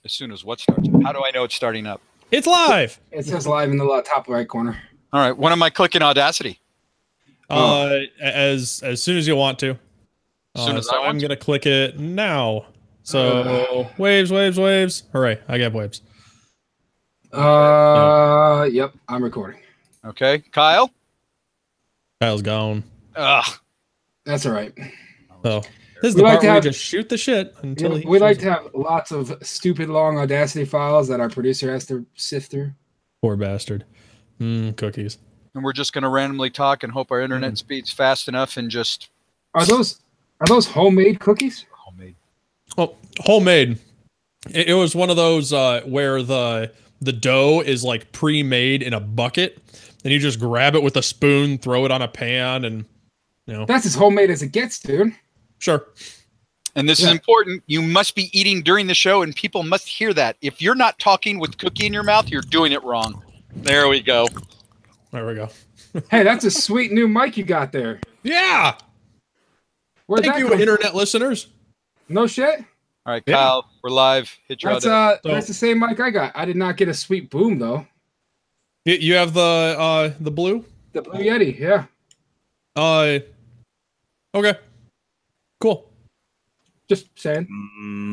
As soon as what starts? How do I know it's starting up? It's live. It says live in the top right corner. All right. When am I clicking Audacity? As soon as you want to. As soon as so I want I'm to? gonna click it now. So waves. Hooray! I got waves. Yep, I'm recording. Okay, Kyle. Kyle's gone. Ugh. That's all right. So this is the part where we just shoot the shit until we like to have lots of stupid long Audacity files that our producer has to sift through. Poor bastard. Cookies. And we're just going to randomly talk and hope our internet speed's fast enough and just... Are those homemade cookies? Homemade. Oh, homemade. It was one of those where the dough is like pre-made in a bucket, and you just grab it with a spoon, throw it on a pan, and you know. That's as homemade as it gets, dude. Sure. And this is important. You must be eating during the show, and people must hear that. If you're not talking with cookie in your mouth, you're doing it wrong. There we go. There we go. Hey, that's a sweet new mic you got there. Yeah. Thank you, internet listeners. No shit. All right, Kyle, we're live. Hit your that's the same mic I got. I did not get a sweet boom though. You have the blue? The Blue Yeti, yeah. Okay. Cool. Just saying.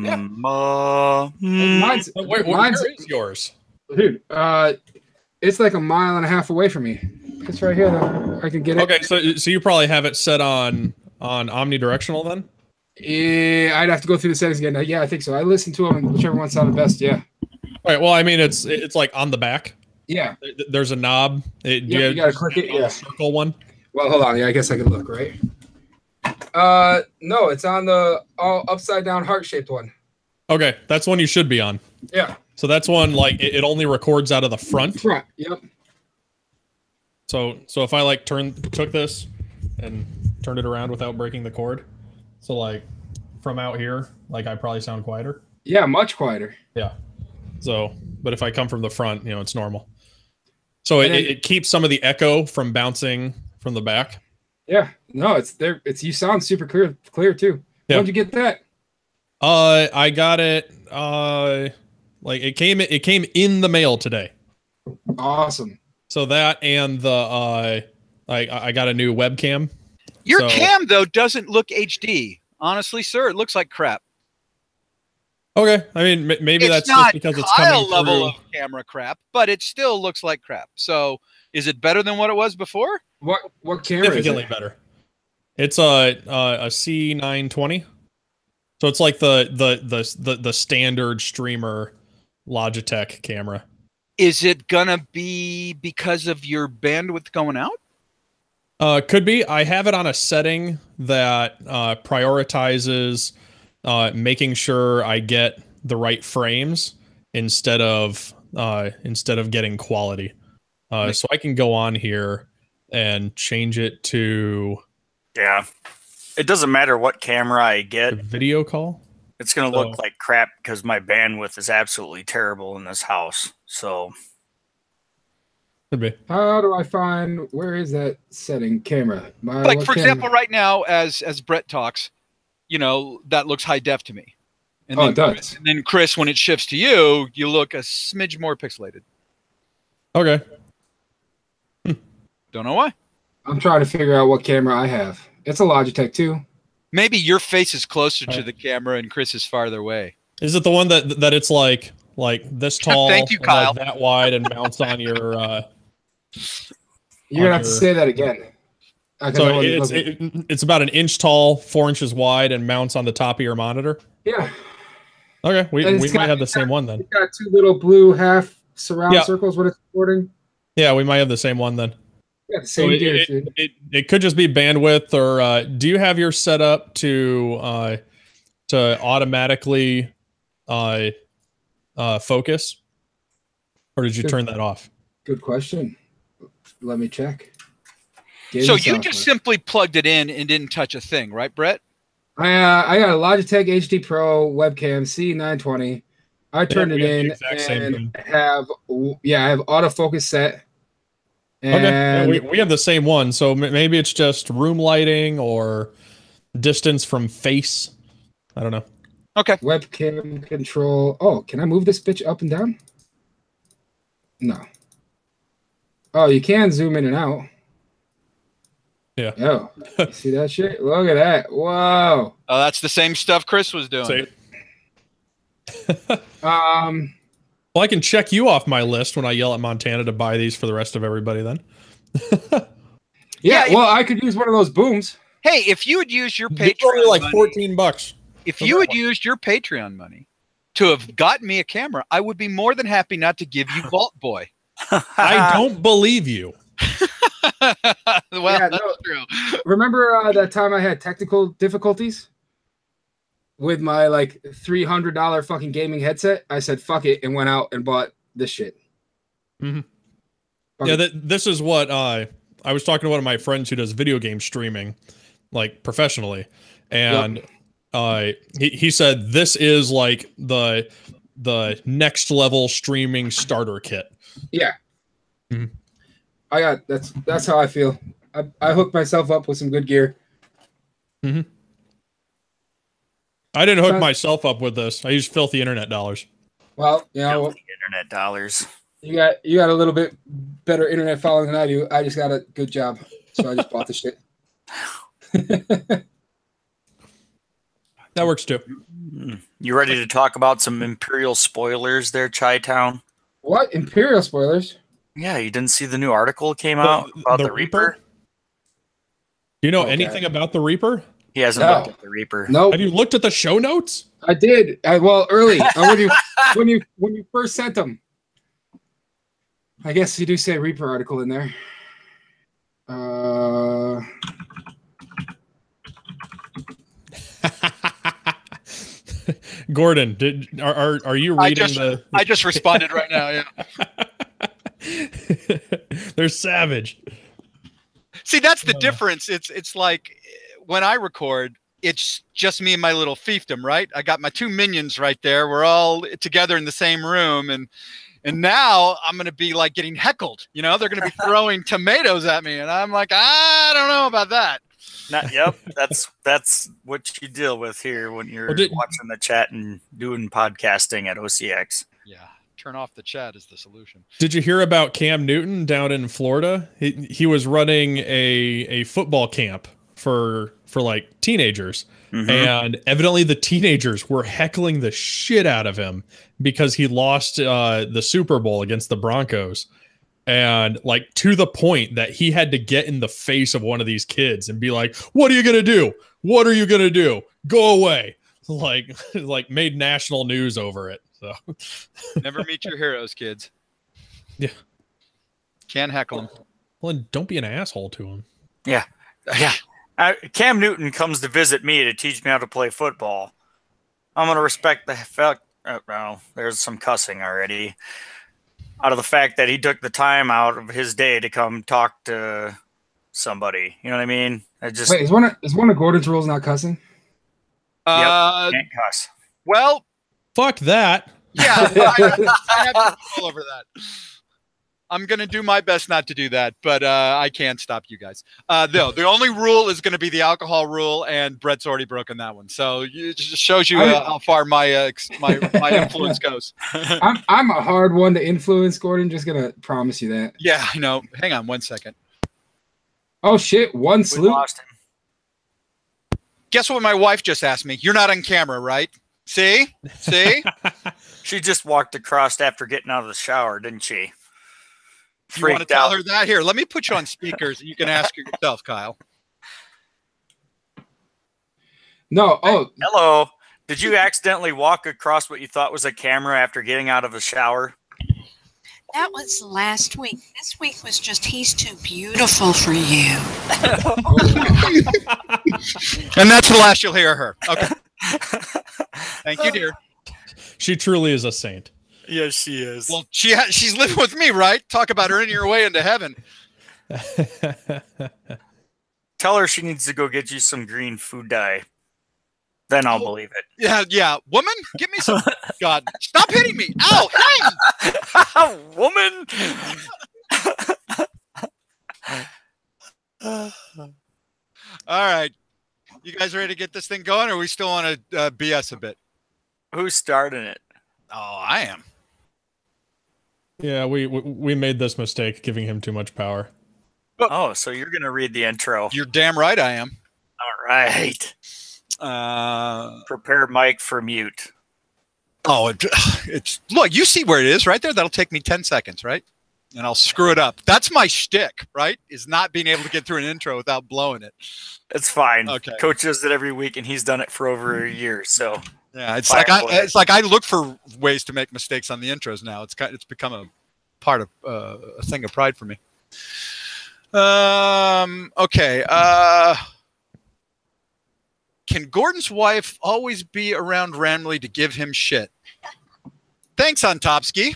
Yeah. Mine's where is yours? Dude, it's like a mile and a half away from me. It's right here though. I can get it. Okay, so you probably have it set on omnidirectional then? Yeah, I'd have to go through the settings again. Yeah, I think so. I listened to them, and whichever one sounded best. Yeah. All right. Well, I mean, it's like on the back. Yeah. There's a knob. You gotta click it. Yeah. Circle one. Well, hold on. Yeah, I guess I can look right. No, it's on the upside down heart shaped one. Okay, that's one you should be on. Yeah. So that's one like it only records out of the front. Front. Yep. So if I like took this and turned it around without breaking the cord. So like from out here, like I probably sound quieter. Yeah, much quieter. Yeah. So, but if I come from the front, you know, it's normal. So it keeps some of the echo from bouncing from the back. Yeah. No, it's there. You sound super clear too. Yeah. How'd you get that? I got it. Like it came in the mail today. Awesome. So that and the I got a new webcam. Your cam though doesn't look HD. Honestly, sir, it looks like crap. Okay, I mean maybe it's that's not just because it's Kyle coming level through. of camera crap, but it still looks like crap. So, is it better than what it was before? What camera is Significantly it? better. It's a C920. So it's like the standard streamer Logitech camera. Is it gonna be because of your bandwidth going out? Could be. I have it on a setting that prioritizes making sure I get the right frames instead of getting quality. So I can go on here and change it to. Yeah, it doesn't matter what camera I get. Video call. It's gonna look like crap because my bandwidth is absolutely terrible in this house. So. Could be. How do I find where is that setting camera? Like for example, right now, as Brett talks, you know that looks high def to me. And it does. And then Chris, when it shifts to you, you look a smidge more pixelated. Okay. Don't know why. I'm trying to figure out what camera I have. It's a Logitech too. Maybe your face is closer to the camera and Chris is farther away. Is it the one that it's like this tall? Thank you, Kyle. Like that wide and mounts on your. You're gonna have to say that again. So it's about 1 inch tall, 4 inches wide, and mounts on the top of your monitor. Yeah. Okay, we might have the same one then. It's got two little blue half surround circles when it's recording. Yeah, we might have the same one then. Yeah, the same gear, dude. It could just be bandwidth, or do you have your set up to automatically focus, or did you turn that off? Good question. Let me check. So you just simply plugged it in and didn't touch a thing, right, Brett? I got a Logitech HD Pro webcam C920. I turned it in and I have autofocus set. And okay, we have the same one, so maybe it's just room lighting or distance from face. I don't know. Okay. Webcam control. Oh, can I move this bitch up and down? No. Oh, you can zoom in and out. Yeah. Oh, you see that shit? Look at that. Whoa. Oh, that's the same stuff Chris was doing. See? Well, I can check you off my list when I yell at Montana to buy these for the rest of everybody then. Yeah, well, I could use one of those booms. Hey, if you would use your They're Patreon only like money, $14. if you had used your Patreon money to have gotten me a camera, I would be more than happy not to give you Vault Boy. I don't believe you. Well, Yeah, that's no. true. Remember that time I had technical difficulties with my like $300 fucking gaming headset? I said fuck it and went out and bought this shit. Mm-hmm. Yeah, this is what I was talking to one of my friends who does video game streaming, like professionally, and he said this is like the next level streaming starter kit. Yeah. Mm-hmm. That's how I feel. I hooked myself up with some good gear. Mm-hmm. I didn't hook myself up with this. I used filthy internet dollars. Well, you know, Filthy internet dollars. You got a little bit better internet following than I do. I just got a good job, so I just bought the shit. That works too. You ready to talk about some Imperial spoilers there, Chi-Town? What? Imperial spoilers? Yeah, you didn't see the new article came out about the Reaper? Do you know anything about the Reaper? He hasn't looked at the Reaper. No. Have you looked at the show notes? I did. Well, early when you first sent them. I guess you do say Reaper article in there. Gordon, are you reading I just responded right now. Yeah. They're savage. See, that's the difference. It's like when I record, it's just me and my little fiefdom, right? I got my two minions right there. We're all together in the same room, and now I'm going to be like getting heckled. You know, they're going to be throwing tomatoes at me, and I'm like, I don't know about that. Yep, that's what you deal with here when you're watching the chat and doing podcasting at OCX. Yeah, turn off the chat is the solution. Did you hear about Cam Newton down in Florida? He was running a football camp for like teenagers, and evidently the teenagers were heckling the shit out of him because he lost the Super Bowl against the Broncos. And like to the point that he had to get in the face of one of these kids and be like, "What are you gonna do? What are you gonna do? Go away!" Like made national news over it. So never meet your heroes, kids. Yeah, can't heckle them. Well, and don't be an asshole to him. Yeah. Cam Newton comes to visit me to teach me how to play football. I'm gonna respect the fact. Well, there's some cussing already. Out of the fact that he took the time out of his day to come talk to somebody. You know what I mean? Wait, is one of Gordon's rules not cussing? Yep, can't cuss. Well, fuck that. Yeah, I have control over that. I'm going to do my best not to do that, but I can't stop you guys. No, the only rule is going to be the alcohol rule, and Brett's already broken that one. So it just shows you how far my influence goes. I'm a hard one to influence, Gordon. Just going to promise you that. Yeah, I know. Hang on 1 second. Oh, shit. One salute. We lost him. Guess what my wife just asked me? You're not on camera, right? See? She just walked across after getting out of the shower, didn't she? You want to tell her that? Here, let me put you on speakers and you can ask her yourself, Kyle. No. Oh. Hello. Did you accidentally walk across what you thought was a camera after getting out of a shower? That was last week. This week was just, he's too beautiful for you. And that's the last you'll hear her. Okay. Thank you, dear. She truly is a saint. Yes, she is. Well, she's living with me, right? Talk about earning your way into heaven. Tell her she needs to go get you some green food dye. Then I'll believe it. Yeah. Woman, give me some. God, stop hitting me. Ow, hey! Woman! All right. You guys ready to get this thing going, or we still want to BS a bit? Who's starting it? Oh, I am. Yeah, we made this mistake giving him too much power. Oh, so you're gonna read the intro? You're damn right I am. All right. Prepare Mike for mute. Oh, it's look. You see where it is right there. That'll take me 10 seconds, right? And I'll screw it up. That's my shtick, right? Is not being able to get through an intro without blowing it. It's fine. Okay. Coach does it every week, and he's done it for over a year. So yeah, it's like I look for ways to make mistakes on the intros now. It's become a part of a thing of pride for me. Okay. Can Gordon's wife always be around randomly to give him shit? Thanks, Ontopsky.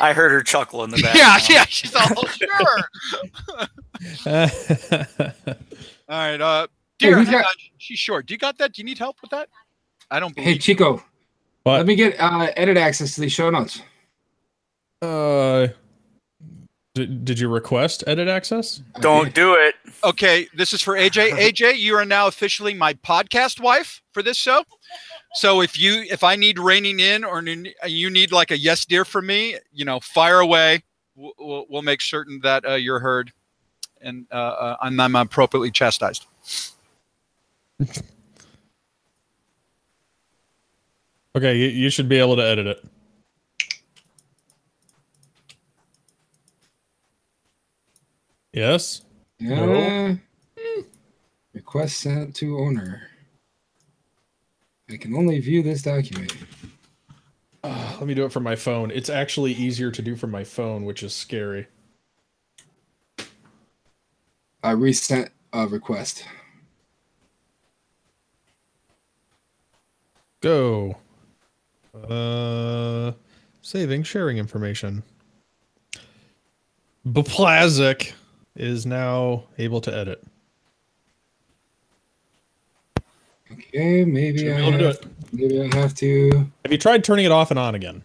I heard her chuckle in the back. Yeah, she's all sure. All right, dear, she's short. Do you got that? Do you need help with that? I don't believe. Hey, Chico, what? Let me get edit access to these show notes. Did you request edit access? Don't do it. Okay, this is for AJ. AJ, you are now officially my podcast wife for this show. So if I need reining in or you need like a yes dear from me, fire away. We'll make certain that you're heard and I'm appropriately chastised. Okay, you should be able to edit it. Yes? No. Request sent to owner. I can only view this document. Let me do it from my phone. It's actually easier to do from my phone, which is scary. I resent a request. Go. Saving sharing information. Baplazic is now able to edit. Okay, maybe I have to. Have you tried turning it off and on again?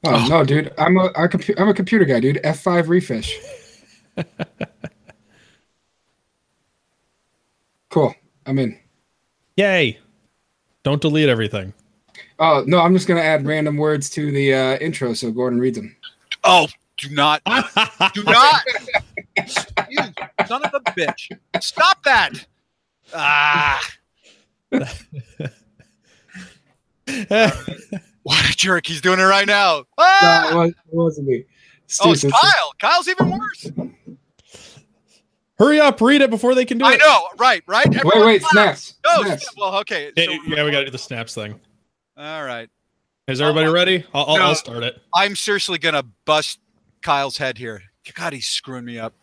Oh no, dude! I'm a computer guy, dude. F5 refresh. Cool. I'm in. Yay! Don't delete everything. Oh no, I'm just gonna add random words to the intro so Gordon reads them. Oh, do not! Do not! You son of a bitch! Stop that! What a jerk! He's doing it right now. No, it wasn't me. Oh, it's Kyle. Kyle's even worse. Hurry up! Read it before they can do it. I know. Right. Wait, snaps. No, snaps. Well, okay. So yeah, we got to do the snaps thing. All right. Is everybody ready? I'll start it. I'm seriously gonna bust Kyle's head here. God, he's screwing me up.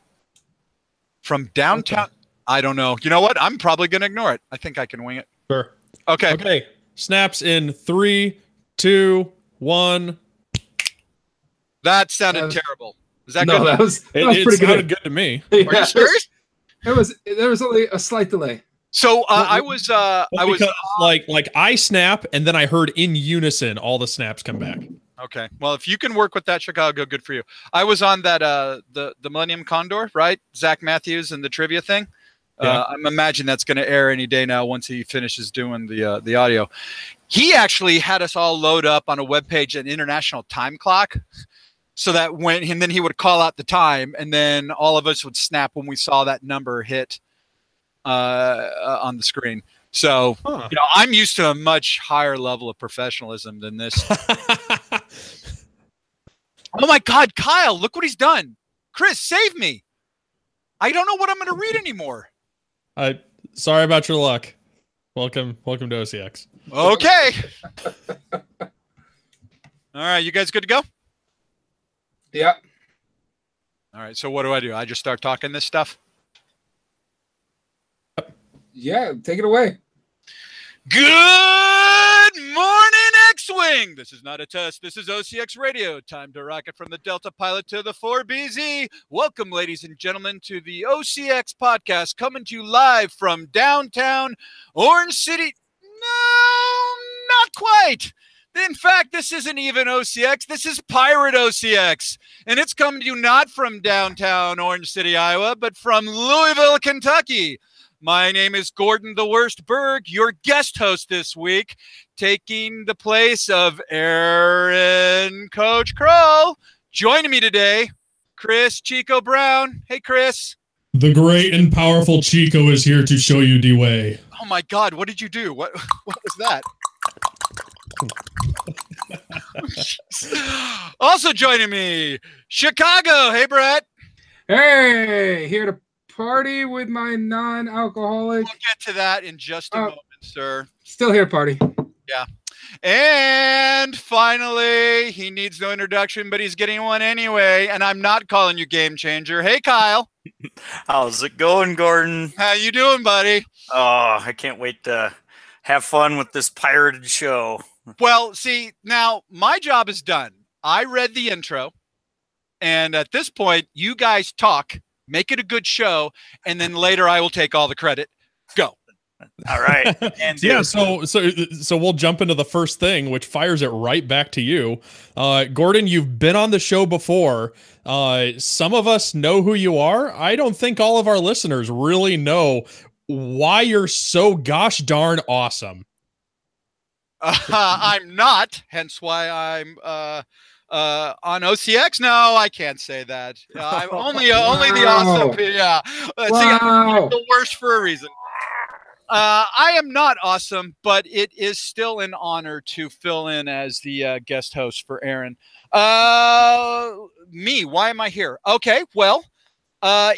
From downtown. Okay. I don't know. You know what? I'm probably gonna ignore it. I think I can wing it. Sure. Okay. Okay. Snaps in 3, 2, 1. That sounded terrible. Is that good? No, that was pretty good. Good to me. Yeah. Are you serious? There was only a slight delay. So I was like I snap and then I heard in unison all the snaps come back. Okay. Well, if you can work with that, Chicago, good for you. I was on that the Millennium Condor, right? Zach Matthews and the trivia thing. Yeah. I'm imagining that's going to air any day now once he finishes doing the audio. He actually had us all load up on a webpage an international time clock, so that and then he would call out the time, and then all of us would snap when we saw that number hit on the screen. So I'm used to a much higher level of professionalism than this. Oh my God, Kyle! Look what he's done. Chris, save me! I don't know what I'm going to read anymore. Sorry about your luck. Welcome to OCX. Okay. All right, you guys good to go? Yep. All right, so what do? I just start talking this stuff? Yeah, take it away. Good morning, X-Wing. This is not a test. This is OCX Radio. Time to rocket from the Delta Pilot to the 4BZ. Welcome, ladies and gentlemen, to the OCX podcast, coming to you live from downtown Orange City. No, not quite. In fact, this isn't even OCX. This is Pirate OCX. And it's coming to you not from downtown Orange City, Iowa, but from Louisville, Kentucky. My name is Gordon the Worst Berg, your guest host this week, taking the place of Aaron Coach Kroll. Joining me today, Chris Chico Brown. Hey, Chris. The great and powerful Chico is here to show you the way. Oh my God, what did you do? What was that? Also joining me, Chicago. Hey, Brett. Hey, here to party with my non-alcoholic. We'll get to that in just a moment, sir. Still here to party. Yeah. And finally, he needs no introduction, but he's getting one anyway. And I'm not calling you game changer. Hey, Kyle. How's it going, Gordon? How you doing, buddy? Oh, I can't wait to have fun with this pirated show. Well, see, now my job is done. I read the intro. And at this point, you guys talk, make it a good show, and then later I will take all the credit. Go. All right. And yeah, so we'll jump into the first thing, which fires it right back to you. Gordon, you've been on the show before. Some of us know who you are. I don't think all of our listeners really know why you're so gosh darn awesome. I'm not, hence why I'm on OCX. No, I can't say that. I'm only the awesome. Yeah, Wow. See, I'm the worst for a reason. I am not awesome, but it is still an honor to fill in as the guest host for Aaron. Me, why am I here? Okay, well,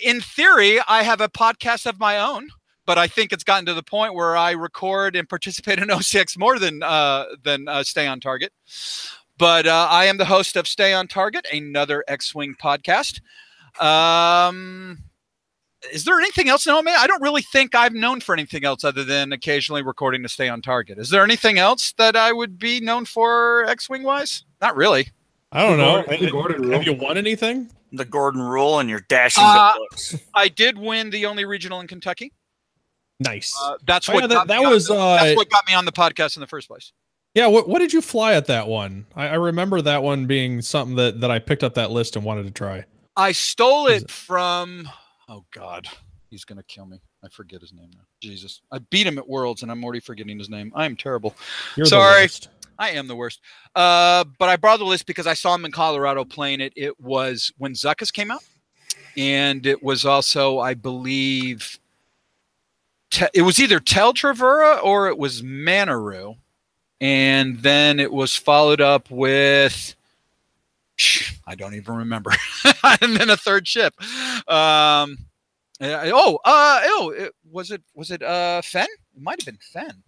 in theory, I have a podcast of my own, but I think it's gotten to the point where I record and participate in OCX more than Stay on Target. But I am the host of Stay on Target, another X-Wing podcast. Is there anything else, Naomi? I don't really think I'm known for anything else other than occasionally recording to Stay on Target. Is there anything else that I would be known for X-Wing wise? Not really. I don't know. The Gordon Have you won anything? the Gordon rule and your dashing good looks. I did win the only regional in Kentucky. Nice. That's Oh, what yeah, got that me was that's what got me on the podcast in the first place. Yeah, what did you fly at that one? I remember that one being something that I picked up that list and wanted to try. I stole it from, oh God, he's going to kill me. I forget his name now. Jesus. I beat him at Worlds and I'm already forgetting his name. I'm terrible. You're Sorry. the worst. I am the worst. But I brought the list because I saw him in Colorado playing it. It was when Zuckus came out. And it was also, I believe, it was either Tel Travera or it was Manaru. And then it was followed up with, I don't even remember. And then a third ship. Was it Fen? It might have been Fen.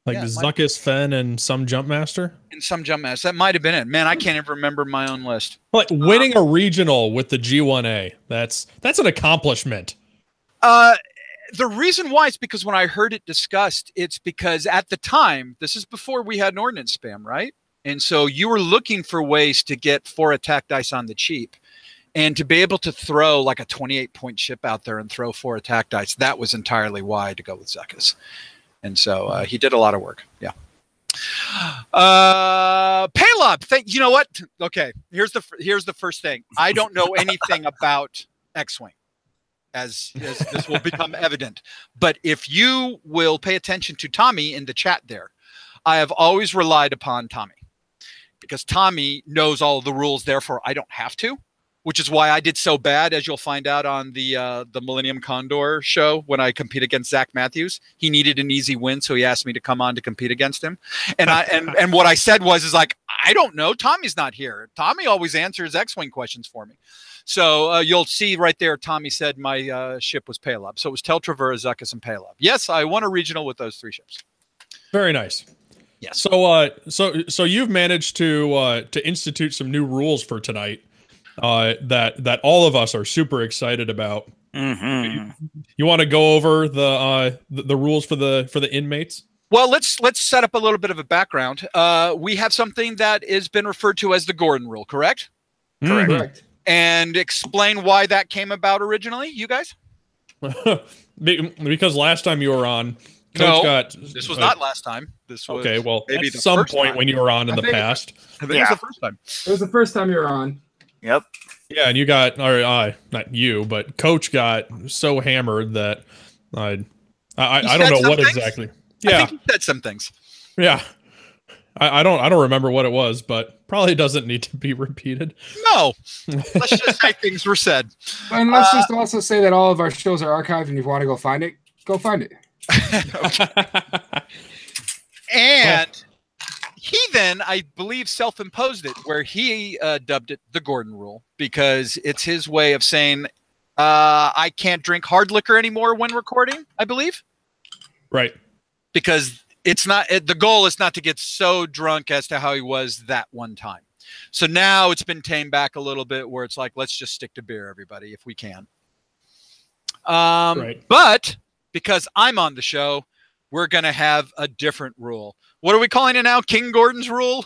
Like Yeah, Zuckus, Fen, and some Jumpmaster? And some Jumpmaster. That might have been it. Man, I can't even remember my own list. Like winning a regional with the G1A. That's an accomplishment. The reason why is because when I heard it discussed, it's because at the time, this is before we had an ordnance spam, right? And so you were looking for ways to get 4 attack dice on the cheap. And to be able to throw like a 28-point ship out there and throw 4 attack dice, that was entirely why to go with Zuckus. And so he did a lot of work. Yeah. Paylob. You know what? Okay. Here's the first thing. I don't know anything about X-Wing. As this will become evident. But if you will pay attention to Tommy in the chat there, I have always relied upon Tommy because Tommy knows all of the rules, therefore I don't have to, which is why I did so bad, as you'll find out on the Millennium Condor show when I compete against Zach Matthews. He needed an easy win, so he asked me to come on to compete against him. And and what I said was I don't know. Tommy's not here. Tommy always answers X-Wing questions for me. So you'll see right there, Tommy said my ship was Paylob. So it was Tel Travera, Zuckus, and Paylob. Yes, I won a regional with those 3 ships. Very nice. Yes. So you've managed to institute some new rules for tonight that all of us are super excited about. Mm-hmm. You want to go over the rules for the inmates? Well, let's set up a little bit of a background. We have something that has been referred to as the Gordon rule, correct? Mm-hmm. Correct. And explain why that came about originally, you guys? Because last time you were on, Coach this was not last time. This was okay. Well, maybe at the some point time. when you were on in the past. I think it was the first time. It was the first time you were on. Yep. Yeah, and you got, or not you, but Coach got so hammered that I don't know what exactly. Yeah, I think he said some things. Yeah, I don't remember what it was, but probably doesn't need to be repeated. No, let's just say things were said. And let's just also say that all of our shows are archived, and if you want to go find it, go find it. And he then, I believe, self-imposed it, where he dubbed it the Gordon Rule, because it's his way of saying, I can't drink hard liquor anymore when recording, I believe. Right. Because it's not, the goal is not to get so drunk as to how he was that one time. So now it's been tamed back a little bit, where it's like, let's just stick to beer, everybody, if we can. Right. But because I'm on the show, we're going to have a different rule. What are we calling it now? King Gordon's rule?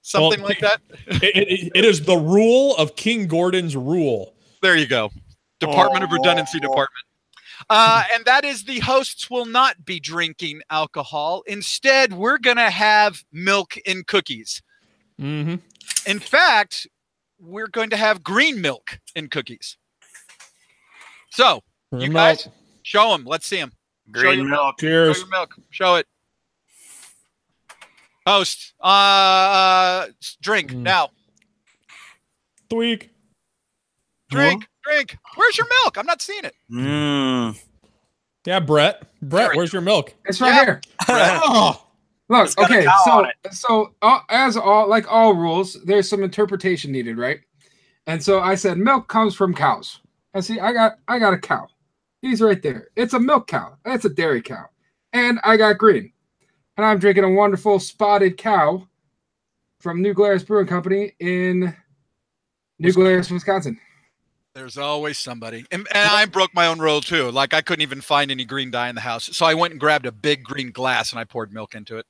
Something like that? It is the rule of King Gordon's rule. There you go. Department of Redundancy Department. And that is, the hosts will not be drinking alcohol. Instead, we're going to have milk and cookies. Mm-hmm. In fact, we're going to have green milk and cookies. So, you guys, show them. Let's see them. Green milk. Cheers. Show your milk. Show it. Host, drink now. Tweak. Drink. Where's your milk? I'm not seeing it. Yeah, Brett, where's your milk? It's right here. Look, okay, so as all rules, there's some interpretation needed, right? And so I said milk comes from cows. And see, I got a cow. He's right there. It's a milk cow. That's a dairy cow. And I got green. And I'm drinking a wonderful spotted cow from New Glarus Brewing Company in New Glarus, Wisconsin. There's always somebody. And I broke my own rule too. Like, I couldn't even find any green dye in the house. So I went and grabbed a big green glass and I poured milk into it.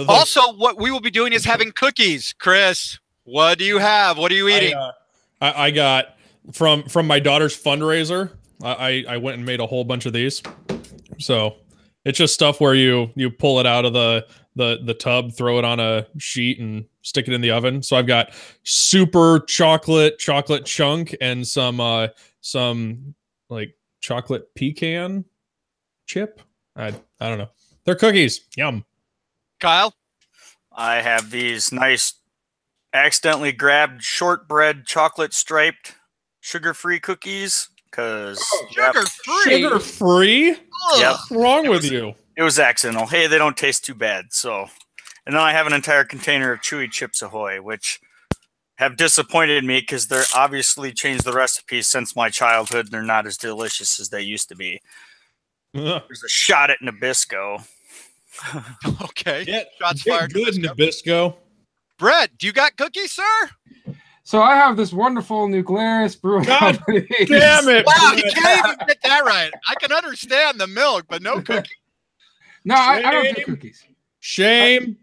Also, what we will be doing is having cookies. Chris, what do you have? What are you eating? I got from my daughter's fundraiser. I went and made a whole bunch of these. So it's just stuff where you pull it out of the tub, throw it on a sheet, and stick it in the oven. So I've got super chocolate chunk and some like chocolate pecan chip. I don't know. They're cookies. Yum. Kyle? I have these nice accidentally grabbed shortbread chocolate striped sugar-free cookies. Because sugar-free? Yep. What's wrong with you? It was accidental. Hey, they don't taste too bad. So, and then I have an entire container of Chewy Chips Ahoy, which have disappointed me because they're obviously changed the recipes since my childhood. And they're not as delicious as they used to be. There's a shot at Nabisco. Okay. Shots fired. Good Nabisco. Brett, do you got cookies, sir? So I have this wonderful New Glarus Brewing Company. Damn it! Wow, you can't even get that right. I can understand the milk, but no cookies. No, I don't do cookies. Shame.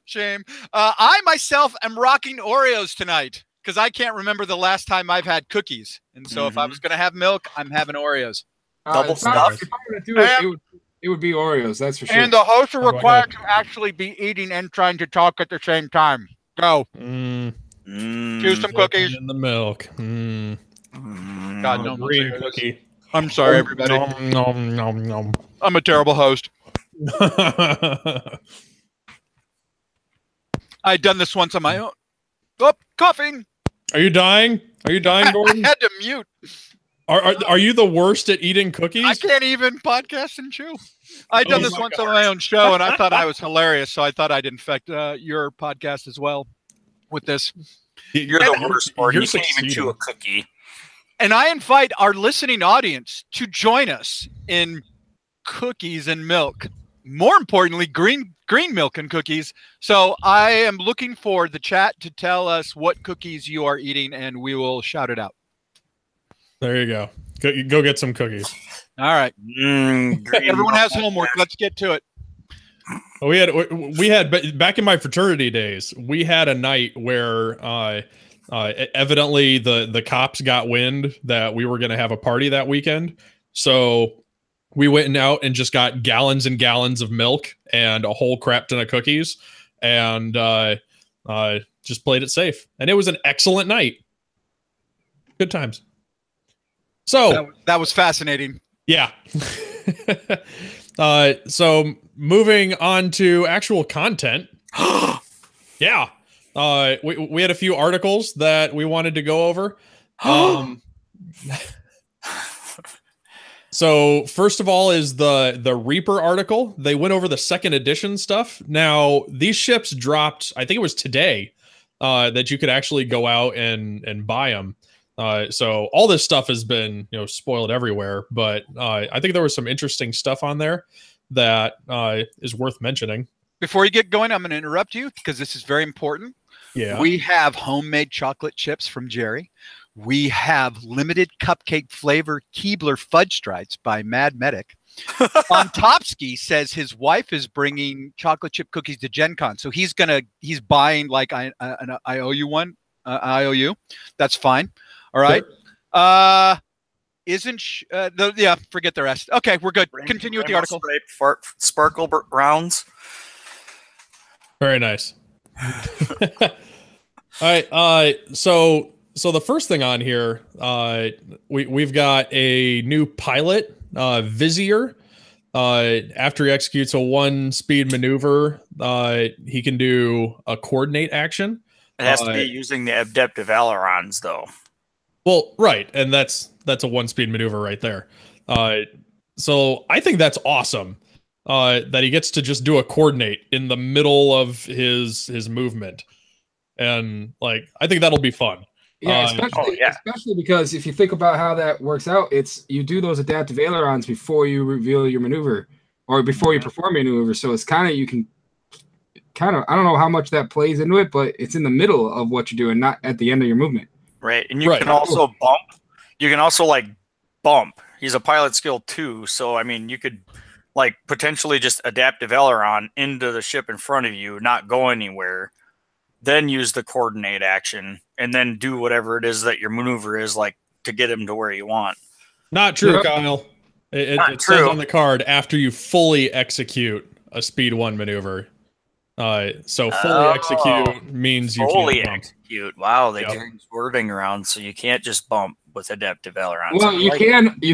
Shame. I myself am rocking Oreos tonight because I can't remember the last time I've had cookies. And so if I was going to have milk, I'm having Oreos. Double stuff. If I were to do it, it would be Oreos, that's for sure. And the hosts are required to actually be eating and trying to talk at the same time. Go. Choose some cookies. In the milk. God, no green cookie. I'm sorry, everybody. Nom. I'm a terrible host. I'd done this once on my own. Oh, coughing. Are you dying? Gordon? I had to mute. Are you the worst at eating cookies? I can't even podcast and chew. I'd done this once on my own show, and I thought I was hilarious, so I thought I'd infect your podcast as well with this. You're the worst, or you can't even chew a cookie. And I invite our listening audience to join us in cookies and milk. More importantly, green milk and cookies. So I am looking for the chat to tell us what cookies you are eating, and we will shout it out. There you go. Go get some cookies. All right. Everyone has homework. Let's get to it. We had back in my fraternity days, we had a night where evidently the cops got wind that we were going to have a party that weekend. So we went out and just got gallons and gallons of milk and a whole crap ton of cookies. And just played it safe, and it was an excellent night. Good times. So that was fascinating. Yeah. So moving on to actual content. Yeah. We had a few articles that we wanted to go over. So first of all is the Reaper article. They went over the second edition stuff. Now these ships dropped, I think it was today, that you could actually go out and buy them. So all this stuff has been, spoiled everywhere, but I think there was some interesting stuff on there that is worth mentioning. Before you get going, I'm going to interrupt you because this is very important. Yeah. We have homemade chocolate chips from Jerry. We have limited cupcake flavor Keebler fudge strides by Mad Medic. Fontopsky says his wife is bringing chocolate chip cookies to Gen Con. So he's buying like an IOU one, IOU. That's fine. All right. Sure. Forget the rest. Okay, we're good. Continue with the article. Sparkle rounds. Very nice. All right. So the first thing on here, we've got a new pilot, Vizier. After he executes a 1-speed maneuver, he can do a coordinate action. It has to be using the adaptive ailerons, though. Well, right, and that's a 1-speed maneuver right there. So I think that's awesome. That he gets to just do a coordinate in the middle of his movement, and like I think that'll be fun. Yeah, especially because if you think about how that works out, it's you do those adaptive ailerons before you reveal your maneuver or before you perform your maneuver. So it's I don't know how much that plays into it, but it's in the middle of what you're doing, not at the end of your movement. Right, and you can also bump. You can also bump. He's a pilot skill 2, so I mean you could potentially just adaptive aileron into the ship in front of you, not go anywhere. Then use the coordinate action, and then do whatever it is that your maneuver is to get him to where you want. Not true, Kyle. It says on the card after you fully execute a speed 1 maneuver. So fully execute means you fully can't execute. Wow, they changed wording around, so you can't just bump with adaptive ailerons. Well, you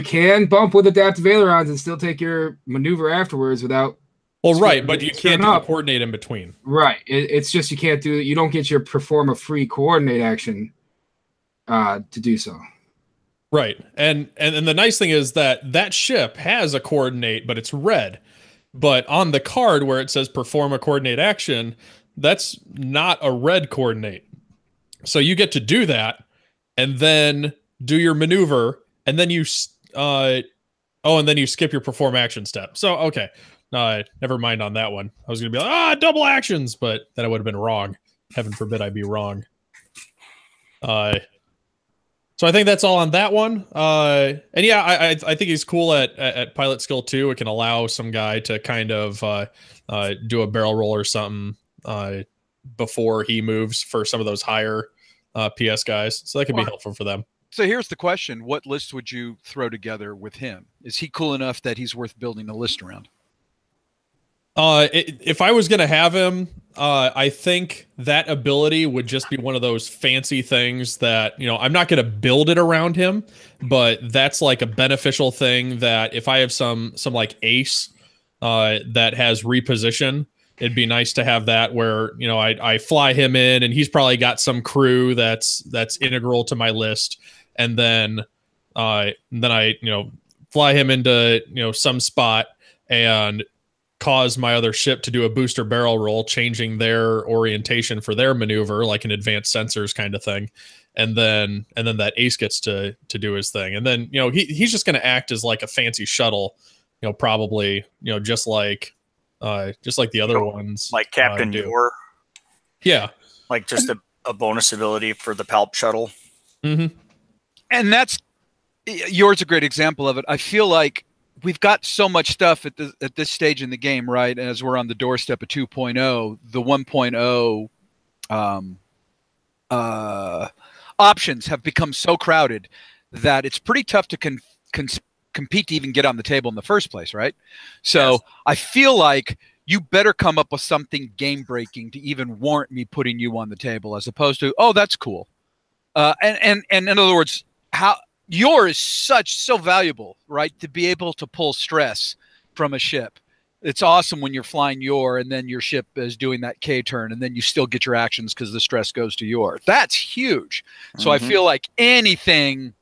can bump with adaptive ailerons and still take your maneuver afterwards without. Well, right, but you can't do a coordinate in between. Right. It's just you don't get your perform a free coordinate action to do so. Right. And the nice thing is that ship has a coordinate, but it's red. But on the card where it says perform a coordinate action, that's not a red coordinate. So you get to do that and then do your maneuver, and then you and then you skip your perform action step. So okay. Never mind on that one. I was going to be like, double actions, but then I would have been wrong. Heaven forbid I be wrong. So I think that's all on that one. And yeah, I think he's cool at pilot skill 2. It can allow some guy to kind of do a barrel roll or something before he moves for some of those higher PS guys. So that could be helpful for them. So here's the question. What list would you throw together with him? Is he cool enough that he's worth building a list around? If I was going to have him, I think that ability would just be one of those fancy things that, I'm not going to build it around him, but that's like a beneficial thing that if I have some ace that has reposition, it'd be nice to have that where, I fly him in and he's probably got some crew that's integral to my list. And then I, fly him into, some spot and cause my other ship to do a booster barrel roll, changing their orientation for their maneuver, like an advanced sensors kind of thing. And then that ace gets to do his thing. And then, he's just going to act as like a fancy shuttle, probably, just like the other ones. Like Captain Yor. Yeah. Like just a bonus ability for the Palp shuttle. Mm-hmm. And Yor's a great example of it. I feel like we've got so much stuff at this stage in the game, right? And as we're on the doorstep of 2.0, the 1.0 options have become so crowded that it's pretty tough to compete to even get on the table in the first place, right? So yes. I feel like you better come up with something game breaking to even warrant me putting you on the table, as opposed to, oh, that's cool. And in other words, how Yor is so valuable, right? To be able to pull stress from a ship. It's awesome when you're flying Yor and then your ship is doing that K turn and then you still get your actions because the stress goes to Yor. That's huge. So I feel like anything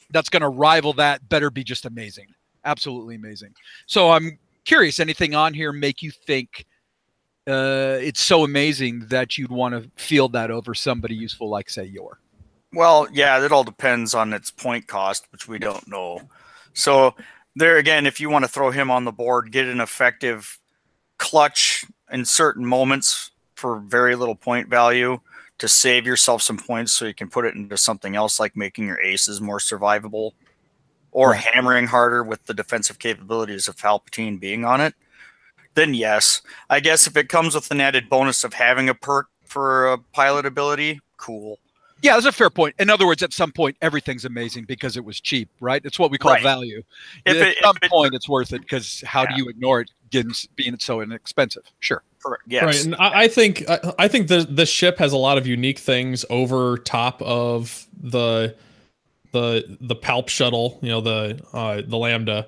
that's going to rival that better be just amazing. Absolutely amazing. So I'm curious, anything on here make you think it's so amazing that you'd want to field that over somebody useful like, say, Yor? Well, yeah, it all depends on its point cost, which we don't know. So there again, if you want to throw him on the board, get an effective clutch in certain moments for very little point value to save yourself some points so you can put it into something else like making your aces more survivable or hammering harder with the defensive capabilities of Palpatine being on it, then yes. I guess if it comes with an added bonus of having a perk for a pilot ability, cool. Yeah, that's a fair point. In other words, at some point, everything's amazing because it was cheap, right? It's what we call value. At some point, it's worth it because how do you ignore it being so inexpensive? Sure. Yes. Right. And I think the ship has a lot of unique things over top of the Palp shuttle, the Lambda,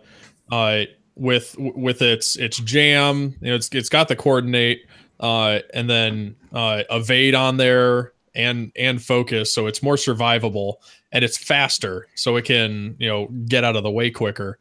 with its jam, it's got the coordinate, and then evade on there and focus, so it's more survivable, and it's faster, so it can get out of the way quicker.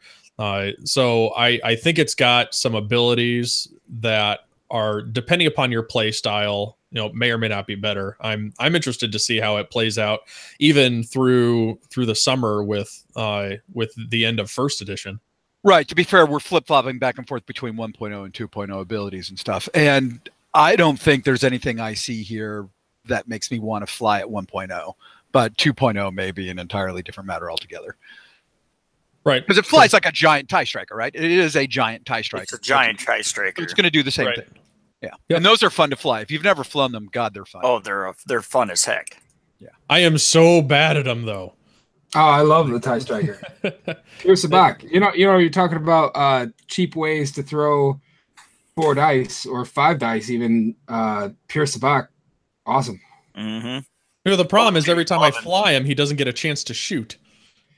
So I think it's got some abilities that are, depending upon your play style, may or may not be better. I'm interested to see how it plays out, even through the summer with the end of first edition. Right. To be fair, we're flip-flopping back and forth between 1.0 and 2.0 abilities and stuff. And I don't think there's anything I see here that makes me want to fly at 1.0. But 2.0 may be an entirely different matter altogether. Right. Because it flies like a giant TIE Striker, right? It is a giant TIE Striker. It's a giant TIE Striker. It's going to do the same thing. Yeah. Yep. And those are fun to fly. If you've never flown them, God, they're fun. Oh, they're fun as heck. Yeah. I am so bad at them, though. Oh, I love the TIE Striker. Here's the back. You're talking about cheap ways to throw 4 dice or 5 dice, even Pierce the back. Awesome. Mm-hmm. The problem is every time I fly him, he doesn't get a chance to shoot.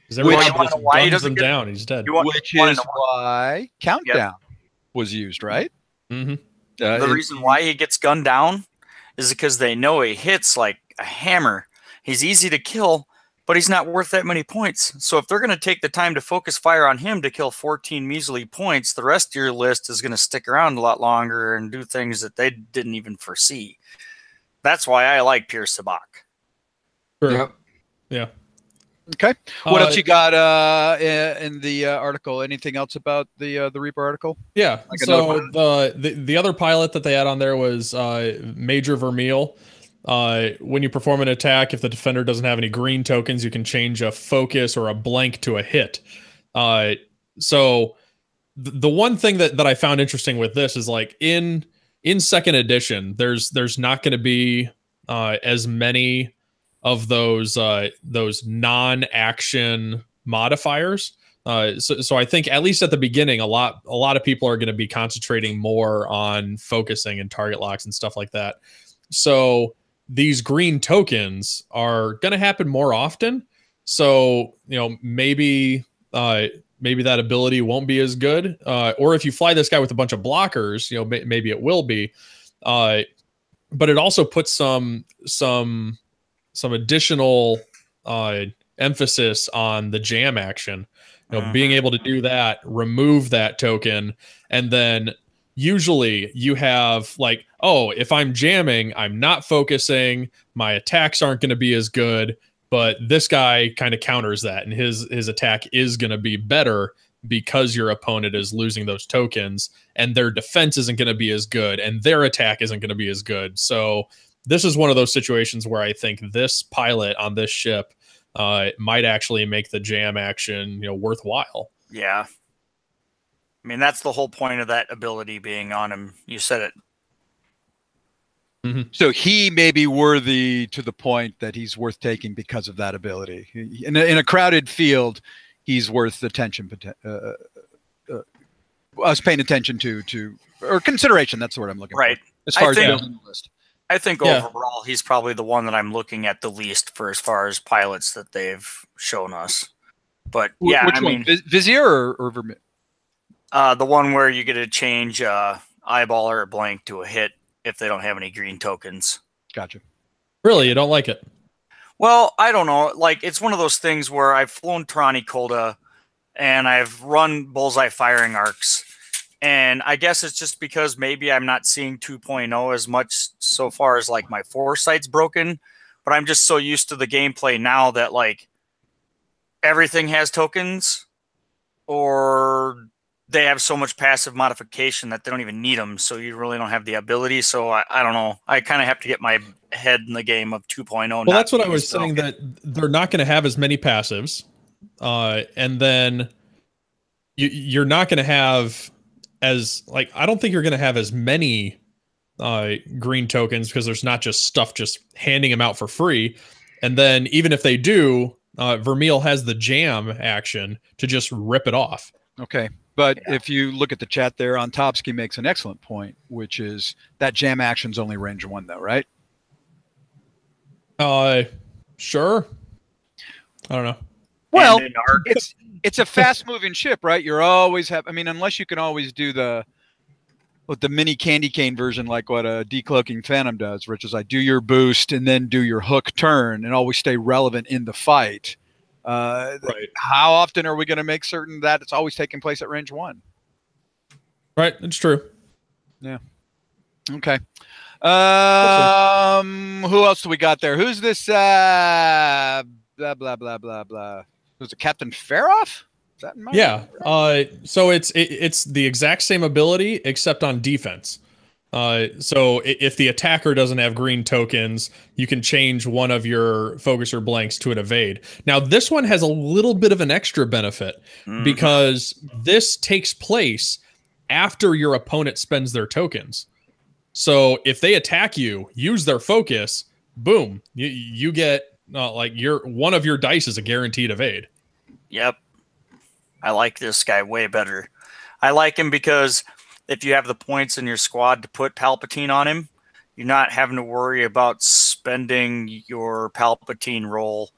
Because every time he guns him down, he's dead. Which is why Countdown was used, right? Mm-hmm. The reason why he gets gunned down is because they know he hits like a hammer. He's easy to kill, but he's not worth that many points. So if they're going to take the time to focus fire on him to kill 14 measly points, the rest of your list is going to stick around a lot longer and do things that they didn't even foresee. That's why I like Pierce the Bach. Sure. Yep. Yeah. Okay. What else you got in the article? Anything else about the Reaper article? Yeah. Like so the other pilot that they had on there was Major Vermeil. When you perform an attack, if the defender doesn't have any green tokens, you can change a focus or a blank to a hit. So the one thing that I found interesting with this is, like, in second edition, there's not going to be as many of those non-action modifiers. So I think, at least at the beginning, a lot of people are going to be concentrating more on focusing and target locks and stuff like that. So these green tokens are going to happen more often. So, maybe that ability won't be as good. Or if you fly this guy with a bunch of blockers, maybe it will be. But it also puts some additional emphasis on the jam action. Being able to do that, remove that token, and then usually you have, like, oh, if I'm jamming, I'm not focusing, my attacks aren't going to be as good, but this guy kind of counters that, and his attack is going to be better because your opponent is losing those tokens, and their defense isn't going to be as good, and their attack isn't going to be as good. So this is one of those situations where I think this pilot on this ship might actually make the jam action, worthwhile. Yeah. I mean, that's the whole point of that ability being on him. You said it. Mm-hmm. So he may be worthy to the point that he's worth taking because of that ability. In a crowded field, he's worth attention I was paying attention to or consideration. That's the word I'm looking Right. for. As far as think- building the list. I think overall he's probably the one that I'm looking at the least for as far as pilots that they've shown us. But yeah, Which I one? mean, Vizier or Vermil? the one where you get to change eyeball or blank to a hit if they don't have any green tokens. Gotcha. Really, you don't like it? Well, I don't know. Like, it's one of those things where I've flown Trani Coda and I've run bullseye firing arcs. And I guess it's just because maybe I'm not seeing 2.0 as much so far as like my foresight's broken. But I'm just so used to the gameplay now that like everything has tokens, or they have so much passive modification that they don't even need them. So you really don't have the ability. So I don't know. I kind of have to get my head in the game of 2.0. Well, that's what I was saying, that they're not going to have as many passives. And then you're not going to have as, like, I don't think you're going to have as many green tokens, because there's not just stuff just handing them out for free. And then even if they do, Vermeil has the jam action to just rip it off. Okay. But if you look at the chat there, Ontopsky makes an excellent point, which is that jam action's only range 1 though, right? Sure. I don't know. Well, it's a fast moving ship, right? You're always I mean, unless you can always do the mini candy cane version, like what a decloaking Phantom does, which is I do your boost and then do your hook turn and always stay relevant in the fight. Right. How often are we going to make certain that it's always taking place at range 1? Right. It's true. Yeah. Okay. Who else do we got there? Who's this? Blah blah blah blah blah. Was it Captain Faroff? Is that in my So it's the exact same ability except on defense. So if the attacker doesn't have green tokens, you can change one of your focuser blanks to an evade. Now this one has a little bit of an extra benefit because this takes place after your opponent spends their tokens. So if they attack you, use their focus, boom, you get like one of your dice is a guaranteed evade. Yep. I like this guy way better. I like him because if you have the points in your squad to put Palpatine on him, you're not having to worry about spending your Palpatine roll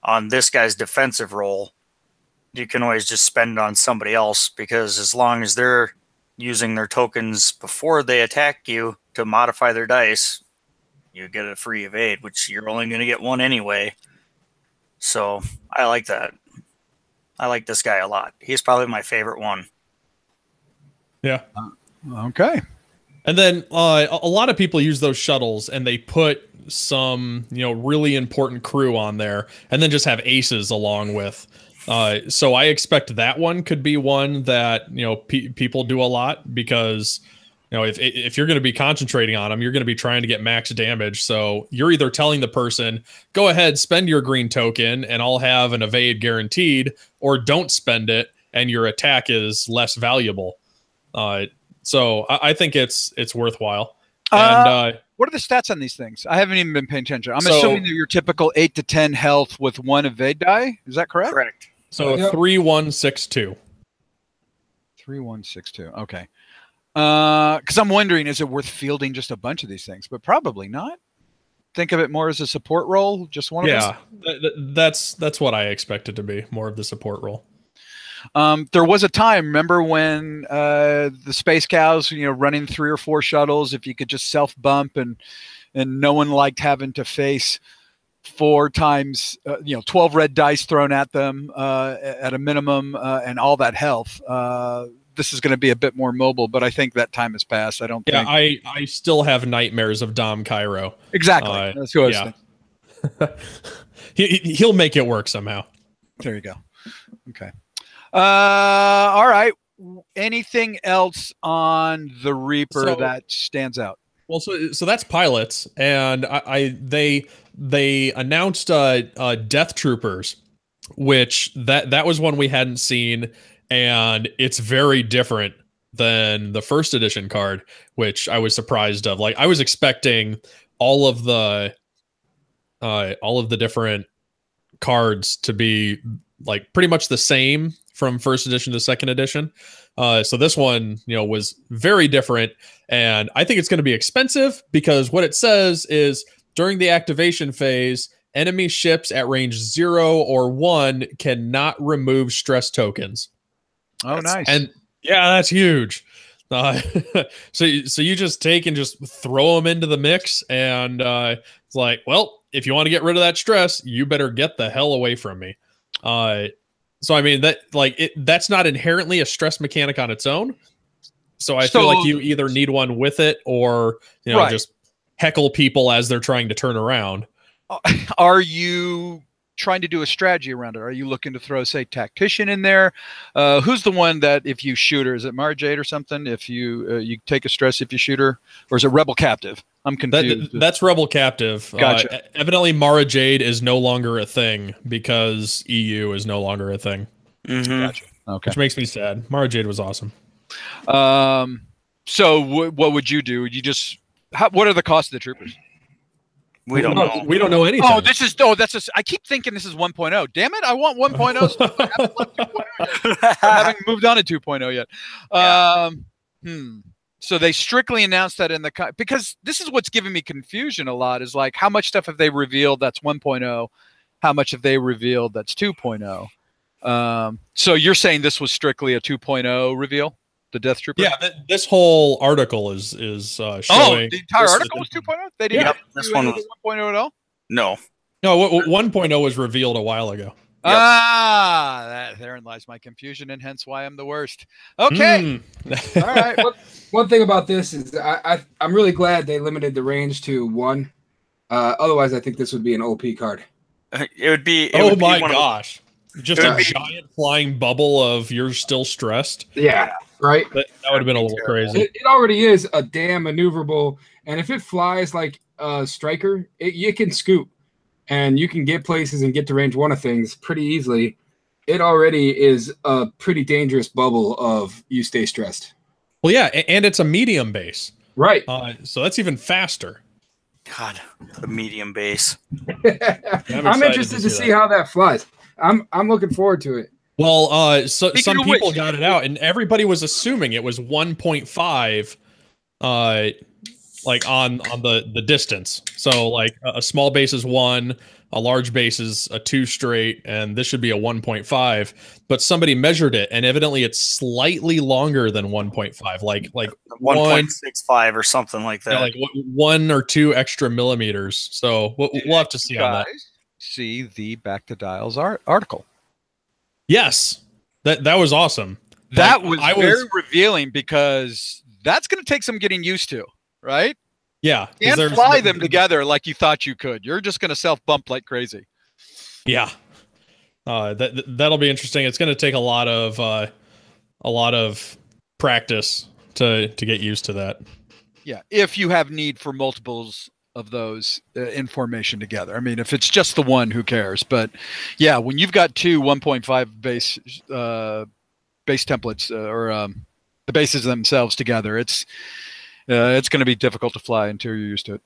on this guy's defensive roll. You can always just spend it on somebody else, because as long as they're using their tokens before they attack you to modify their dice, you get a free evade, which you're only going to get one anyway. So I like that. I like this guy a lot. He's probably my favorite one. Yeah. Okay. And then a lot of people use those shuttles and they put some, really important crew on there and then just have aces along with. So I expect that one could be one that, people do a lot, because, if you're going to be concentrating on them, you're going to be trying to get max damage. So you're either telling the person, go ahead, spend your green token and I'll have an evade guaranteed, or don't spend it and your attack is less valuable. So I think it's worthwhile. And what are the stats on these things? I haven't even been paying attention. I'm assuming they're your typical 8 to 10 health with 1 evade die. Is that correct? Correct. So 3-1-6-2. 3-1-6-2. Okay. Because I'm wondering, is it worth fielding just a bunch of these things? But probably not. Think of it more as a support role, just one of them. Yeah, that's what I expect it to be, more of the support role. There was a time, remember when the Space Cows, running 3 or 4 shuttles, if you could just self bump, and no one liked having to face 4 times, 12 red dice thrown at them at a minimum, and all that health. This is going to be a bit more mobile, but I think that time has passed. I don't think. I still have nightmares of Dom Cairo. Exactly. That's who I was thinking. He'll make it work somehow. There you go. Okay. All right. Anything else on the Reaper that stands out? Well, so that's pilots, and they announced Death Troopers, which that was one we hadn't seen, and it's very different than the first edition card, which I was surprised of. Like, I was expecting all of the different cards to be like pretty much the same from first edition to second edition. So this one, was very different, and I think it's going to be expensive because what it says is during the activation phase, enemy ships at range 0 or 1 cannot remove stress tokens. Oh, nice. And yeah, that's huge. So you just take and just throw them into the mix, and it's like, well, if you want to get rid of that stress, you better get the hell away from me. So I mean that's not inherently a stress mechanic on its own. So I feel like you either need one with it or just heckle people as they're trying to turn around. Are you trying to do a strategy around it? Are you looking to throw, say, tactician in there? Who's the one that if you shoot her, is it Mara Jade or something? If you take a stress if you shoot her, or is it Rebel Captive? I'm confused. That's Rebel Captive. Gotcha. Evidently, Mara Jade is no longer a thing because EU is no longer a thing. Mm-hmm. Gotcha. Okay. Which makes me sad. Mara Jade was awesome. So what would you do? Would you just what are the costs of the troopers? We don't know. We don't know anything. I keep thinking this is 1.0. Damn it! I want 1.0. I haven't moved on to 2.0 yet. So they strictly announced that in the because this is what's giving me confusion a lot is like how much stuff have they revealed that's 1.0, how much have they revealed that's 2.0. So you're saying this was strictly a 2.0 reveal? The Death Trooper? Yeah, this whole article is showing. Oh, the entire article was 2.0? They didn't Yep, this one was 1.0 at all? No. No, 1.0 was revealed a while ago. Yep. Therein lies my confusion, and hence why I'm the worst. Okay. All right. One thing about this is I'm really glad they limited the range to 1. Otherwise, I think this would be an OP card. It would be. Oh my gosh. Just a giant flying bubble of you're still stressed. Yeah. Right? That would have been a little crazy. It already is a damn maneuverable, and if it flies like a striker, you can scoop, and you can get places and get to range 1 of things pretty easily. It already is a pretty dangerous bubble of you stay stressed. Well, yeah, and it's a medium base. Right. So that's even faster. God, a medium base. I'm interested to see how that flies. I'm looking forward to it. Well, some people got it out, and everybody was assuming it was 1.5, like on the distance. So like a small base is 1, a large base is a 2 straight, and this should be a 1.5. But somebody measured it, and evidently it's slightly longer than 1.5, like 1.65 or something like that. Yeah, like 1 or 2 extra millimeters. So we'll have to see on that. See the Back to Dials article. Yes, that was awesome. That was very revealing because that's going to take some getting used to, right? Yeah, you can't fly them together like you thought you could. You're just going to self bump like crazy. Yeah, that'll be interesting. It's going to take a lot of practice to get used to that. Yeah, if you have need for multiples of those in formation together. I mean, if it's just the one, who cares? But yeah, when you've got 2 1.5 base templates or the bases themselves together, it's going to be difficult to fly until you're used to it.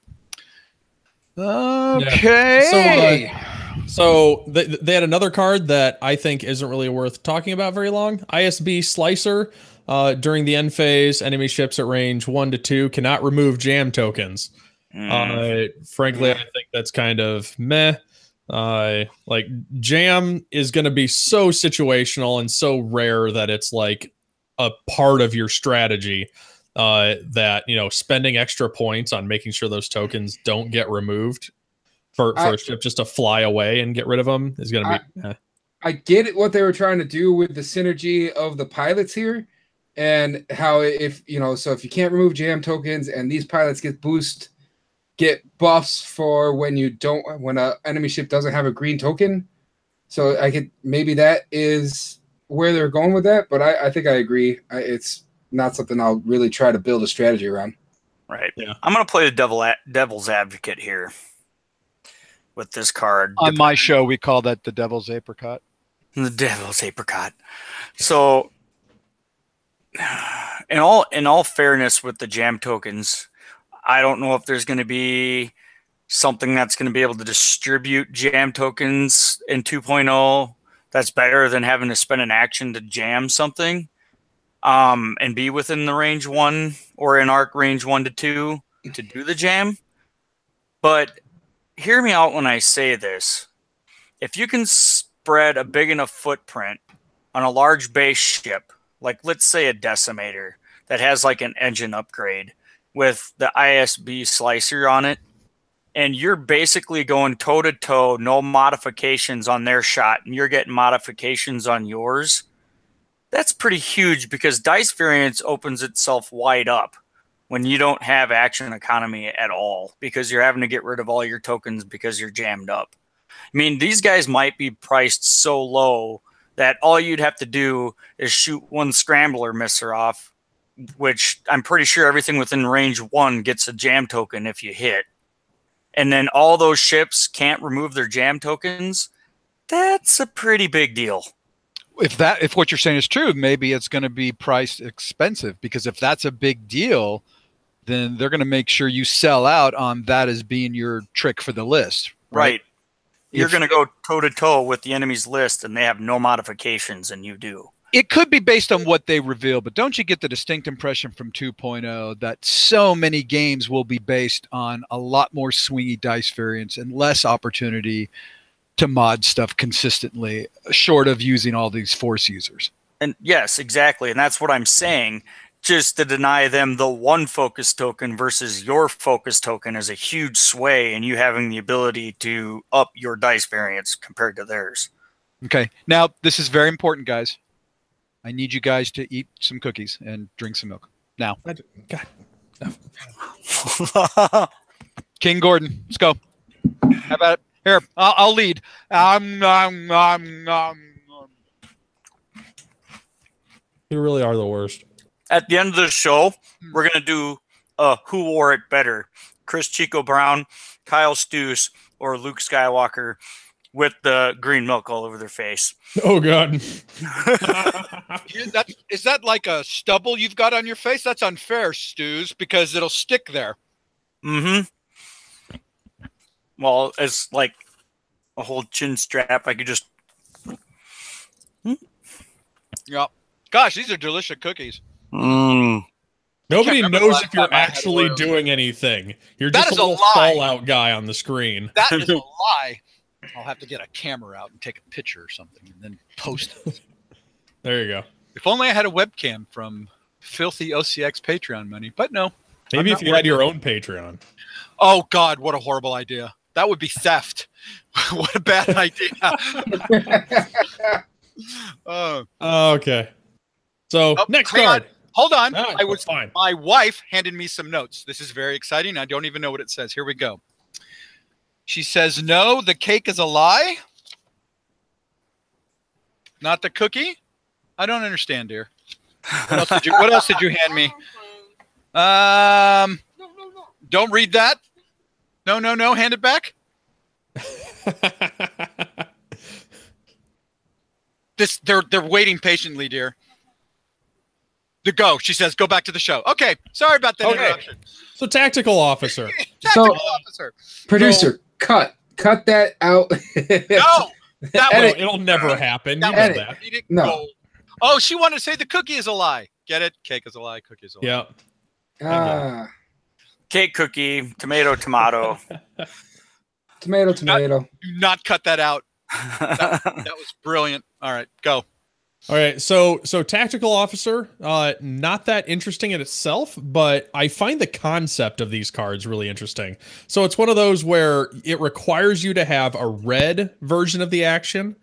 Okay. Yeah. So they had another card that I think isn't really worth talking about very long. ISB Slicer. During the end phase, enemy ships at range 1 to 2 cannot remove jam tokens. Frankly, I think that's kind of meh. Like jam is going to be so situational and so rare that it's like a part of your strategy. That spending extra points on making sure those tokens don't get removed for a ship just to fly away and get rid of them is going to be. I get it what they were trying to do with the synergy of the pilots here, and how if you can't remove jam tokens and these pilots get buffs for when an enemy ship doesn't have a green token. So maybe that is where they're going with that, but I think I agree. It's not something I'll really try to build a strategy around. Right. Yeah. I'm going to play the devil's advocate here with this card. On my show, we call that the devil's apricot. The devil's apricot. So in all fairness with the jam tokens, I don't know if there's going to be something that's going to be able to distribute jam tokens in 2.0 That's better than having to spend an action to jam something and be within the range 1 or in arc range 1 to 2 to do the jam. But hear me out when I say this. If you can spread a big enough footprint on a large base ship, like let's say a decimator that has like an engine upgrade with the ISB slicer on it, and you're basically going toe-to-toe, no modifications on their shot, and you're getting modifications on yours, that's pretty huge because dice variance opens itself wide up when you don't have action economy at all because you're having to get rid of all your tokens because you're jammed up. I mean, these guys might be priced so low that all you'd have to do is shoot one scrambler misser off, which I'm pretty sure everything within range 1 gets a jam token if you hit. And then all those ships can't remove their jam tokens. That's a pretty big deal. If what you're saying is true, maybe it's going to be priced expensive, because if that's a big deal, then they're going to make sure you sell out on that as being your trick for the list. Right. You're going to go toe-to-toe with the enemy's list, and they have no modifications, and you do. It could be based on what they reveal, but don't you get the distinct impression from 2.0 that so many games will be based on a lot more swingy dice variants and less opportunity to mod stuff consistently, short of using all these force users? And yes, exactly. And that's what I'm saying. Just to deny them the one focus token versus your focus token is a huge sway in you having the ability to up your dice variance compared to theirs. Okay. Now, this is very important, guys. I need you guys to eat some cookies and drink some milk. Now. God. King Gordon, let's go. How about it? Here, I'll lead. You really are the worst. At the end of the show, we're going to do Who Wore It Better? Chris Chico Brown, Kyle Stoos, or Luke Skywalker with the green milk all over their face. Oh, God. Is that like a stubble you've got on your face? That's unfair, Stews, because it'll stick there. Mm-hmm. Well, it's like a whole chin strap. I could just... Yeah. Gosh, these are delicious cookies. Nobody knows if you're actually doing anything. You're just a little Fallout guy on the screen. That is a lie. I'll have to get a camera out and take a picture or something and then post it. There you go. If only I had a webcam from filthy OCX Patreon money, but no. Maybe if you had your own Patreon. Oh, God, what a horrible idea. That would be theft. What a bad idea. Okay. So, next card. Hold on. Oh, fine. My wife handed me some notes. This is very exciting. I don't even know what it says. Here we go. She says, no, the cake is a lie. Not the cookie? I don't understand, dear. What else did you hand me? Don't read that. No. Hand it back. They're waiting patiently, dear. She says, go back to the show. Okay. Sorry about that interruption. So tactical officer. Officer. Producer, cut that out. No. It'll never happen. You know that. No. Oh, she wanted to say the cookie is a lie. Get it? Cake is a lie. Cookie is a lie. Yeah. Cake, cookie, tomato. Tomato. Do not cut that out. That was brilliant. All right, go. All right, so tactical officer, not that interesting in itself, but I find the concept of these cards really interesting. So it's one of those where it requires you to have a red version of the action,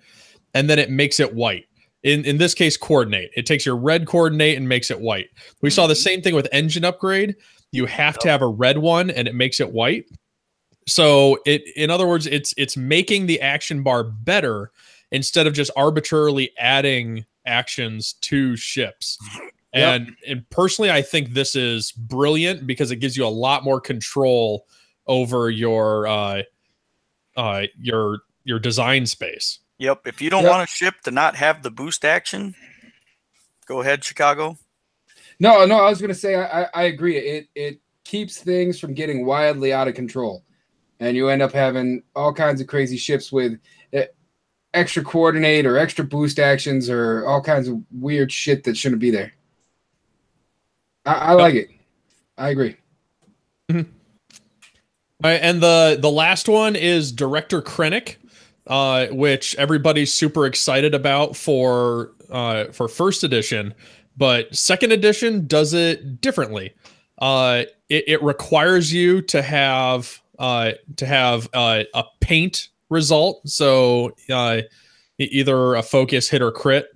and then it makes it white. In this case, coordinate. It takes your red coordinate and makes it white. We saw the same thing with engine upgrade. You have to have a red one, and it makes it white. So in other words, it's making the action bar better instead of just arbitrarily adding actions to ships. And personally, I think this is brilliant because it gives you a lot more control over your design space. Yep. If you don't want a ship to not have the boost action, go ahead, Chicago. No, I was going to say I agree. It keeps things from getting wildly out of control. And you end up having all kinds of crazy ships with extra coordinate or extra boost actions or all kinds of weird shit that shouldn't be there. I like it. I agree. Mm-hmm. All right, and the last one is Director Krennic, which everybody's super excited about for first edition, but second edition does it differently. It requires you to have a paint result, so either a focus, hit, or crit,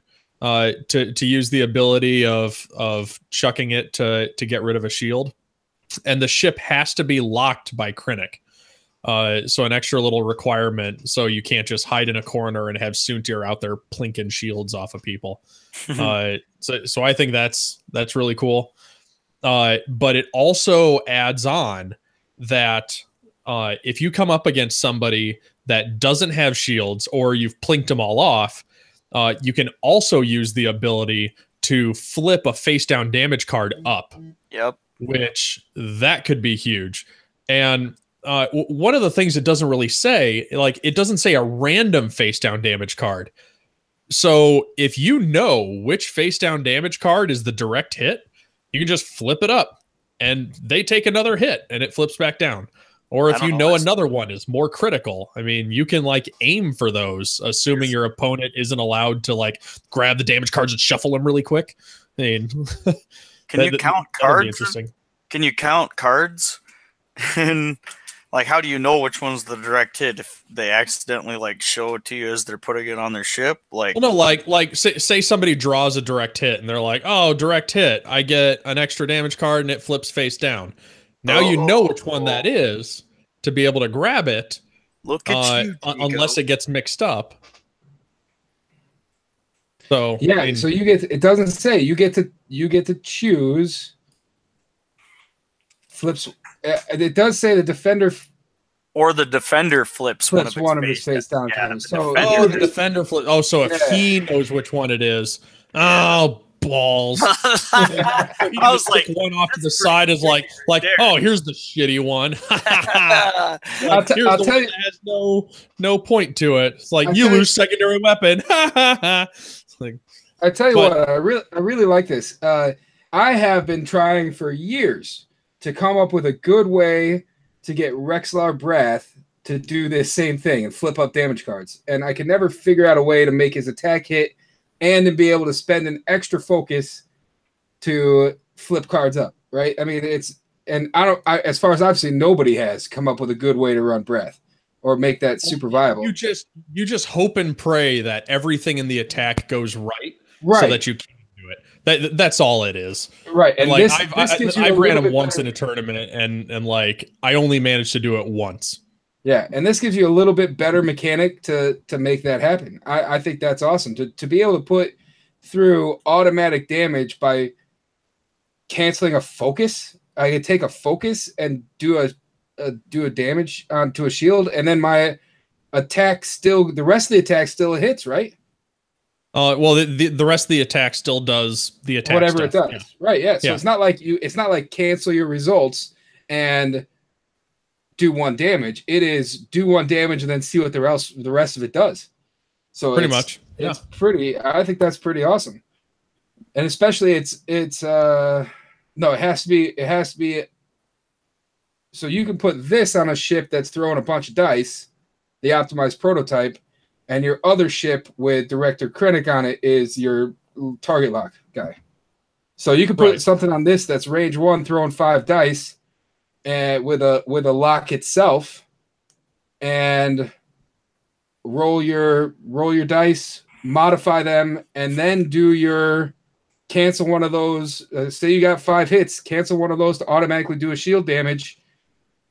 to use the ability of chucking it to get rid of a shield. And the ship has to be locked by Krennic. So an extra little requirement, so you can't just hide in a corner and have Soontir out there plinking shields off of people. So I think that's really cool. But it also adds on that if you come up against somebody that doesn't have shields or you've plinked them all off, you can also use the ability to flip a face down damage card up. Yep. Which that could be huge. And one of the things it doesn't really say, like it doesn't say a random face down damage card. So if you know which face down damage card is the direct hit, you can just flip it up and they take another hit and it flips back down. Or if you know another one is more critical, I mean, you can like aim for those, assuming your opponent isn't allowed to like grab the damage cards and shuffle them really quick. I mean, can you count cards? Interesting. Can you count cards? And like, how do you know which one's the direct hit if they accidentally like show it to you as they're putting it on their ship? Like, well, no, like say somebody draws a direct hit and they're like, oh, direct hit, I get an extra damage card and it flips face down. Now you know which one that is to be able to grab it. Look at you, unless it gets mixed up. So yeah, I mean, so you get it doesn't say you get to choose flips. It does say the defender or the defender flips one of his face down. Yeah, so the defender flips. Oh, so if he knows which one it is, oh balls! I was like, one off to the side is like, oh, here's the shitty one. I'll tell you, that has no point to it. It's like you lose secondary weapon. Like, I tell you what, I really like this. I have been trying for years to come up with a good way to get Rexlar Brath to do this same thing and flip up damage cards, and I could never figure out a way to make his attack hit and to be able to spend an extra focus to flip cards up. Right? I mean, as far as I've seen, nobody has come up with a good way to run Brath or make that super viable. You just hope and pray that everything in the attack goes right. So that you can do it. That's all it is. Right. And like I've ran him once in a tournament and like I only managed to do it once. Yeah, and this gives you a little bit better mechanic to make that happen. I think that's awesome. To be able to put through automatic damage by canceling a focus. I could take a focus and do a damage onto a shield, and then my attack the rest of the attack still hits, right? Well, the rest of the attack still does the attack. Whatever stuff. It does, yeah. Right? Yeah. So it's not like cancel your results and do one damage. It is do one damage and then see what the rest of it does. So pretty much, yeah. It's pretty. I think that's pretty awesome, and especially it has to be. So you can put this on a ship that's throwing a bunch of dice, the optimized prototype, and your other ship with Director Krennic on it is your target lock guy. So you can put something on this that's range 1 throwing 5 dice and with a lock itself and roll your dice, modify them, and then do your cancel one of those. Say you got 5 hits, cancel one of those to automatically do a shield damage,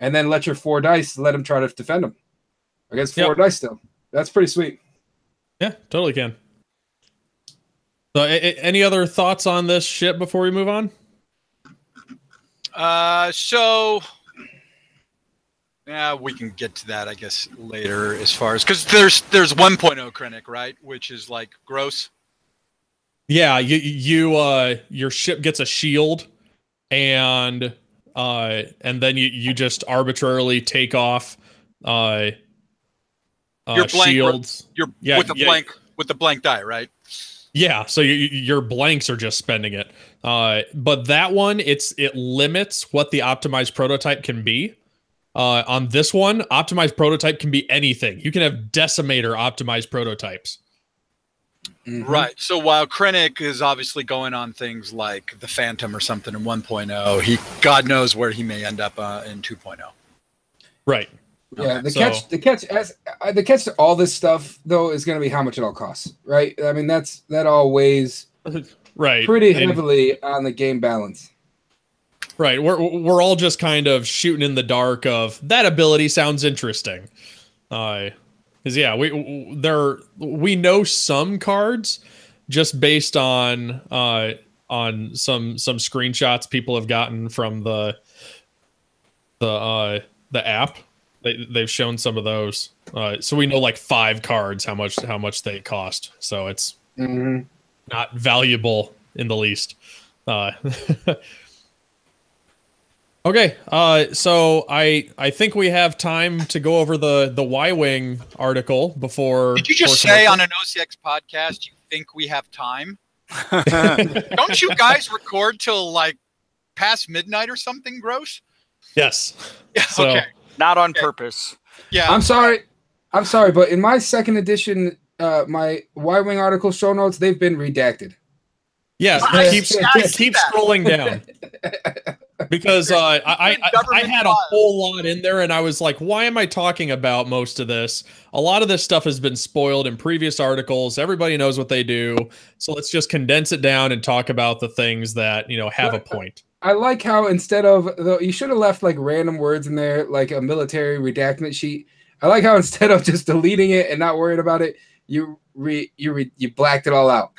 and then let your 4 dice let them try to defend them against 4 dice still. That's pretty sweet. Yeah, totally can. So, any other thoughts on this ship before we move on? We can get to that, I guess, later as far as because there's 1.0 Krennic, right, which is like gross. Yeah, your ship gets a shield, and then you just arbitrarily take off your blank, shields. With the blank die, right? Yeah, so your blanks are just spending it. But that one, it limits what the optimized prototype can be. On this one, optimized prototype can be anything. You can have decimator optimized prototypes. Mm-hmm. Right. So while Krennic is obviously going on things like the Phantom or something in 1.0, God knows where he may end up in 2.0. Right. Yeah. The catch to all this stuff though is going to be how much it all costs, right? I mean, that all weighs right pretty heavily on the game balance. Right. We're all just kind of shooting in the dark of that ability sounds interesting. Because yeah, we know some cards just based on some screenshots people have gotten from the app. They've shown some of those. So we know like 5 cards how much they cost. So it's not valuable in the least. Okay, so I think we have time to go over the Y-Wing article before. Did you just say on an OCX podcast you think we have time? Don't you guys record till like past midnight or something gross? Yes. Yeah, so, okay. Not on purpose. Yeah. I'm sorry, but in my second edition, my Y-Wing article show notes, they've been redacted. Yeah, keep scrolling down. Because I had a whole lot in there, and I was like, why am I talking about most of this? A lot of this stuff has been spoiled in previous articles. Everybody knows what they do. So let's just condense it down and talk about the things that, have a point. I like how instead of, you should have left like random words in there, like a military redactment sheet. I like how instead of just deleting it and not worrying about it, you blacked it all out.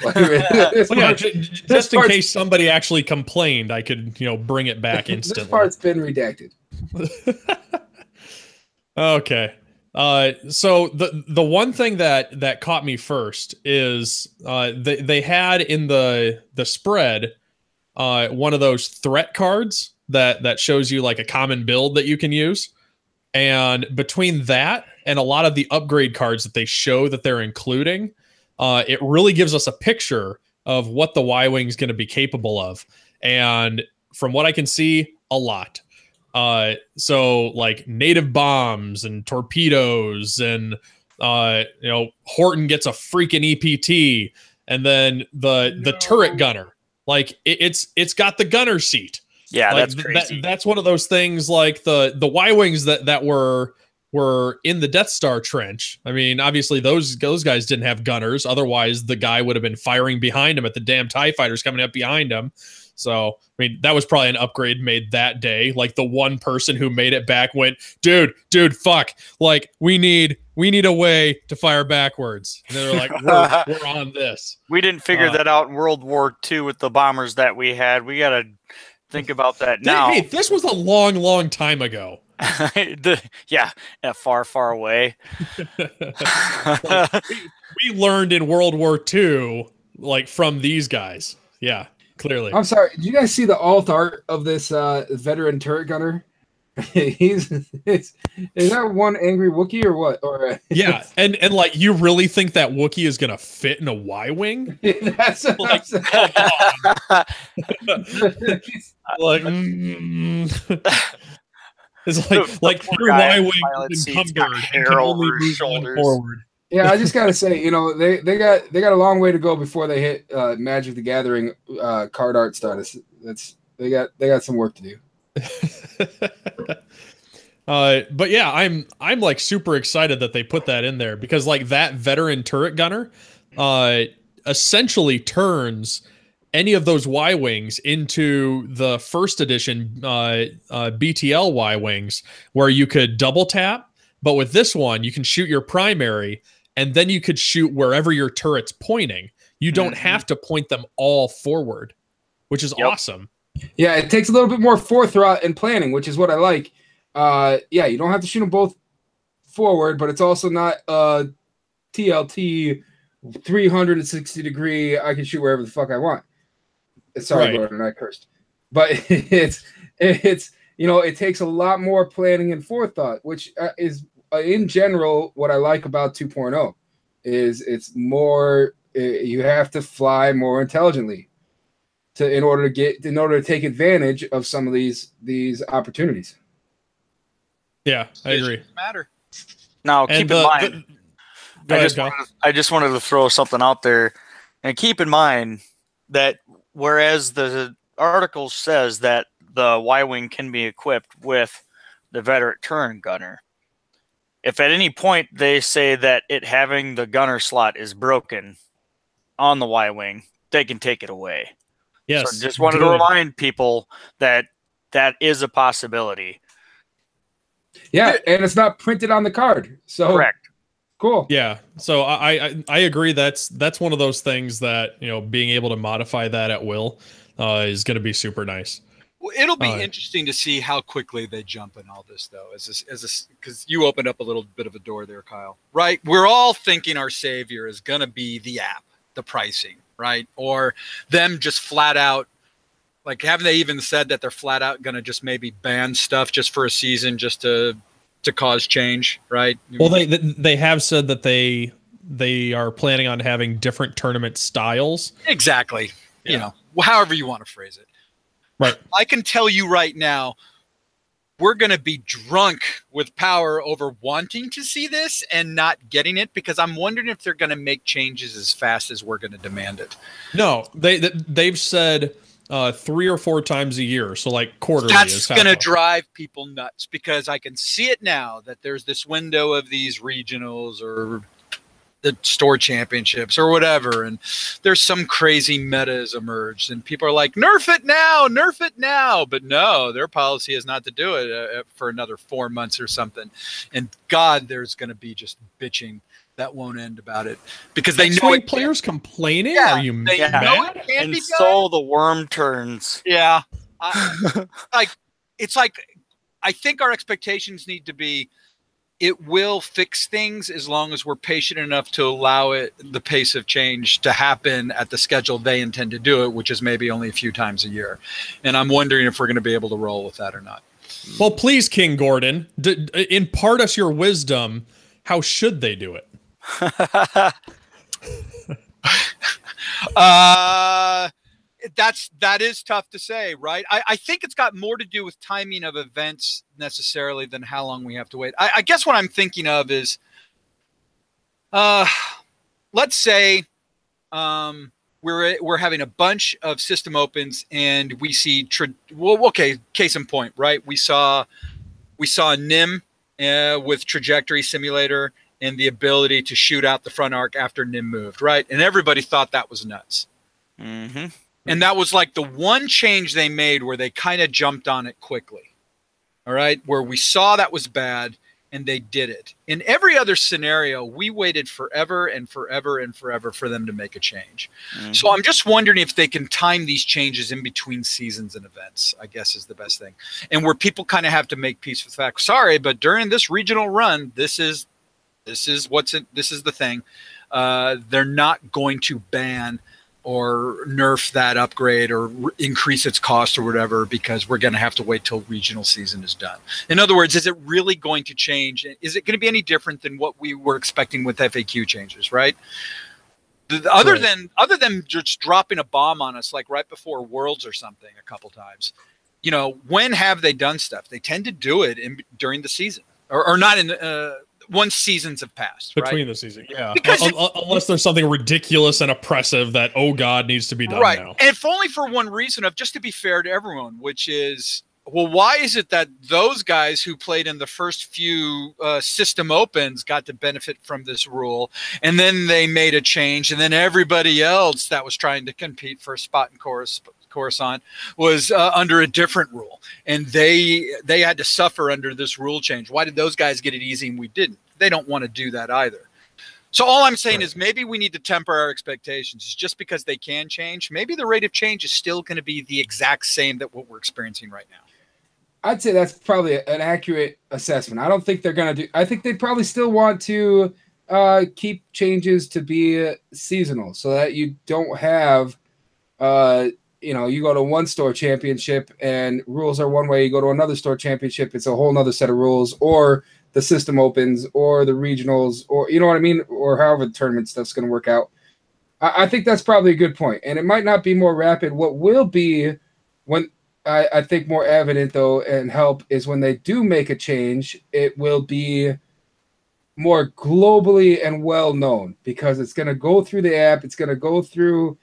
Just in case somebody actually complained, I could bring it back instantly. This part's been redacted. Okay. So the one thing that caught me first is they had in the spread one of those threat cards that shows you like a common build that you can use. And between that and a lot of the upgrade cards that they show that they're including, it really gives us a picture of what the Y-Wing is going to be capable of. And from what I can see, a lot. So like native bombs and torpedoes and, Horton gets a freaking EPT, and then the turret gunner, like it's got the gunner seat. Yeah, like, that's crazy. That's one of those things like the Y-Wings that were in the Death Star trench. I mean, obviously those guys didn't have gunners. Otherwise, the guy would have been firing behind him at the damn TIE fighters coming up behind him. So, I mean, that was probably an upgrade made that day. Like the one person who made it back went, dude, fuck. Like we need a way to fire backwards. And they're like, we're on this. We didn't figure that out in World War II with the bombers that we had. We got to think about that now. Hey, this was a long time ago. Far, far away. we learned in World War II, like from these guys. Yeah, clearly. I'm sorry. Did you guys see the alt art of this veteran turret gunner? Is that one angry Wookiee or what? Or yeah, and like you really think that Wookiee is gonna fit in a Y-Wing? That's like, like it's like your Y-Wing is encumbered and can only move one forward. Yeah, I just gotta say, they got a long way to go before they hit Magic the Gathering card art status. They got some work to do. But yeah, I'm like super excited that they put that in there, because like that veteran turret gunner essentially turns any of those Y-Wings into the first edition BTL Y-Wings, where you could double tap, but with this one you can shoot your primary and then you could shoot wherever your turret's pointing. You don't have to point them all forward, which is awesome. Yeah, it takes a little bit more forethought and planning, which is what I like. You don't have to shoot them both forward, but it's also not TLT 360 degree. I can shoot wherever the fuck I want. Sorry, Gordon, I cursed. But it takes a lot more planning and forethought, which is in general, what I like about 2.0 is it's more. You have to fly more intelligently in order to take advantage of some of these opportunities. Yeah, I agree. Matter. Now, keep in mind, I just wanted to throw something out there, and keep in mind that whereas the article says that the Y-wing can be equipped with the veteran turn gunner, if at any point they say that it having the gunner slot is broken on the Y-wing, they can take it away. Yes. So just wanted to remind people that is a possibility. Yeah, and it's not printed on the card. So correct. Cool. Yeah. So I agree. That's one of those things that, being able to modify that at will is going to be super nice. Well, it'll be interesting to see how quickly they jump in all this, though, because you opened up a little bit of a door there, Kyle. Right? We're all thinking our savior is going to be the app, the pricing, right? Or them just flat out, like, haven't they even said that they're flat out going to just maybe ban stuff just for a season, just to cause change, right? Well, they have said that they are planning on having different tournament styles. Exactly. Yeah. However you want to phrase it. Right. I can tell you right now, we're going to be drunk with power over wanting to see this and not getting it, because I'm wondering if they're going to make changes as fast as we're going to demand it. No, they've said 3 or 4 times a year, so like quarterly. That's going to drive people nuts, because I can see it now that there's this window of these regionals or the store championships or whatever, and there's some crazy meta has emerged, and people are like, nerf it now, but no, their policy is not to do it for another 4 months or something. And God, there's going to be just bitching that won't end about it, because they know players complaining. Yeah, are you know mad? it can be so the worm turns. Yeah. I think our expectations need to be, it will fix things as long as we're patient enough to allow the pace of change to happen at the schedule they intend to do it, which is maybe only a few times a year. And I'm wondering if we're going to be able to roll with that or not. Well, please, King Gordon, impart us your wisdom. How should they do it? That is tough to say, right? I think it's got more to do with timing of events necessarily than how long we have to wait. I guess what I'm thinking of is, let's say we're having a bunch of system opens and we see case in point, right? We saw NIM with Trajectory Simulator and the ability to shoot out the front arc after NIM moved, right? And everybody thought that was nuts. Mm-hmm. And that was like the one change they made where they kind of jumped on it quickly. All right. Where we saw that was bad and they did it. In every other scenario, we waited forever and forever and forever for them to make a change. Mm-hmm. So I'm just wondering if they can time these changes in between seasons and events, I guess is the best thing. And where people kind of have to make peace with the fact, sorry, but during this regional run, this is the thing. They're not going to ban or nerf that upgrade or increase its cost or whatever, because we're going to have to wait till regional season is done. In other words, is it really going to change? Is it going to be any different than what we were expecting with FAQ changes, right? Other than just dropping a bomb on us, like right before Worlds or something a couple times, when have they done stuff? They tend to do it during the season or not in once seasons have passed, between the season, yeah. Because unless there's something ridiculous and oppressive that, oh God, needs to be done now. And if only for one reason of, just to be fair to everyone, which is, well, why is it that those guys who played in the first few system opens got to benefit from this rule, and then they made a change, and then everybody else that was trying to compete for a spot in Coruscant was under a different rule, and they had to suffer under this rule change? Why did those guys get it easy and we didn't? They don't want to do that either. So all I'm saying is maybe we need to temper our expectations. It's just because they can change, maybe the rate of change is still going to be the exact same that what we're experiencing right now. I'd say that's probably an accurate assessment. I don't think they're going to do. I think they probably still want to keep changes to be seasonal, so that you don't have, you go to one store championship and rules are one way. You go to another store championship, it's a whole nother set of rules. Or the system opens or the regionals, or you know what I mean, or however the tournament stuff's going to work out. I think that's probably a good point, and it might not be more rapid. What will be when I think more evident though and help is when they do make a change, it will be more globally and well known because it's going to go through the app. It's going to go through.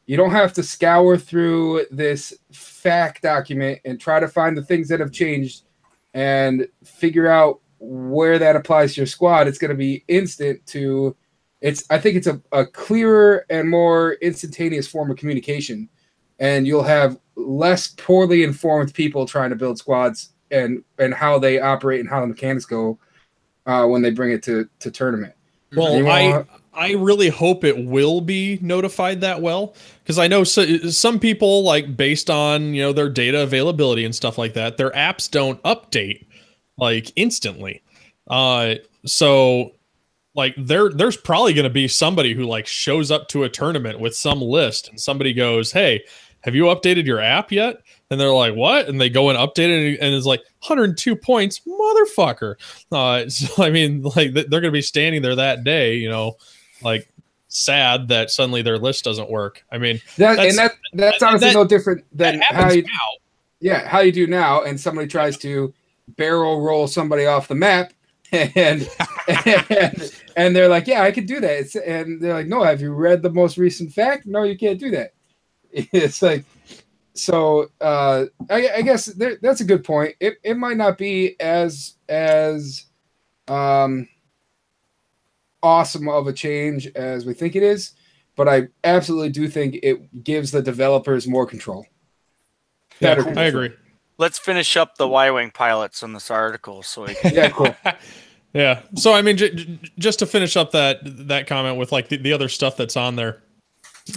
You don't have to scour through this fact document and try to find the things that have changed and figure out where that applies to your squad. It's going to be instant to. I think it's a clearer and more instantaneous form of communication, and you'll have less poorly informed people trying to build squads and how they operate and how the mechanics go when they bring it to tournament. Well, I really hope it will be notified that well, because I know some people, like, based on their data availability and stuff like that, their apps don't update like instantly. So like there's probably going to be somebody who like shows up to a tournament with some list and somebody goes, "Hey, have you updated your app yet?" And they're like, "What?" And they go and update it, and it's like 102 points, motherfucker. So I mean, like they're going to be standing there that day, like sad that suddenly their list doesn't work. I mean, that's honestly no different than how you do now. And somebody tries to barrel roll somebody off the map, and they're like, "Yeah, I could do that." And they're like, "No, have you read the most recent fact? No, you can't do that." It's like, so I guess that's a good point. It might not be as awesome of a change as we think it is, but I absolutely do think it gives the developers more control. Yeah, I agree. Let's finish up the Y-Wing pilots in this article so we can... Yeah, cool. Yeah. So I mean, just to finish up that comment with like the other stuff that's on there,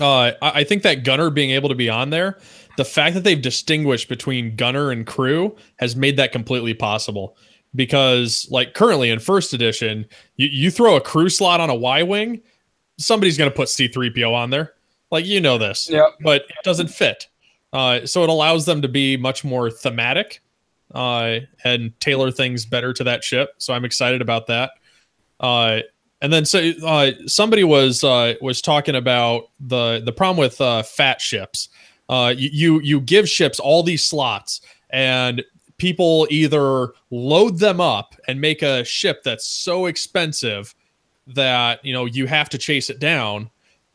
I think that gunner being able to be on there, the fact that they've distinguished between gunner and crew has made that completely possible. Because like currently in first edition, you throw a crew slot on a Y-Wing, somebody's going to put C-3PO on there. Like, this, but it doesn't fit. So it allows them to be much more thematic and tailor things better to that ship. So I'm excited about that. And then somebody was talking about the problem with fat ships. You give ships all these slots, and people either load them up and make a ship that's so expensive that you have to chase it down.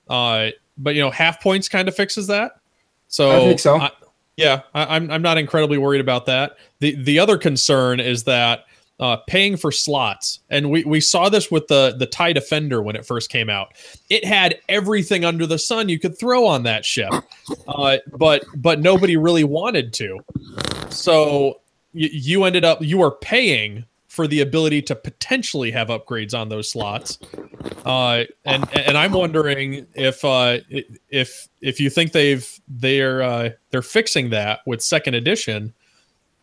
But half points kind of fixes that. So I think so. I'm not incredibly worried about that. The other concern is that paying for slots, and we saw this with the TIE Defender when it first came out. It had everything under the sun you could throw on that ship, but nobody really wanted to. So you are paying for the ability to potentially have upgrades on those slots, and I'm wondering if you think they're fixing that with second edition.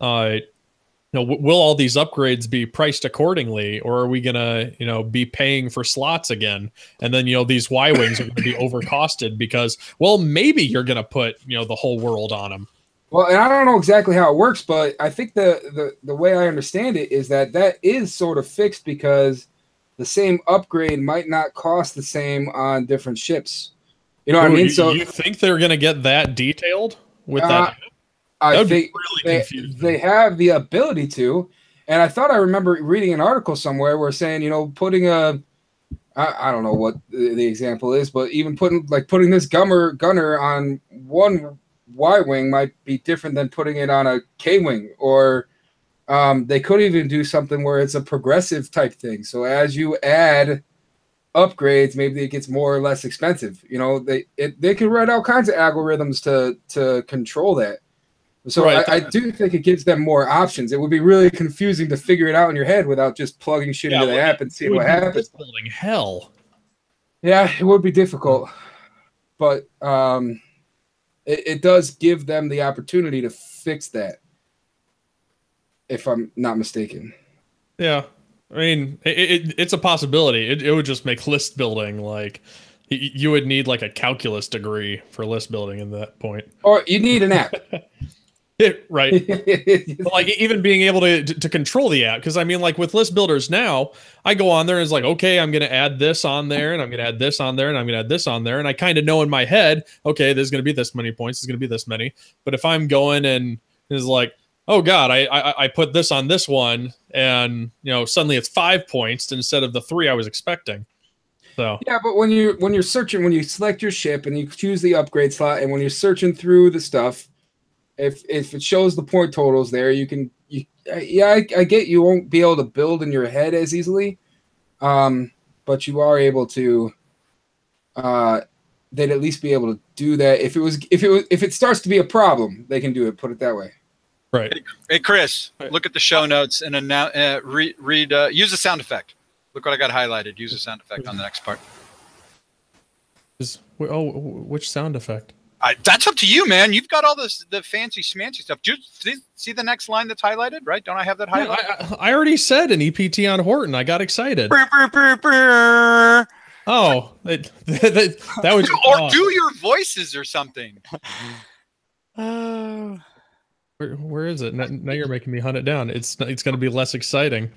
Will all these upgrades be priced accordingly, or are we gonna be paying for slots again? And then these Y-Wings are going to be overcosted because, well, maybe you're going to put the whole world on them. Well, and I don't know exactly how it works, but I think the way I understand it is that is sort of fixed because the same upgrade might not cost the same on different ships. You know what I mean? So you think they're going to get that detailed with that? I think really they have the ability to, and I thought I remember reading an article somewhere where saying, putting I don't know what the example is, but even putting this gunner on one Y-Wing might be different than putting it on a K-Wing, or they could even do something where it's a progressive type thing. So as you add upgrades, maybe it gets more or less expensive. They can write all kinds of algorithms to control that. So right. I do think it gives them more options. It would be really confusing to figure it out in your head without just plugging shit into the app and seeing what happens. Building hell. Yeah, it would be difficult, but it does give them the opportunity to fix that, if I'm not mistaken. Yeah, I mean, it's a possibility. It would just make list building like you would need like a calculus degree for list building at that point. Or you need an app. Right. But like even being able to control the app, because I mean, like with list builders now, I go on there and it's like, okay, I'm going to add this on there, and I'm going to add this on there, and I'm going to add this on there, and I kind of know in my head, okay, there's going to be this many points, there's going to be this many. But if I'm going and it's like, oh God, I put this on this one, and suddenly it's 5 points instead of the 3 I was expecting. So yeah, but when you're searching, when you select your ship and you choose the upgrade slot, and when you're searching through the stuff, if it shows the point totals there, I get you won't be able to build in your head as easily, but you are able to. They'd at least be able to do that. If it starts to be a problem, they can do it. Put it that way. Right. Hey Chris, look at the show notes and read. Use a sound effect. Look what I got highlighted. Use a sound effect on the next part. Which sound effect? That's up to you, man. You've got all the fancy schmancy stuff. Do you see the next line that's highlighted, right? Don't I have that highlighted? Yeah, I already said an EPT on Horton. I got excited. Oh, that was. Or do your voices or something. Where is it? Now you're making me hunt it down. It's going to be less exciting.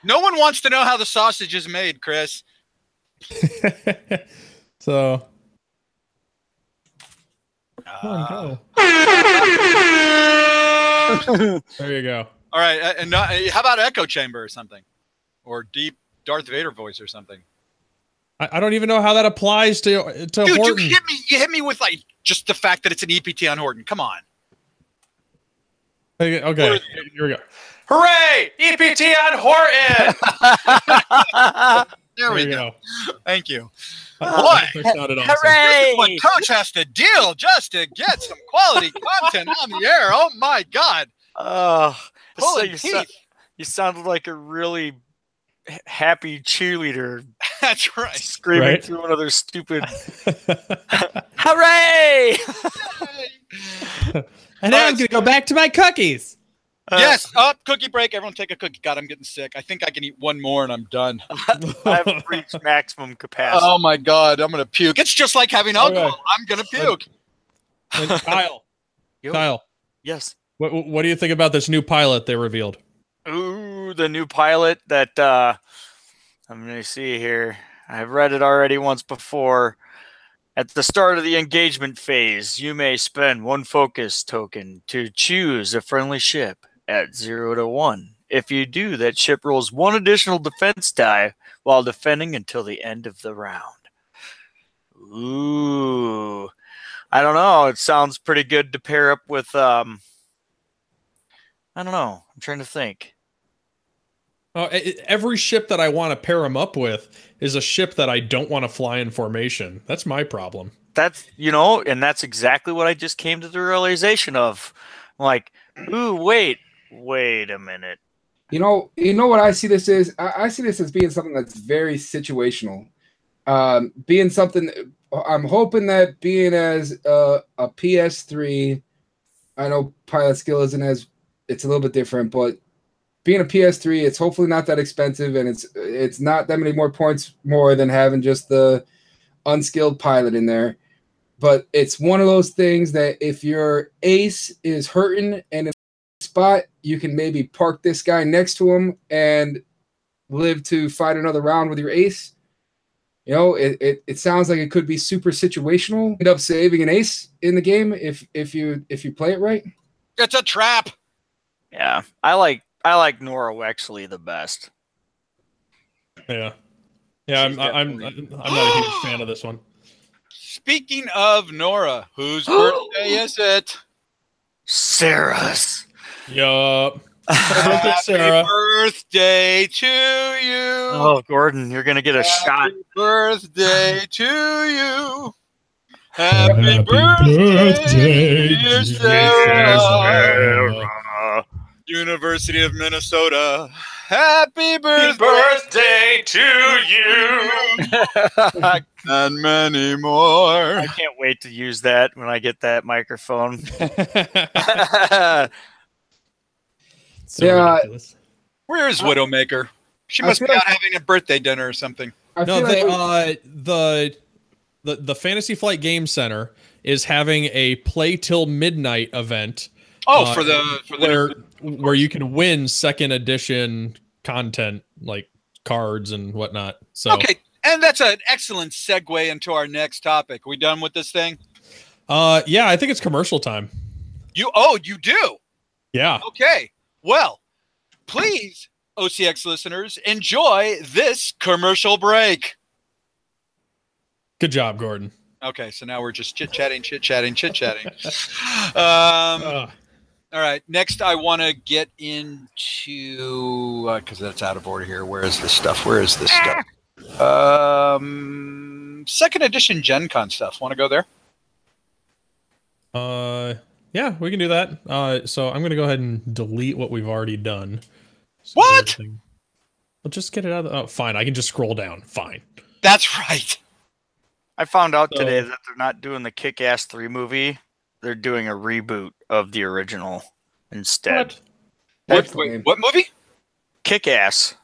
No one wants to know how the sausage is made, Chris. So, come on, go. There you go. All right, and how about echo chamber or something, or deep Darth Vader voice or something? I don't even know how that applies to Dude, Horton. You hit me with like just the fact that it's an EPT on Horton. Come on. Okay, here we go. Hooray! EPT on Horton! There we go. Thank you. Boy, hooray! What Coach has to deal just to get some quality content on the air. Oh my God. So you sounded like a really happy cheerleader. That's right. Screaming through one of their stupid hooray! And now I'm going to go back to my cookies. Yes, up cookie break. Everyone take a cookie. God, I'm getting sick. I think I can eat one more and I'm done. I've reached maximum capacity. Oh my God, I'm gonna puke. It's just like having alcohol. Okay. I'm gonna puke. And Kyle, Kyle, yes. What do you think about this new pilot they revealed? Ooh, the new pilot that I'm gonna see here. I've read it already once before. At the start of the engagement phase, you may spend 1 focus token to choose a friendly ship at 0 to 1. If you do, that ship rolls 1 additional defense die while defending until the end of the round. Ooh. I don't know. It sounds pretty good to pair up with, I don't know. I'm trying to think. Every ship that I want to pair them up with is a ship that I don't want to fly in formation. That's my problem. That's, and that's exactly what I just came to the realization of. Like, ooh, wait a minute. You know what I see this is? I see this as being something that's very situational. Being something, I'm hoping that being as a PS3, I know pilot skill isn't it's a little bit different, but being a PS3, it's hopefully not that expensive, and it's not that many more points more than having just the unskilled pilot in there. But it's one of those things that if your ace is hurting and in a spot, you can maybe park this guy next to him and live to fight another round with your ace. It sounds like it could be super situational. End up saving an ace in the game if you play it right. It's a trap. Yeah, I like Nora Wexley the best. Yeah, I'm not a huge fan of this one. Speaking of Nora, whose birthday is it? Sarah's. Yup. Happy Sarah. birthday to you. Oh, Gordon, you're gonna get a shot. Birthday to you. Happy birthday, dear Sarah. University of Minnesota. Happy birthday to you. And many more. I can't wait to use that when I get that microphone. Ridiculous. Where is Widowmaker? She must be out having a birthday dinner or something. No, the the Fantasy Flight Game Center is having a play till midnight event. Oh, where you can win second edition content like cards and whatnot. So okay, and that's an excellent segue into our next topic. We done with this thing? Yeah, I think it's commercial time. You do? Yeah. Okay. Well, please, OCX listeners, enjoy this commercial break. Good job, Gordon. Okay, so now we're just chit-chatting. All right, next I want to get into, because that's out of order here. Where is this stuff? Second edition Gen Con stuff. Want to go there? Yeah, we can do that. So I'm going to go ahead and delete what we've already done. So what? We'll just get it out of the, oh, fine. I can just scroll down. Fine. That's right. I found out today that they're not doing the Kick-Ass 3 movie. They're doing a reboot of the original instead. What movie? Kick-Ass.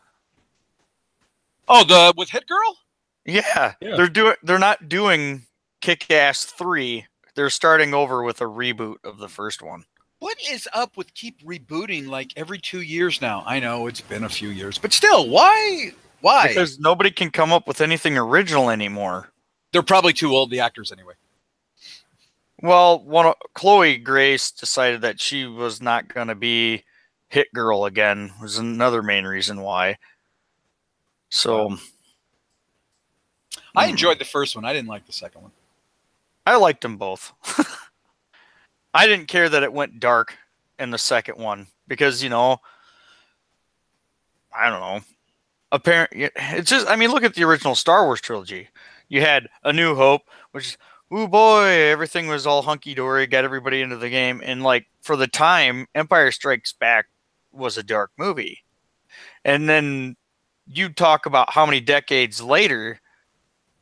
Oh, with Hit Girl? Yeah. They're not doing Kick-Ass 3. They're starting over with a reboot of the first one. What is up with keep rebooting like every 2 years now? I know it's been a few years, but still, why? Because nobody can come up with anything original anymore. They're probably too old, the actors, anyway. Well, Chloe Grace decided that she was not going to be Hit Girl again. Was another main reason why. So, I enjoyed the first one. I didn't like the second one. I liked them both. I didn't care that it went dark in the second one because, I don't know. Apparently, it's just, look at the original Star Wars trilogy. You had A New Hope, which is, ooh boy, everything was all hunky-dory, got everybody into the game. And for the time, Empire Strikes Back was a dark movie. And then you talk about how many decades later,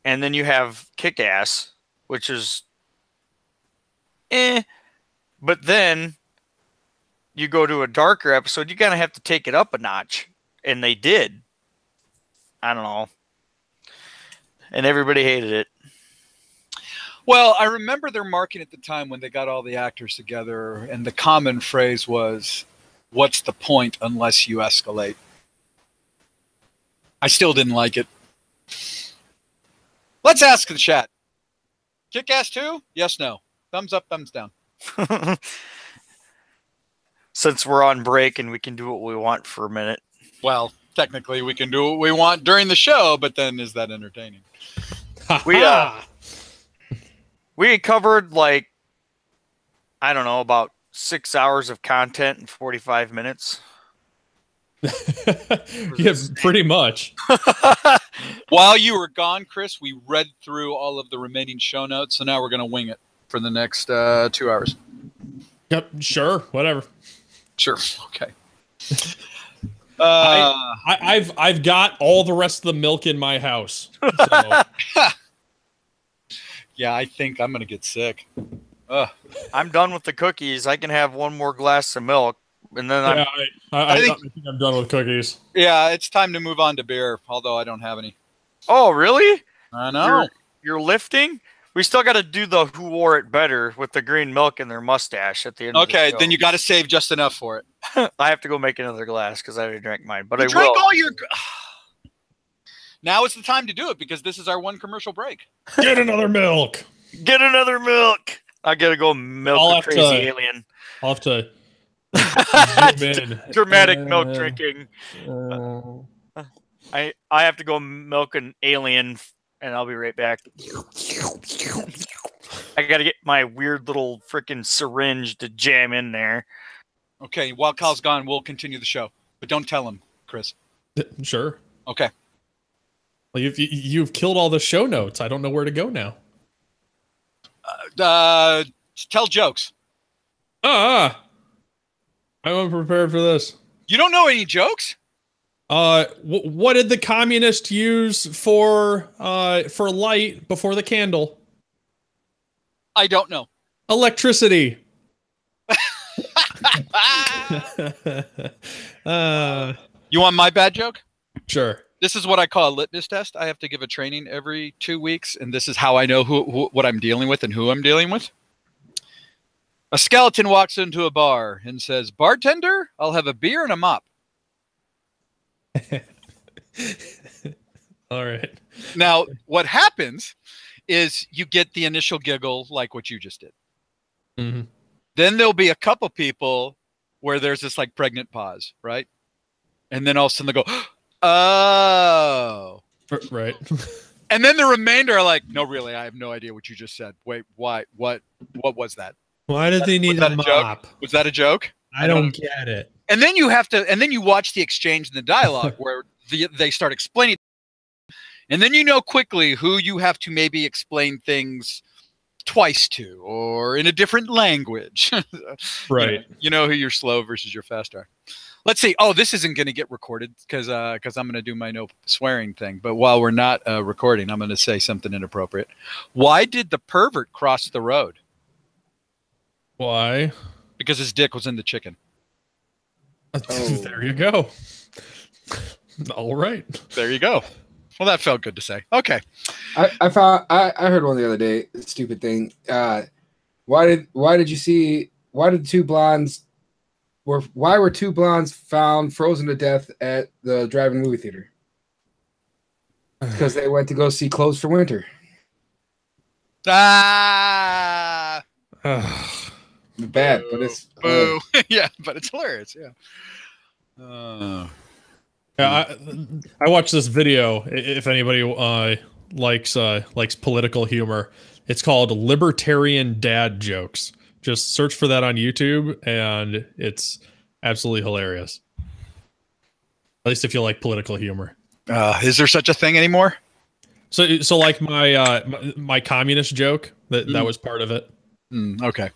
and then you have Kick-Ass, which is but then you go to a darker episode, you kind of have to take it up a notch. And they did. I don't know. And everybody hated it. Well, I remember their marketing at the time when they got all the actors together, and the common phrase was, "What's the point unless you escalate?" I still didn't like it. Let's ask the chat. Kick-Ass 2? Yes, no. Thumbs up, thumbs down. Since we're on break and we can do what we want for a minute. Well, technically we can do what we want during the show, but then is that entertaining? We covered about 6 hours of content in 45 minutes. Yeah, pretty much. While you were gone, Chris, we read through all of the remaining show notes, so now we're going to wing it for the next 2 hours. Yep, sure, whatever. Sure, okay. I've got all the rest of the milk in my house. So. Yeah, I think I'm going to get sick. I'm done with the cookies. I can have one more glass of milk. And then I think I'm done with cookies. Yeah, it's time to move on to beer, although I don't have any. Oh, really? I know. You're lifting? We still got to do the Who Wore It Better with the green milk and their mustache at the end of the show. Then you got to save just enough for it. I have to go make another glass because I already drank mine. But you I drank will. all your... Now is the time to do it because this is our one commercial break. Get another milk. Get another milk. I got to go milk a crazy alien. I'll have to... Dramatic milk drinking. I have to go milk an alien, and I'll be right back. I got to get my weird little freaking syringe to jam in there. Okay, while Kyle's gone, we'll continue the show, but don't tell him, Chris. Sure. Okay. Well, you've killed all the show notes. I don't know where to go now. Tell jokes. I wasn't prepared for this. You don't know any jokes? What did the communists use for light before the candle? I don't know. Electricity. You want my bad joke? Sure. This is what I call a litmus test. I have to give a training every 2 weeks, and this is how I know what I'm dealing with and who I'm dealing with. A skeleton walks into a bar and says, "Bartender, I'll have a beer and a mop." All right. Now, what happens is you get the initial giggle like what you just did. Mm-hmm. Then there'll be a couple people where there's this like pregnant pause, right? And then all of a sudden they go, "Oh." Right. And then the remainder are like, "No, really, I have no idea what you just said. Wait, why? What was that? Why did they need a mop? Was that a joke? I don't get it. And then you have to, and then you watch the exchange and the dialogue where they start explaining. And then you know quickly who you have to maybe explain things twice to or in a different language. Right. You know who your slow versus your fast are. Let's see. Oh, this isn't going to get recorded because I'm going to do my no swearing thing. But while we're not recording, I'm going to say something inappropriate. Why did the pervert cross the road? Why? Because his dick was in the chicken. Oh. There you go. All right. There you go. Well, that felt good to say. Okay. I heard one the other day. Stupid thing. Why were two blondes found frozen to death at the drive-in movie theater? Because they went to go see Clothes for Winter. Ah. Bad, but it's boo. Yeah, but it's hilarious. Yeah. Yeah, I watched this video. If anybody likes political humor, it's called Libertarian Dad Jokes. Just search for that on YouTube, and it's absolutely hilarious. At least if you like political humor. Is there such a thing anymore? So like my communist joke that was part of it. Okay.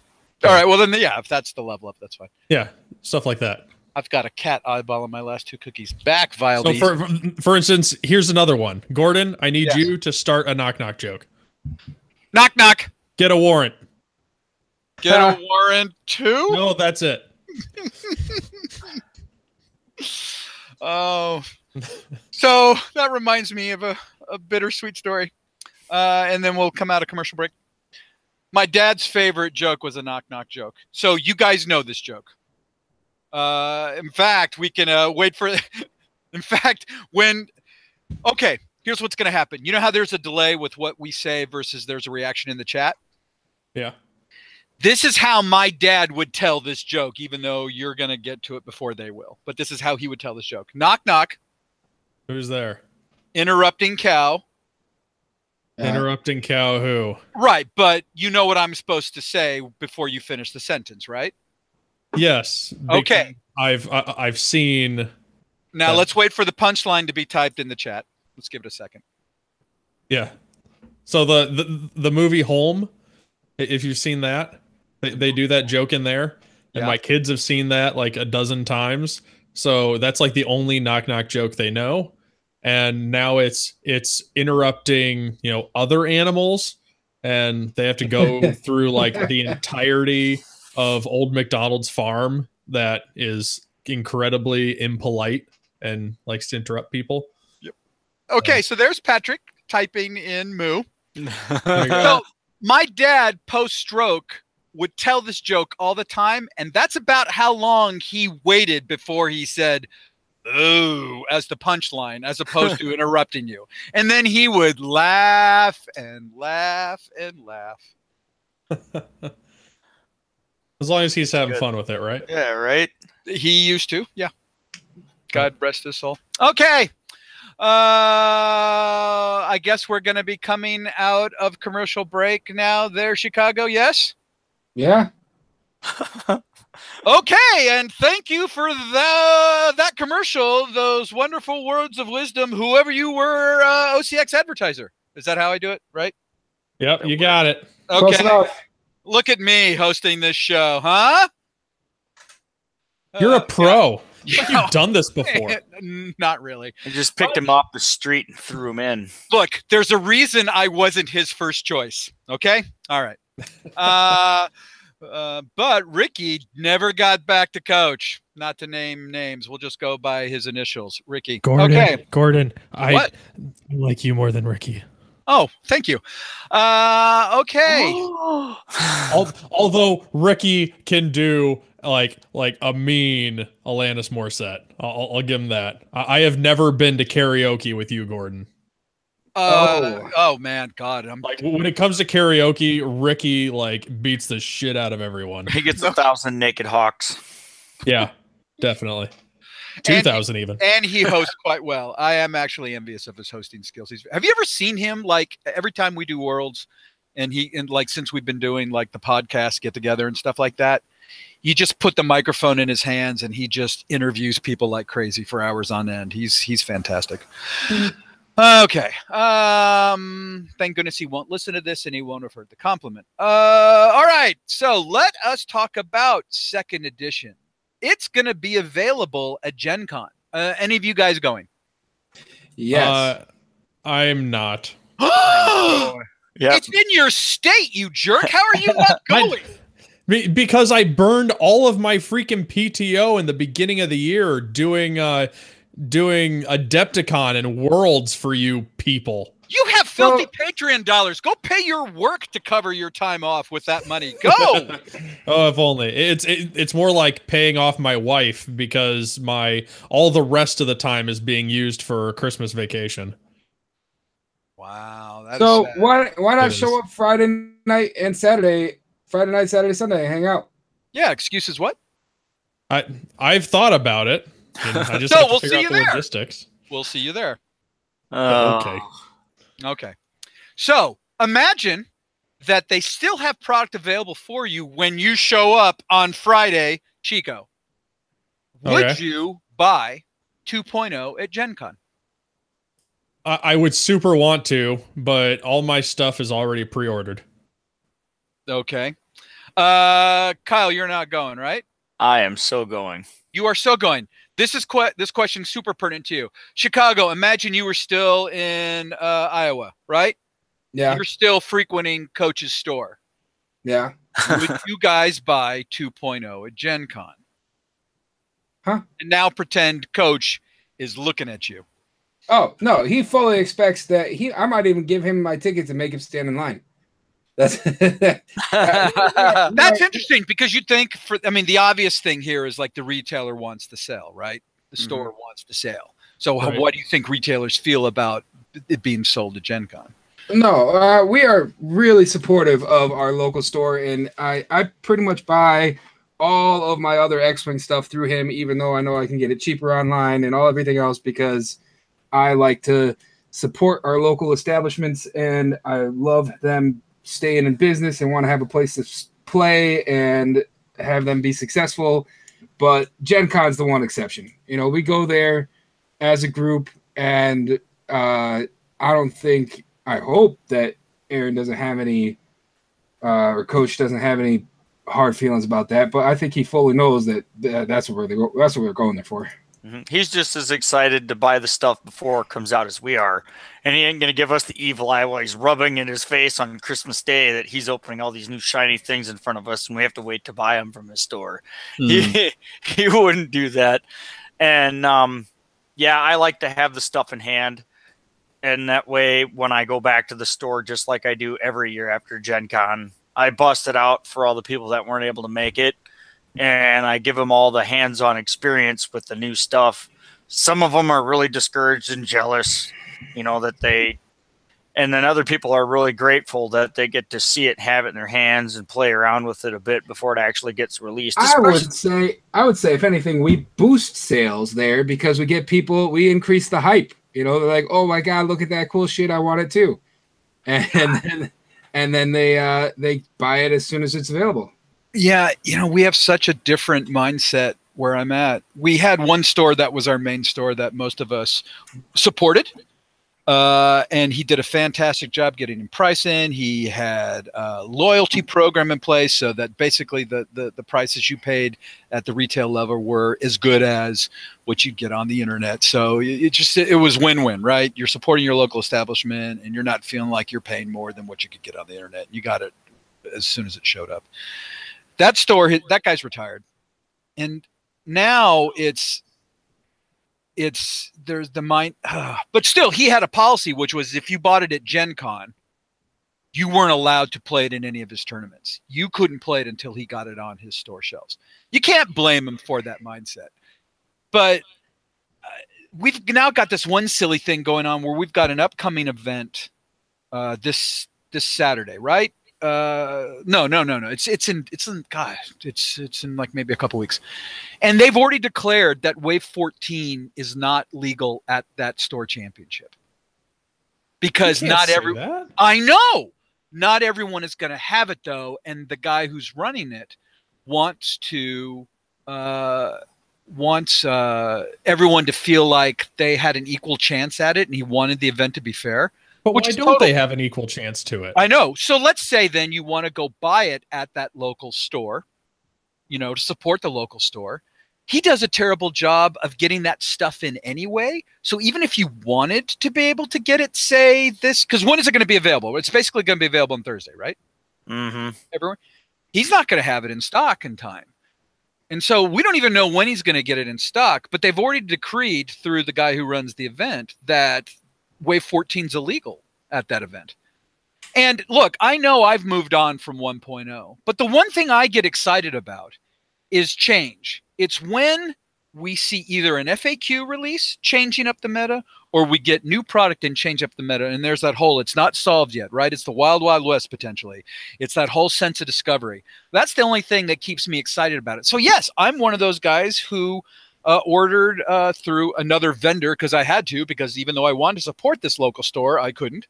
All right. Well, then, yeah, if that's the level up, that's fine. Yeah, stuff like that. I've got a cat eyeballing my last two cookies back, Vile. So for instance, here's another one. Gordon, I need you to start a knock-knock joke. Knock, knock. Get a warrant. Get a warrant too? No, that's it. Oh. So that reminds me of a bittersweet story. And then we'll come out of commercial break. My dad's favorite joke was a knock-knock joke. So you guys know this joke. In fact, we can wait for... In fact, okay, here's what's going to happen. You know how there's a delay with what we say versus there's a reaction in the chat? Yeah. This is how my dad would tell this joke, even though you're going to get to it before they will. But this is how he would tell this joke. Knock, knock. Who's there? Interrupting cow. Interrupting cow who? Right, but you know what I'm supposed to say before you finish the sentence, right? Yes. Okay. I've seen. Now let's wait for the punchline to be typed in the chat. Let's give it a second. Yeah. So the movie Home, if you've seen that, they do that joke in there, and my kids have seen that like a dozen times. So that's like the only knock-knock joke they know. And now it's interrupting, other animals, and they have to go through like the entirety of Old MacDonald's farm that is incredibly impolite and likes to interrupt people. Yep. Okay, so there's Patrick typing in moo. So my dad post-stroke would tell this joke all the time, and that's about how long he waited before he said "ooh" as the punchline, as opposed to interrupting you. And then he would laugh and laugh and laugh. As long as he's having fun with it, right? Yeah, right. He used to, yeah. God rest his soul. Okay. I guess we're going to be coming out of commercial break now there, Chicago, yes? Yeah. Okay, and thank you for that commercial, those wonderful words of wisdom, whoever you were, OCX advertiser. Is that how I do it, right? Yep, you got it. Okay. Look at me hosting this show, huh? You're a pro. You've done this before. Not really. I just picked him off the street and threw him in. Look, there's a reason I wasn't his first choice. Okay? All right. But Ricky never got back to coach. not to name names. We'll just go by his initials, Ricky. Gordon. Okay. Gordon. What? I like you more than Ricky. Oh, thank you. Okay. Although Ricky can do like a mean Alanis Morissette, I'll give him that. I have never been to karaoke with you, Gordon. Oh man, God, I'm like when it comes to karaoke, Ricky like beats the shit out of everyone. He gets 1,000 naked hawks. Yeah, definitely. 2,000 even. And he hosts quite well. I am actually envious of his hosting skills. Have you ever seen him like every time we do Worlds, and like since we've been doing like the podcast get together and stuff like that, you just put the microphone in his hands and he just interviews people like crazy for hours on end. He's fantastic. Okay. Thank goodness he won't listen to this and he won't have heard the compliment. All right. So let us talk about second edition. It's going to be available at Gen Con. Any of you guys going? Yes. I'm not. Yep. It's in your state, you jerk. How are you not going? Because I burned all of my freaking PTO in the beginning of the year doing Adepticon and Worlds for you people. You have filthy Patreon dollars. Go pay your work to cover your time off with that money. Go. Oh, if only. It's more like paying off my wife because all the rest of the time is being used for Christmas vacation. Wow. So why not show up Friday night and Saturday? Friday night, Saturday, Sunday, hang out. Yeah. Excuses. What? I've thought about it. I just have to figure out the logistics. We'll see you there. Okay. Okay. So imagine that they still have product available for you when you show up on Friday, Chico. Would you buy 2.0 at Gen Con? I would super want to, but all my stuff is already pre-ordered. Okay. Kyle, you're not going, right? I am so going. You are so going. This question is super pertinent to you. Chicago, imagine you were still in Iowa, right? Yeah. You're still frequenting Coach's store. Yeah. Would you guys buy 2.0 at Gen Con? Huh? And now pretend Coach is looking at you. Oh, no. He fully expects that I might even give him my ticket to make him stand in line. That's interesting because you'd think the obvious thing here is like the retailer wants to sell, right? The store wants to sell. So what do you think retailers feel about it being sold at Gen Con? No, we are really supportive of our local store, and I pretty much buy all of my other X-Wing stuff through him, even though I know I can get it cheaper online and everything else, because I like to support our local establishments and I love them staying in business and want to have a place to play and have them be successful. But Gen Con's the one exception. We go there as a group, and I hope that Aaron doesn't have any, or Coach doesn't have any hard feelings about that. But I think he fully knows that that's what they're going there for. He's just as excited to buy the stuff before it comes out as we are. And he ain't going to give us the evil eye while he's rubbing in his face on Christmas Day that he's opening all these new shiny things in front of us and we have to wait to buy them from his store. He wouldn't do that. And, I like to have the stuff in hand. And that way, when I go back to the store, just like I do every year after Gen Con, I bust it out for all the people that weren't able to make it. And I give them all the hands-on experience with the new stuff. Some of them are really discouraged and jealous, and then other people are really grateful that they get to see it, have it in their hands and play around with it a bit before it actually gets released. I would say if anything, we boost sales there because we increase the hype. They're like, oh my God, look at that cool shit. I want it too. And then they buy it as soon as it's available. Yeah, we have such a different mindset where I'm at. We had one store that was our main store that most of us supported, and he did a fantastic job getting him price in. He had a loyalty program in place so that basically the prices you paid at the retail level were as good as what you'd get on the internet. So it was win-win, right? You're supporting your local establishment, and you're not feeling like you're paying more than what you could get on the internet. You got it as soon as it showed up. That store, that guy's retired. And now there's the mind, but still he had a policy, which was if you bought it at Gen Con, you weren't allowed to play it in any of his tournaments. You couldn't play it until he got it on his store shelves. You can't blame him for that mindset. But we've now got this one silly thing going on where we've got an upcoming event this Saturday, right? No. It's in like maybe a couple weeks. And they've already declared that Wave 14 is not legal at that store championship. Because not I know. Not everyone is going to have it though, and the guy who's running it wants everyone to feel like they had an equal chance at it, and he wanted the event to be fair. But why don't they have an equal chance to it? I know. So let's say then you want to go buy it at that local store, to support the local store. He does a terrible job of getting that stuff in anyway. So even if you wanted to be able to get it, say this, because when is it going to be available? It's basically going to be available on Thursday, right? Mm-hmm. Everywhere. He's not going to have it in stock in time. And so we don't even know when he's going to get it in stock, but they've already decreed through the guy who runs the event that Wave 14 is illegal at that event. And look, I know I've moved on from 1.0, but the one thing I get excited about is change. It's when we see either an FAQ release changing up the meta, or we get new product and change up the meta. And there's that whole, it's not solved yet, right? It's the wild, wild west potentially. It's that whole sense of discovery. That's the only thing that keeps me excited about it. So yes, I'm one of those guys who ordered through another vendor because I had to, because even though I wanted to support this local store, I couldn't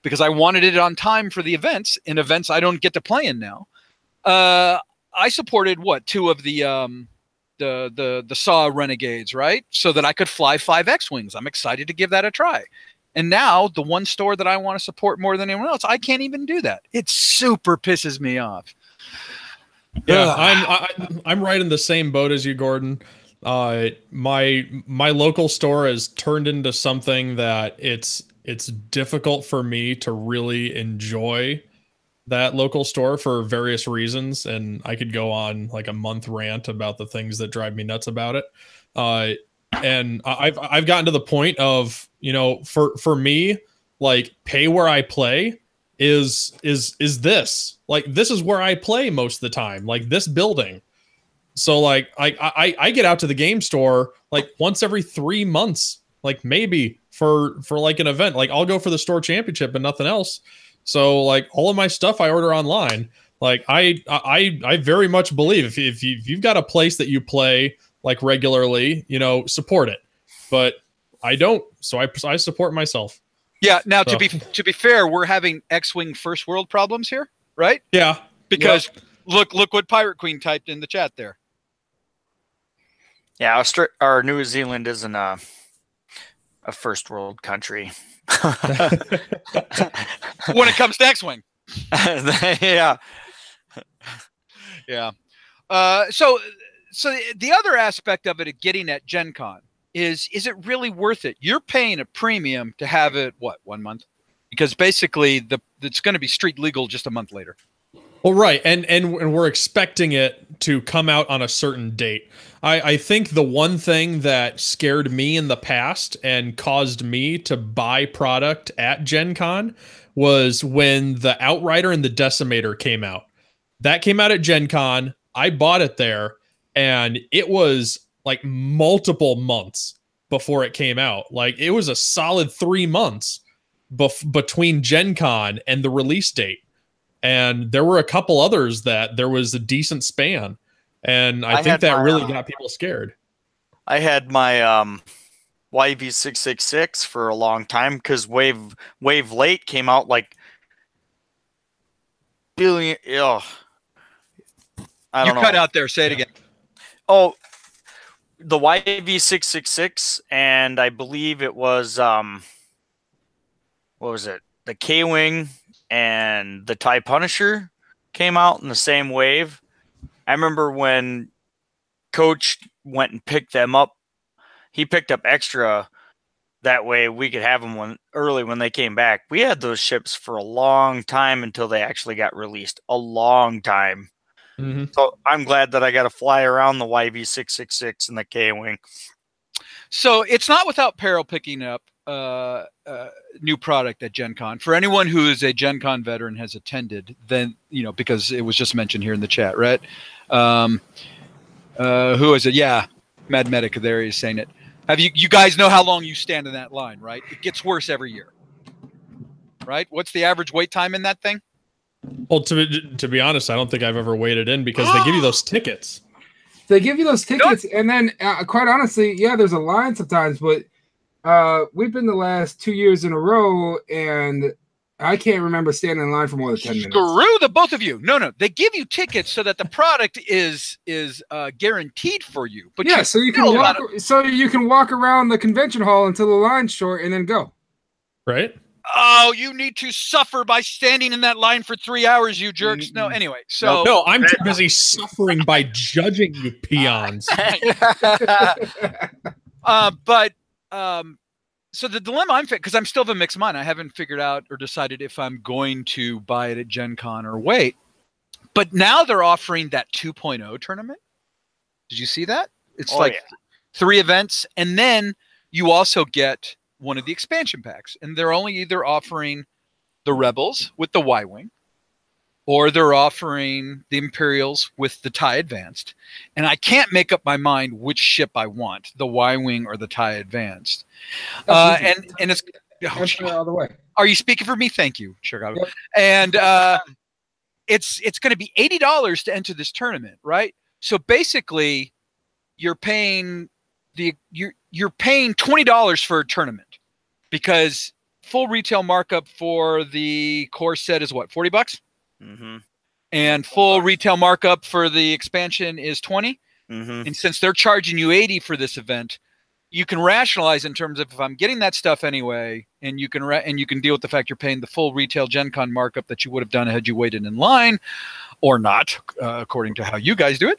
because I wanted it on time for the events, in events I don't get to play in now. I supported two of the SAW Renegades, right? So that I could fly 5 X-Wings. I'm excited to give that a try. And now the one store that I want to support more than anyone else, I can't even do that. It super pisses me off. Yeah, I'm right in the same boat as you, Gordon. My local store has turned into something that it's difficult for me to really enjoy that local store for various reasons, and I could go on like a month rant about the things that drive me nuts about it. And I've gotten to the point of, for me, like, pay where I play is this. Like, this is where I play most of the time, like this building. So like I get out to the game store like once every 3 months, like maybe for like an event. Like I'll go for the store championship and nothing else. So like all of my stuff I order online. Like I very much believe if you've got a place that you play like regularly, support it. But I don't, so I support myself. Yeah. Now to be fair, we're having X-Wing first world problems here, right? Yeah. Because look what Pirate Queen typed in the chat there. Yeah, our New Zealand isn't a first world country. When it comes to X-Wing. Yeah. Yeah. So the other aspect of it, getting at Gen Con, is it really worth it? You're paying a premium to have it, 1 month? Because basically it's going to be street legal just a month later. Well, right. And we're expecting it to come out on a certain date. I think the one thing that scared me in the past and caused me to buy product at Gen Con was when the Outrider and the Decimator came out. That came out at Gen Con. I bought it there, and it was like multiple months before it came out. Like it was a solid 3 months between Gen Con and the release date. And there were a couple others that there was a decent span. And I think that really got people scared. I had my YV666 for a long time because Wave Late came out like billion. I don't know. You cut out there. Say it again. Oh, the YV666, and I believe it was what was it? The K-Wing and the TIE Punisher came out in the same wave. I remember when Coach went and picked them up, he picked up extra. That way we could have them early when they came back. We had those ships for a long time until they actually got released. A long time. So I'm glad that I got to fly around the YV666 and the K-Wing. So it's not without peril picking up new product at Gen Con. For anyone who is a Gen Con veteran has attended, then, because it was just mentioned here in the chat, right? Who is it? Yeah, Mad Medic there is saying it. You guys know how long you stand in that line, right? It gets worse every year, right? What's the average wait time in that thing? Well, to be honest, I don't think I've ever waited in because they give you those tickets. They give you those tickets, and then, quite honestly, yeah, there's a line sometimes, but we've been the last 2 years in a row, and I can't remember standing in line for more than 10 minutes. Screw the both of you. No. They give you tickets so that the product is guaranteed for you. But yeah, so you can walk around the convention hall until the line's short and then go. Right? Oh, you need to suffer by standing in that line for 3 hours, you jerks. No, anyway. So no, I'm too busy suffering by judging you peons. So the dilemma I'm because I'm still of a mixed mind. I haven't figured out or decided if I'm going to buy it at Gen Con or wait. But now they're offering that 2.0 tournament. Did you see that? It's 3 events, and then you also get one of the expansion packs, and they're only either offering the Rebels with the Y-Wing, or they're offering the Imperials with the TIE Advanced. And I can't make up my mind which ship I want, the Y-Wing or the TIE Advanced. And it's all the way. Are you speaking for me? Thank you, Chicago. Yep. And it's going to be $80 to enter this tournament, right? So basically, you're paying $20 for a tournament, because full retail markup for the core set is what, $40? Mm-hmm. And full retail markup for the expansion is 20. Mm-hmm. And since they're charging you 80 for this event, you can rationalize in terms of, if I'm getting that stuff anyway, and you can deal with the fact you're paying the full retail Gen Con markup that you would have done had you waited in line, or not, according to how you guys do it.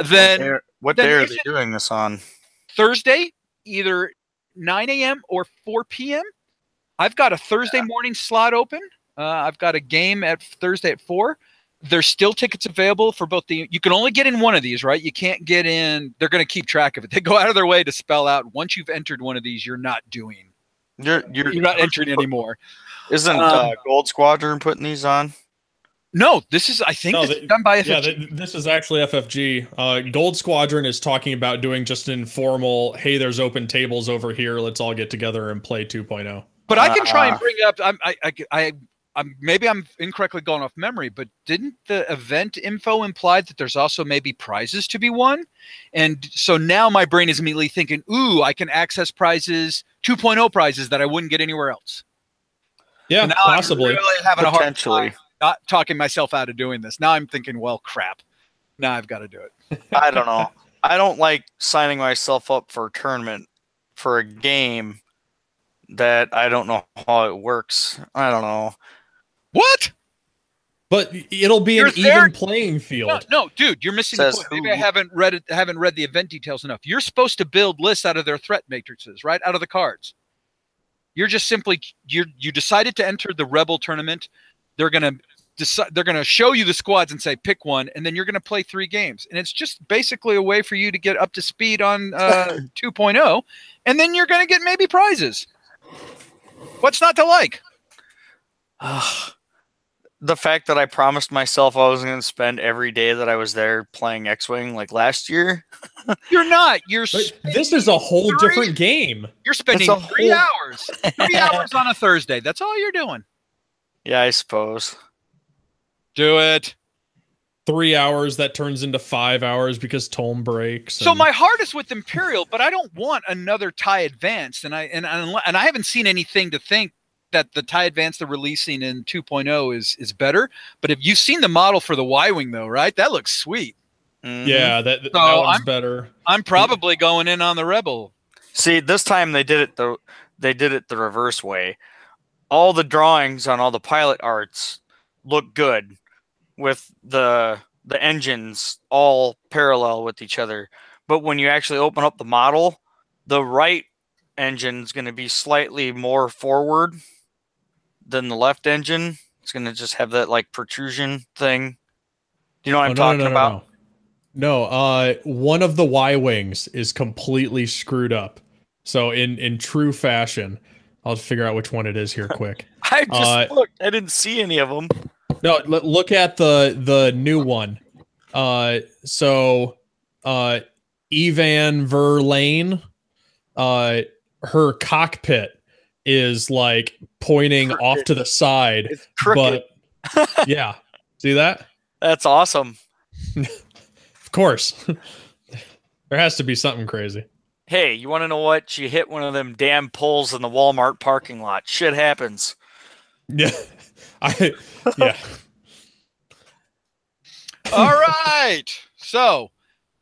Then what day are they doing this on? Thursday, either 9 a.m. or 4 p.m. I've got a Thursday morning slot open. I've got a game at Thursday at 4. There's still tickets available for both you can only get in one of these, right? You can't get in. They're going to keep track of it. They go out of their way to spell out, once you've entered one of these, you're not doing. You're not entering anymore. Isn't Gold Squadron putting these on? No, this is, I think, this is done by FFG. Yeah, this is actually FFG. Gold Squadron is talking about doing just an informal, hey, there's open tables over here, let's all get together and play 2.0. But I can try and bring up, maybe I'm incorrectly going off memory, but didn't the event info imply that there's also maybe prizes to be won? And so now my brain is immediately thinking, ooh, I can access prizes, 2.0 prizes that I wouldn't get anywhere else. Yeah, so possibly. I'm really having a hard time not talking myself out of doing this. Now I'm thinking, well, crap. Now I've got to do it. I don't know. I don't like signing myself up for a tournament for a game that I don't know how it works. I don't know. What? But it'll be an even playing field. No, dude, you're missing the point. Maybe I haven't read the event details enough. You're supposed to build lists out of their threat matrices, right? Out of the cards. You're just simply you decided to enter the Rebel tournament. They're gonna show you the squads and say pick one, and then you're gonna play 3 games, and it's just basically a way for you to get up to speed on 2.0, and then you're gonna get maybe prizes. What's not to like? The fact that I promised myself I was going to spend every day that I was there playing X-Wing like last year. You're not. This is a whole different game. You're spending 3 hours. 3 hours on a Thursday. That's all you're doing. Yeah, I suppose. Do it. 3 hours that turns into 5 hours because tome breaks. So my heart is with Imperial, but I don't want another TIE Advanced, and I haven't seen anything to think that the TIE Advanced they're releasing in 2.0 is better. But if you've seen the model for the Y-Wing though, right? That looks sweet. Mm-hmm. Yeah, that one's better. I'm probably going in on the Rebel. See, this time they did it the reverse way. All the drawings on all the pilot arts look good, with the engines all parallel with each other. But when you actually open up the model, the right engine is going to be slightly more forward than the left engine. It's going to just have that like protrusion thing. Do you know what I'm talking about? No, one of the Y-wings is completely screwed up. So in true fashion, I'll figure out which one it is here quick. I just looked. I didn't see any of them. No, look at the new one. So Evan Verlaine, her cockpit is like pointing off to the side. It's crooked. But yeah, see that? That's awesome. Of course. There has to be something crazy. Hey, you want to know what? She hit one of them damn poles in the Walmart parking lot. Shit happens. Yeah. Yeah. All right. So,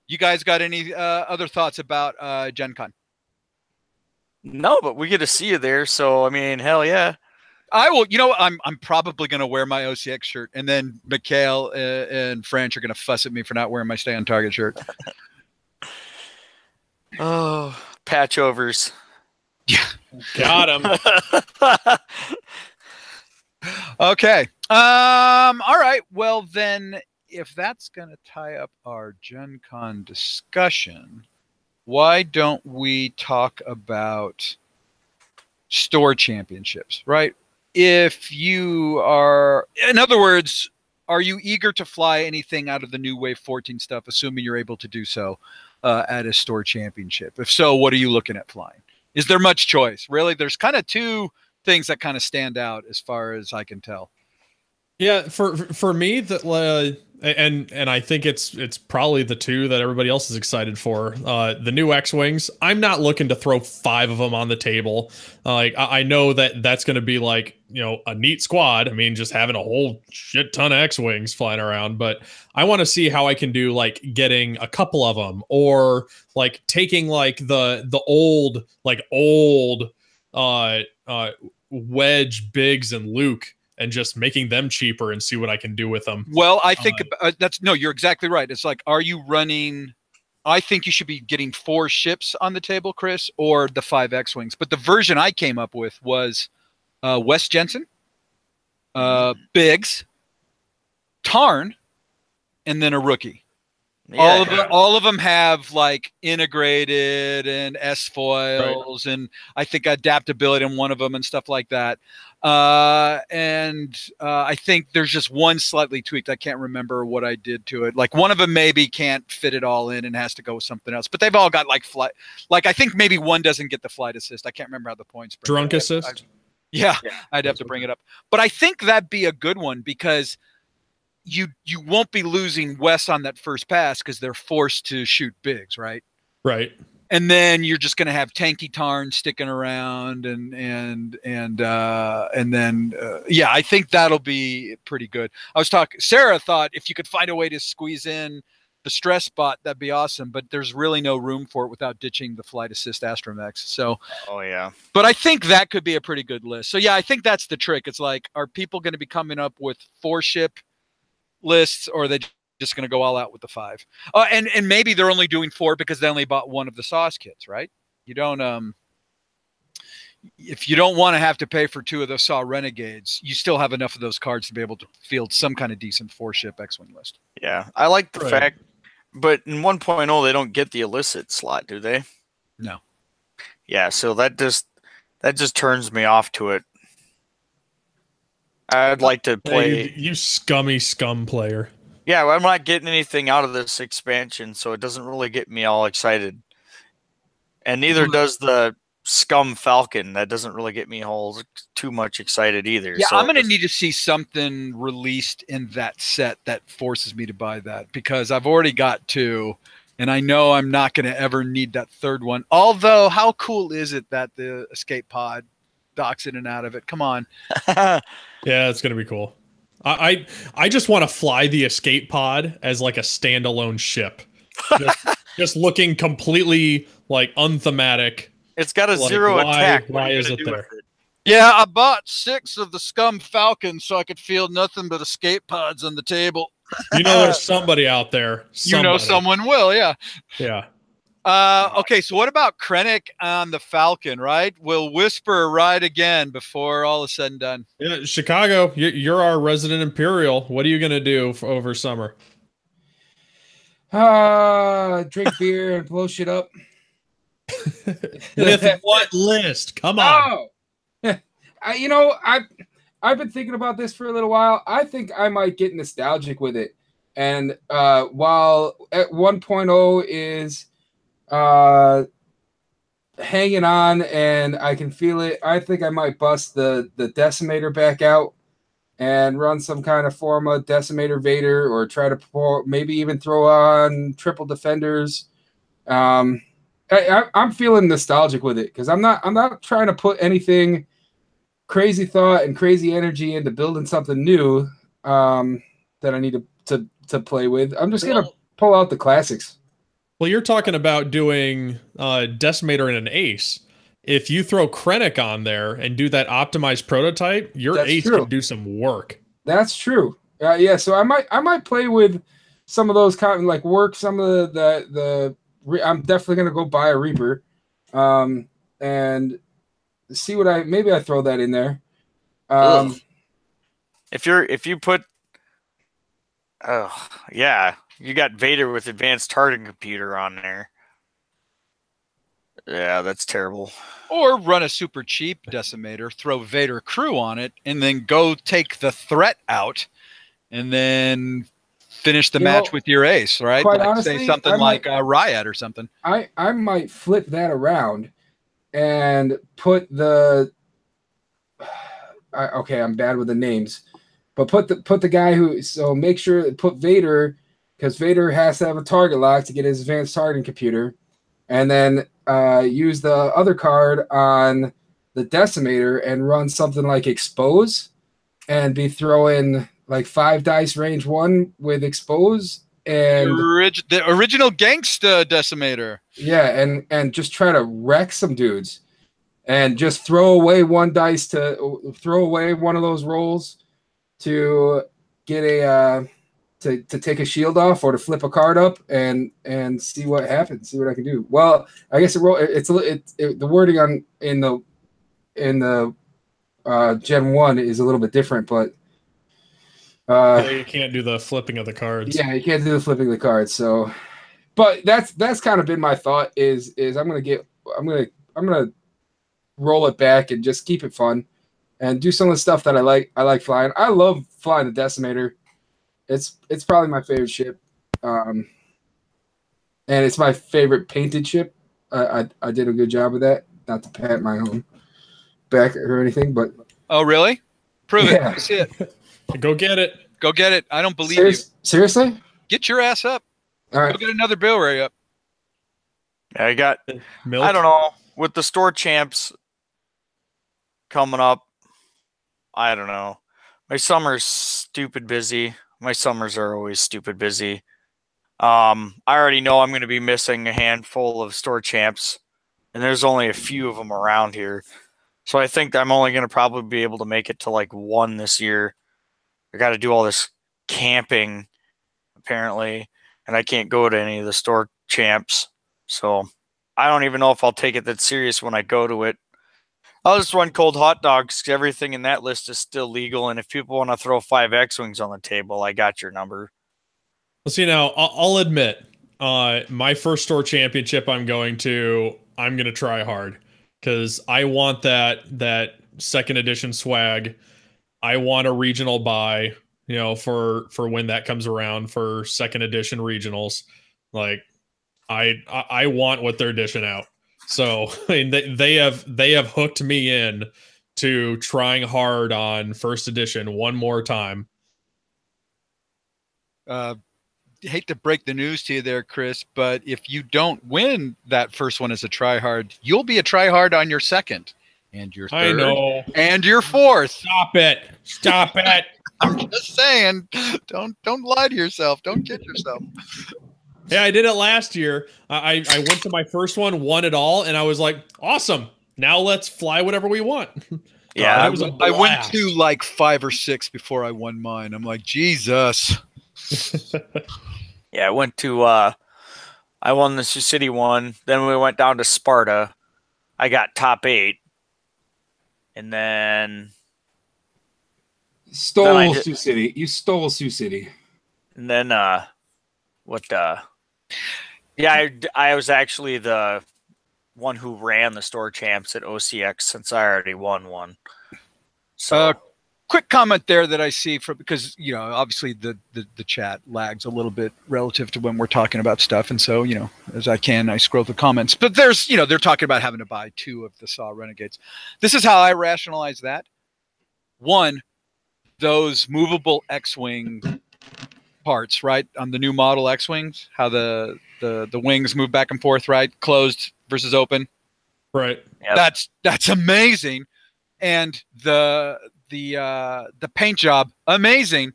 you guys got any other thoughts about Gen Con? No, but we get to see you there, so I mean, hell yeah. I will. You know, I'm probably going to wear my OCX shirt, and then Mikhail and French are going to fuss at me for not wearing my Stay on Target shirt. Oh, patch overs. Yeah, got him. Okay. All right. Well, then, if that's going to tie up our Gen Con discussion, why don't we talk about store championships, right? If you are, in other words, are you eager to fly anything out of the new Wave 14 stuff, assuming you're able to do so at a store championship? If so, what are you looking at flying? Is there much choice? Really, there's kind of two things that kind of stand out as far as I can tell. Yeah, for me, that and I think it's probably the two that everybody else is excited for. The new X-wings. I'm not looking to throw 5 of them on the table. Like I know that's going to be like, you know, a neat squad. I mean, just having a whole shit ton of X-wings flying around. But I want to see how I can do like getting a couple of them, or like taking like the old Wedge, Biggs, and Luke, and just making them cheaper and see what I can do with them. Well, I think you're exactly right. It's like, are you running? I think you should be getting 4 ships on the table, Chris, or the 5 X-wings. But the version I came up with was Wes Jensen, Biggs, Tarn, and then a rookie. Yeah. All of them have like integrated and S foils, right, and I think adaptability in one of them and stuff like that. I think there's just one slightly tweaked. I can't remember what I did to it. Like one of them maybe can't fit it all in and has to go with something else. But they've all got like flight. Like I think maybe one doesn't get the flight assist. I can't remember how the points. Drunk assist. Yeah, I'd have to bring it up. But I think that'd be a good one because you won't be losing Wes on that first pass because they're forced to shoot Biggs, right? Right. And then you're just going to have Tanky Tarn sticking around, and then I think that'll be pretty good. I was talking. Sarah thought if you could find a way to squeeze in the stress bot, that'd be awesome. But there's really no room for it without ditching the flight assist Astromech. So, oh yeah. But I think that could be a pretty good list. So yeah, I think that's the trick. It's like, are people going to be coming up with 4 ship lists, or are they just going to go all out with the 5? And maybe they're only doing 4 because they only bought one of the sauce kits, right? You don't if you don't want to have to pay for 2 of those Saw Renegades, you still have enough of those cards to be able to field some kind of decent 4-ship X-Wing list. Yeah, I like the fact, but in 1.0 they don't get the illicit slot, do they? No. Yeah, so that just turns me off to it. I'd like to play. Hey, you scummy scum player. Yeah, well, I'm not getting anything out of this expansion, so it doesn't really get me all excited. And neither does the Scum Falcon. That doesn't really get me all too much excited either. Yeah, so I'm going to need to see something released in that set that forces me to buy that, because I've already got 2, and I know I'm not going to ever need that 3rd one. Although, how cool is it that the escape pod docks in and out of it? Come on. Yeah, it's going to be cool. I just want to fly the escape pod as like a standalone ship, just looking completely like unthematic. It's got a like, 0 attack. Why is it there? Yeah, I bought 6 of the Scum Falcons so I could field nothing but escape pods on the table. You know, there's somebody out there. You know, someone will. Yeah. Yeah. Okay, so what about Krennic on the Falcon, right? Will Whisper ride again before all is said and done? Yeah, Chicago, you're our resident Imperial. What are you going to do over summer? Drink beer and blow shit up. With what list? Come on. Oh, I've been thinking about this for a little while. I think I might get nostalgic with it. And while at 1.0 is hanging on and I can feel it, I think I might bust the Decimator back out and run some kind of form of Decimator Vader, or try to maybe even throw on triple defenders. I'm feeling nostalgic with it because I'm not trying to put anything crazy thought and crazy energy into building something new that I need to play with. I'm just gonna pull out the classics. Well, you're talking about doing Decimator and an Ace. If you throw Krennic on there and do that optimized prototype, your Ace can do some work. That's true. Yeah, so I might play with some of those kind of like work some of the I'm definitely gonna go buy a Reaper, and see what maybe I throw that in there. If you put, oh yeah, you got Vader with advanced targeting computer on there. Yeah, that's terrible. Or run a super cheap Decimator, throw Vader crew on it, and then go take the threat out, and then finish the match with your Ace, right? Quite like honestly, say something like Riot or something. I might flip that around and put the. Okay, I'm bad with the names, but put the guy who. So make sure put Vader, because Vader has to have a target lock to get his advanced targeting computer, and then use the other card on the Decimator and run something like Expose, and be throwing like 5 dice range 1 with Expose and the original gangsta Decimator. Yeah, and just try to wreck some dudes, and just throw away 1 dice to throw away one of those rolls to get a to take a shield off, or to flip a card up and see what happens, see what I can do. Well, I guess the wording on in the Gen 1 is a little bit different, but yeah, you can't do the flipping of the cards. Yeah, you can't do the flipping of the cards. So, but that's kind of been my thought is I'm gonna roll it back and just keep it fun and do some of the stuff that I like. I like flying. I love flying the Decimator. It's probably my favorite ship, and it's my favorite painted ship. I did a good job of that. Not to pat my own back or anything, but oh really? Prove it. Let's see it. Go get it. Go get it. I don't believe you. Seriously? Get your ass up. All right. Go get another bill ray up. I got milk. I don't know. With the store champs coming up, I don't know. My summer's stupid busy. My summers are always stupid busy. I already know I'm going to be missing a handful of store champs, and there's only a few of them around here. So I think I'm only going to probably be able to make it to like 1 this year. I got to do all this camping, apparently, and I can't go to any of the store champs. So I don't even know if I'll take it that serious when I go to it. I'll just run cold hot dogs. Everything in that list is still legal, and if people want to throw 5 X-Wings on the table, I got your number. Well, see, now, I'll admit, my first store championship I'm going to try hard, because I want that second edition swag. I want a regional buy, for when that comes around for second edition regionals. Like, I want what they're dishing out. So I mean, they have hooked me in to trying hard on first edition one more time. Hate to break the news to you there, Chris, but if you don't win that first one as a tryhard, you'll be a tryhard on your second and your third. I know. And your fourth. Stop it. Stop it. I'm just saying, don't lie to yourself. Don't kid yourself. Yeah, I did it last year. I went to my first one, won it all, and I was like, awesome. Now let's fly whatever we want. Yeah, I went to like 5 or 6 before I won mine. I'm like, Jesus. Yeah, I went to I won the Sioux City one. Then we went down to Sparta. I got top 8. And then Sioux City. You stole Sioux City. And then Yeah, I was actually the one who ran the store champs at OCX since I already won one. So quick comment there that I see from, because obviously the chat lags a little bit relative to when we're talking about stuff, and so as I scroll the comments. But there's they're talking about having to buy 2 of the SAW Renegades. This is how I rationalize that. One, those movable X-wing parts, right, on the new model X-wings, how the wings move back and forth, right, closed versus open, right? Yep. That's amazing, and the paint job, amazing,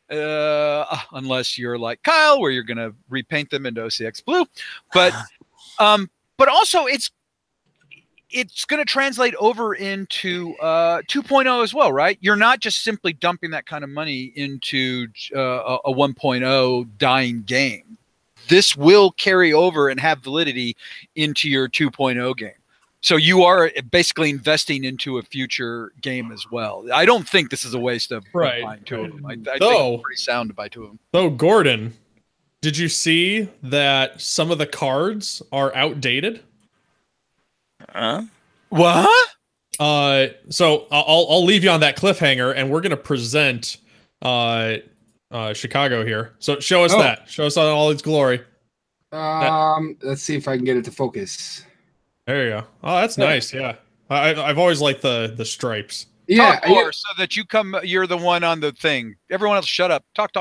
unless you're like Kyle, where you're gonna repaint them into OCX blue, but also it's going to translate over into 2.0 as well, right? You're not just simply dumping that kind of money into a 1.0 dying game. This will carry over and have validity into your 2.0 game. So you are basically investing into a future game as well. I don't think this is a waste of buying 2 of them. I think it's pretty sound to buy 2 of them. Though, Gordon, did you see that some of the cards are outdated? What? So I'll leave you on that cliffhanger, and we're gonna present Chicago here. So show us that. Show us on all its glory. Let's see if I can get it to focus. There you go. Oh, that's nice. Yeah, I've always liked the stripes. Yeah, talk more so that you're the one on the thing. Everyone else, shut up. Talk.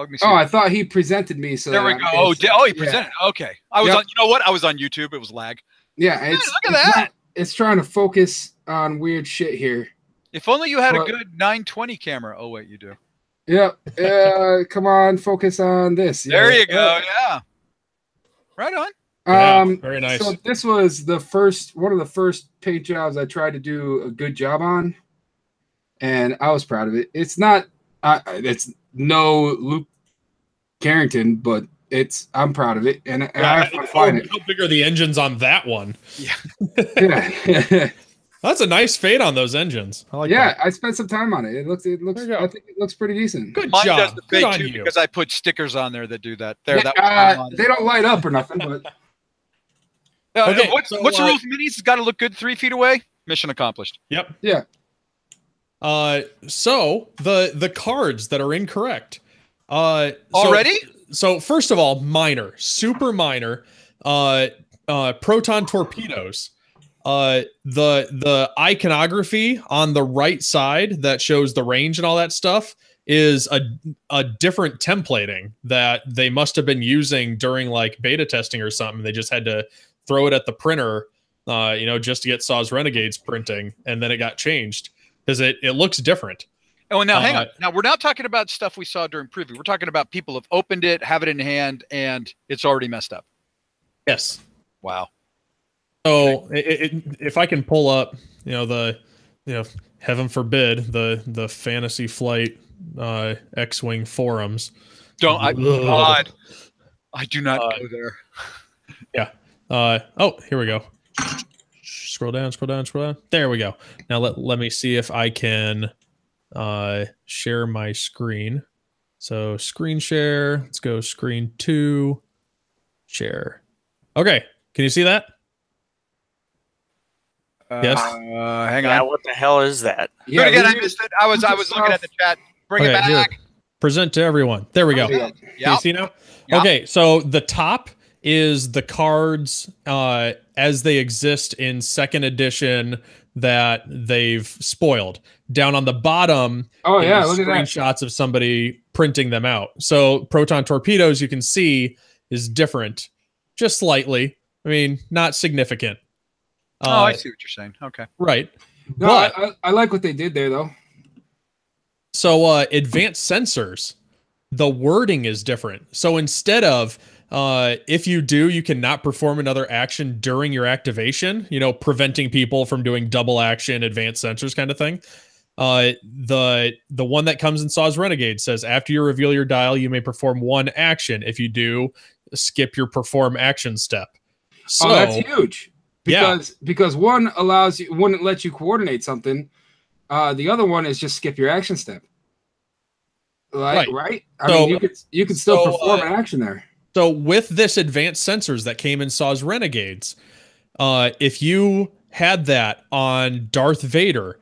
Me. Oh, I thought he presented me. So there we go. He presented. Okay, I was on. You know what? I was on YouTube. It was lag. Yeah, look at that. It's trying to focus on weird shit here. If only you had a good 920 camera. Oh wait, you do. Yep. Come on, focus on this. There you go. Yeah. Right on. Very nice. So this was one of the first paint jobs I tried to do a good job on, and I was proud of it. It's not. It's no Luke Carrington, but I'm proud of it, and I find it. How big are the engines on that one? Yeah. That's a nice fade on those engines. I like that. I spent some time on it. It looks. I think it looks pretty decent. Good Mine job. does the Good fade on too, you. because I put stickers on there that do that. They don't light up or nothing, but. Okay, what's the rule of minis? It's got to look good 3 feet away. Mission accomplished. Yep. Yeah. So the cards that are incorrect. Already? So first of all, minor, super minor. Proton torpedoes. The iconography on the right side that shows the range and all that stuff is a different templating that they must have been using during like beta testing or something. They just had to throw it at the printer, just to get SAW's Renegades printing, and then it got changed because it looks different. Oh, now hang on. Now we're not talking about stuff we saw during preview. We're talking about people have opened it, have it in hand, and it's already messed up. Yes. Wow. So if I can pull up, heaven forbid, the Fantasy Flight X-Wing forums. God, I do not go there. Yeah. Here we go. Scroll down. There we go. Now let me see if I can share my screen. So screen share. Let's go screen 2. Share. Okay. Can you see that? Yes. Hang on. What the hell is that? Yeah, again, I missed it. I was looking at the chat. Bring it back. Here. Present to everyone. There we go. Yep. Can you see now? Yep. Okay. So the top is the cards as they exist in 2nd edition that they've spoiled. Down on the bottom, look at that. Screenshots of somebody printing them out. So proton torpedoes, you can see, is different, just slightly. I mean, not significant. I see what you're saying. Okay. Right. No, but I like what they did there, though. So advanced sensors, the wording is different. So instead of if you do, you cannot perform another action during your activation, preventing people from doing double action, advanced sensors kind of thing. The one that comes in SAW's Renegade says, after you reveal your dial, you may perform 1 action. If you do, skip your perform action step. So that's huge. Because one wouldn't let you coordinate something. The other one is just skip your action step. Right? I mean, you could still perform an action there. So with this advanced sensors that came in Saw's Renegades, if you had that on Darth Vader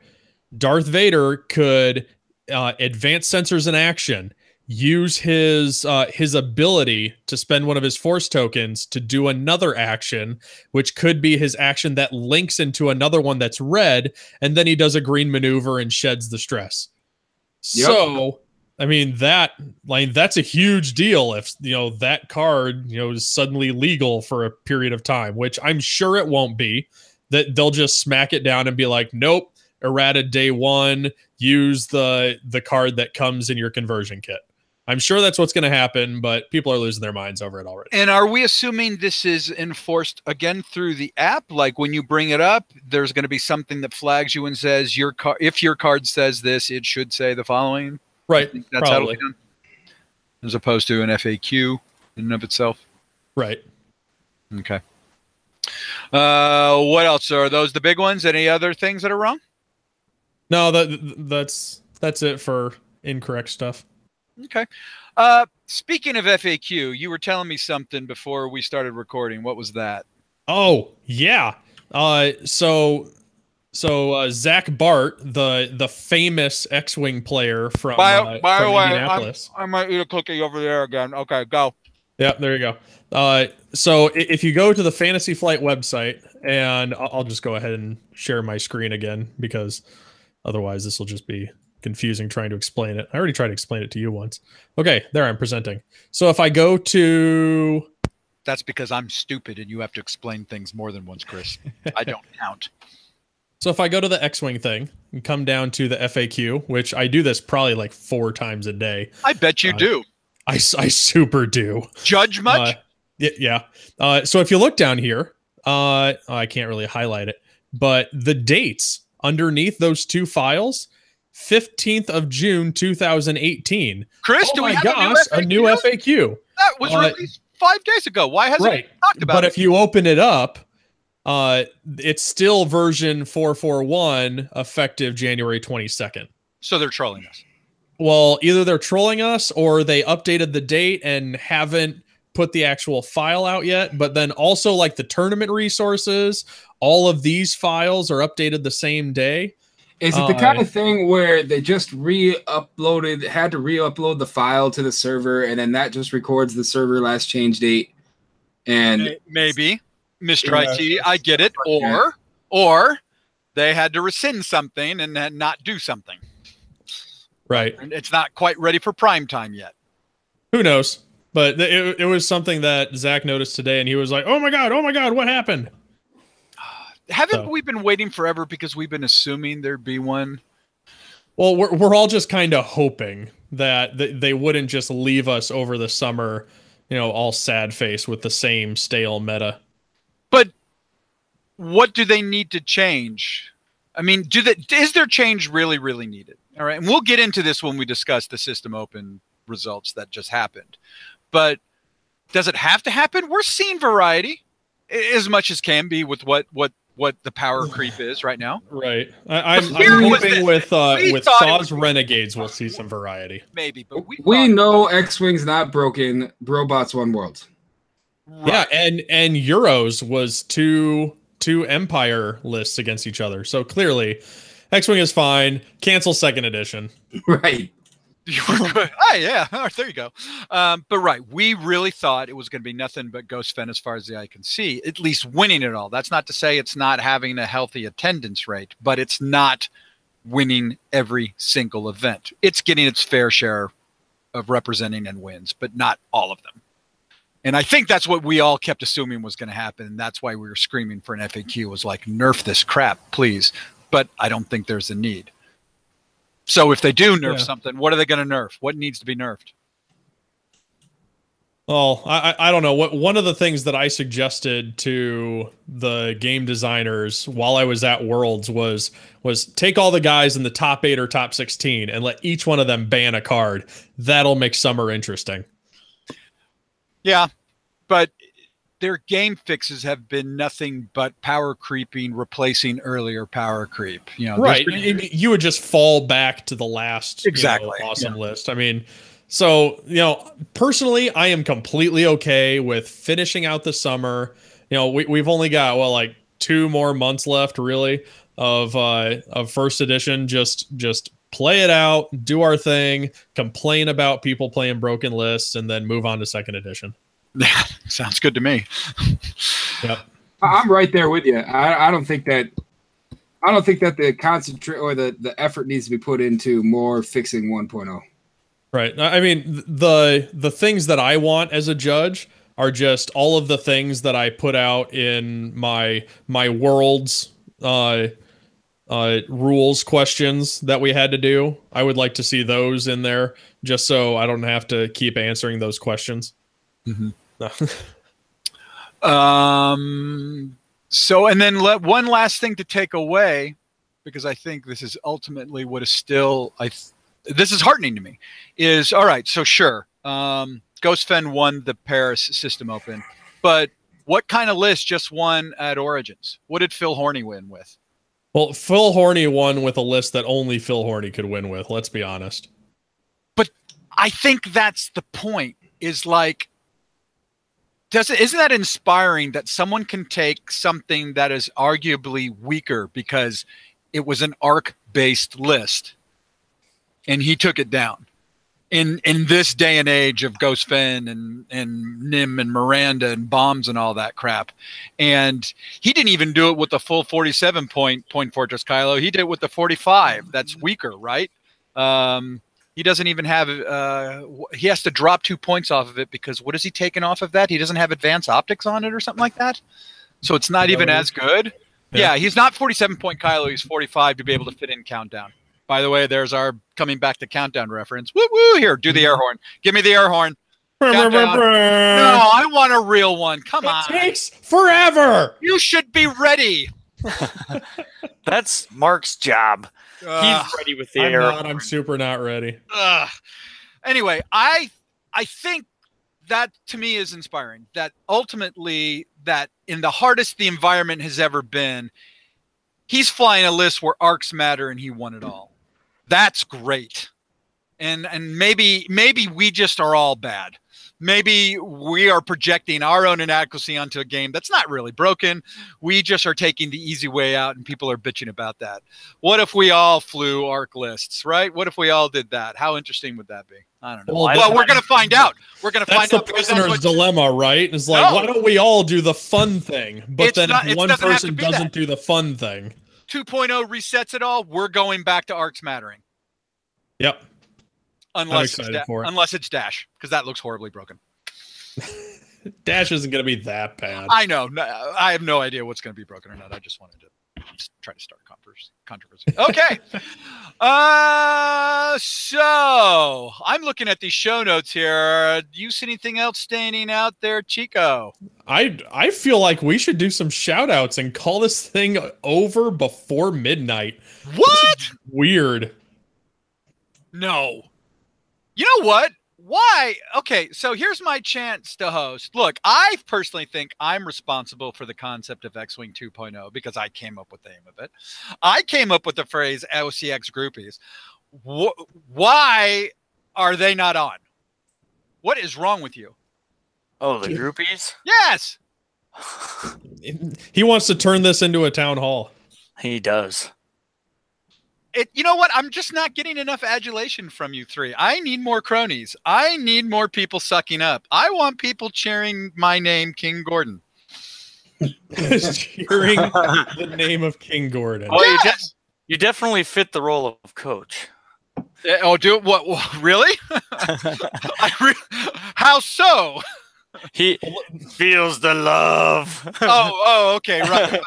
could advance sensors in action, use his ability to spend one of his force tokens to do another action, which could be his action that links into another one that's red, and then he does a green maneuver and sheds the stress. Yep. So, I mean, that's a huge deal if, that card, is suddenly legal for a period of time, which I'm sure it won't be. That they'll just smack it down and be like, nope, errata day one, use the card that comes in your conversion kit. I'm sure that's what's going to happen, but people are losing their minds over it already. And are we assuming this is enforced again through the app? Like when you bring it up, there's going to be something that flags you and says if your card says this, it should say the following. Right. That's how it'll be done, as opposed to an FAQ in and of itself. Right. Okay. What else are those? The big ones? Any other things that are wrong? No, that's it for incorrect stuff. Okay. Speaking of FAQ, you were telling me something before we started recording. What was that? Oh, yeah. So Zach Bart, the famous X-Wing player from by the way, Indianapolis. I might eat a cookie over there again. Okay, go. Yeah, there you go. So if you go to the Fantasy Flight website, and I'll just go ahead and share my screen again, because otherwise this will just be confusing trying to explain it. I already tried to explain it to you once. Okay, there I'm presenting. So if I go to... That's because I'm stupid and you have to explain things more than once, Chris. I don't count. So if I go to the X-Wing thing and come down to the FAQ, which I do this probably like 4 times a day. I bet you do. I super do. Judge much? Yeah. So if you look down here, I can't really highlight it, but the dates underneath those 2 files, 15th of June, 2018. Chris, do we have a new FAQ? That was released 5 days ago. Why hasn't it talked about it? But if you open it up, it's still version 441, effective January 22nd. So they're trolling us. Well, either they're trolling us or they updated the date and haven't put the actual file out yet. But then also, like, the tournament resources, all of these files are updated the same day. Is it the kind of thing where they just had to re-upload the file to the server, and then that just records the server last change date? And maybe, Mr. IT, I get it. Or they had to rescind something and then not do something. Right. And it's not quite ready for prime time yet. Who knows? But it was something that Zach noticed today, and he was like, oh my God, what happened? Haven't we been waiting forever because we've been assuming there'd be one? Well, we're all just kind of hoping that they wouldn't just leave us over the summer, all sad face with the same stale meta. But what do they need to change? I mean, is there change really, really needed? All right, and we'll get into this when we discuss the system open results that just happened. But does it have to happen? We're seeing variety as much as can be with what the power creep is right now. Right. I'm hoping with Saw's Renegades we'll see some variety. Maybe, but we know X-Wing's not broken. Robots won worlds. Right. Yeah, and Euros was two Empire lists against each other. So clearly, X-Wing is fine. Cancel 2nd edition. Right. Oh, yeah. There you go. But right, we really thought it was going to be nothing but Ghost Fen as far as the eye can see, at least winning it all. That's not to say it's not having a healthy attendance rate, but it's not winning every single event. It's getting its fair share of representing and wins, but not all of them. And I think that's what we all kept assuming was going to happen, and that's why we were screaming for an FAQ, was like, nerf this crap, please. But I don't think there's a need. So if they do nerf something, what are they going to nerf? What needs to be nerfed? Well, I don't know. One of the things that I suggested to the game designers while I was at Worlds was take all the guys in the top 8 or top 16 and let each one of them ban a card. That'll make summer interesting. Yeah, but their game fixes have been nothing but power creeping, replacing earlier power creep. Right. You would just fall back to the last awesome list. I mean, So, personally, I am completely okay with finishing out the summer. We've only got like 2 more months left, really, of first edition. Just play it out, do our thing, complain about people playing broken lists, and then move on to second edition. Yeah, sounds good to me. Yep. I'm right there with you. I don't think that the concentrate or the effort needs to be put into more fixing 1.0. Right. I mean, the things that I want as a judge are just all of the things that I put out in my world's rules questions that we had to do. I would like to see those in there, just so I don't have to keep answering those questions. Mm-hmm. So, and then one last thing to take away, because I think this is ultimately what is still, this is heartening to me, is, all right, so sure, Ghostfen won the Paris System Open, but what kind of list just won at Origins? What did Phil Horney win with? Well, Phil Horney won with a list that only Phil Horney could win with, let's be honest. But I think that's the point, is like, isn't that inspiring that someone can take something that is arguably weaker because it was an arc-based list and he took it down in this day and age of Ghostfen and Nim and Miranda and bombs and all that crap. And he didn't even do it with the full 47 point Fortress Kylo. He did it with the 45. That's weaker, right? He doesn't even have, he has to drop 2 points off of it because what is he taking off of that? He doesn't have advanced optics on it or something like that. So it's not even as good. Yeah, he's not 47 point Kylo. He's 45 to be able to fit in Countdown. By the way, there's our coming back to Countdown reference. Woo woo! Here, do the air horn. Give me the air horn. No, I want a real one. Come on. It takes forever. You should be ready. That's Mark's job. He's ready with the air horn. I'm super not ready. Anyway, I think that to me is inspiring. That ultimately, that in the hardest the environment has ever been, he's flying a list where arcs matter and he won it all. That's great. And maybe we just are all bad. Maybe we are projecting our own inadequacy onto a game that's not really broken. We just are taking the easy way out and people are bitching about that. What if we all flew arc lists, right? What if we all did that? How interesting would that be? I don't know. Well, we're going to find out. We're going to find out. That's the prisoner's dilemma, right? It's like, why don't we all do the fun thing? But then if one person doesn't do the fun thing. 2.0 resets it all. We're going back to arcs mattering. Yep. Unless it's Dash, because that looks horribly broken. Dash isn't going to be that bad. I know. I have no idea what's going to be broken or not. I just wanted to try to start controversy. Okay. So I'm looking at these show notes here. Do you see anything else standing out there, Chico? I feel like we should do some shout outs and call this thing over before midnight. What? Weird. No. You know what? Why? Okay, so here's my chance to host. Look, I personally think I'm responsible for the concept of X-Wing 2.0 because I came up with the name of it. I came up with the phrase OCX groupies. Why are they not on? What is wrong with you? Oh, the groupies? Yes. He wants to turn this into a town hall. He does. You know what? I'm just not getting enough adulation from you three. I need more cronies. I need more people sucking up. I want people cheering my name, King Gordon. Cheering the name of King Gordon. Well, yes! You definitely fit the role of coach. Do it? What? Really? How so? He feels the love. Oh, okay, right,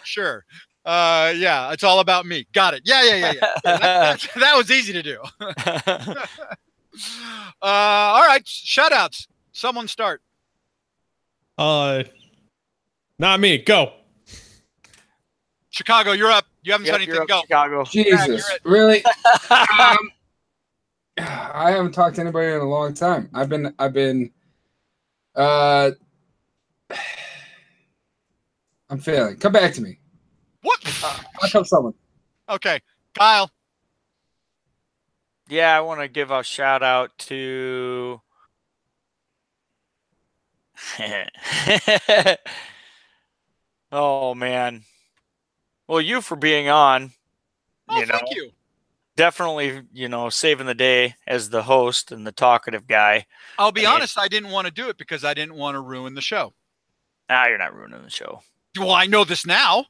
sure. Yeah, it's all about me. Got it. Yeah. That was easy to do. All right, shout outs. Someone start. Not me. Go. Chicago, you're up. You haven't said anything. Go. Chicago. Jesus, really? I haven't talked to anybody in a long time. I've been I'm failing. Come back to me. What? I'll tell someone. Okay. Kyle. Yeah, I want to give a shout out to. Oh man. Well, you for being on. Oh, thank you. Definitely, saving the day as the host and the talkative guy. I'll be honest, I didn't want to do it because I didn't want to ruin the show. You're not ruining the show. Well, I know this now.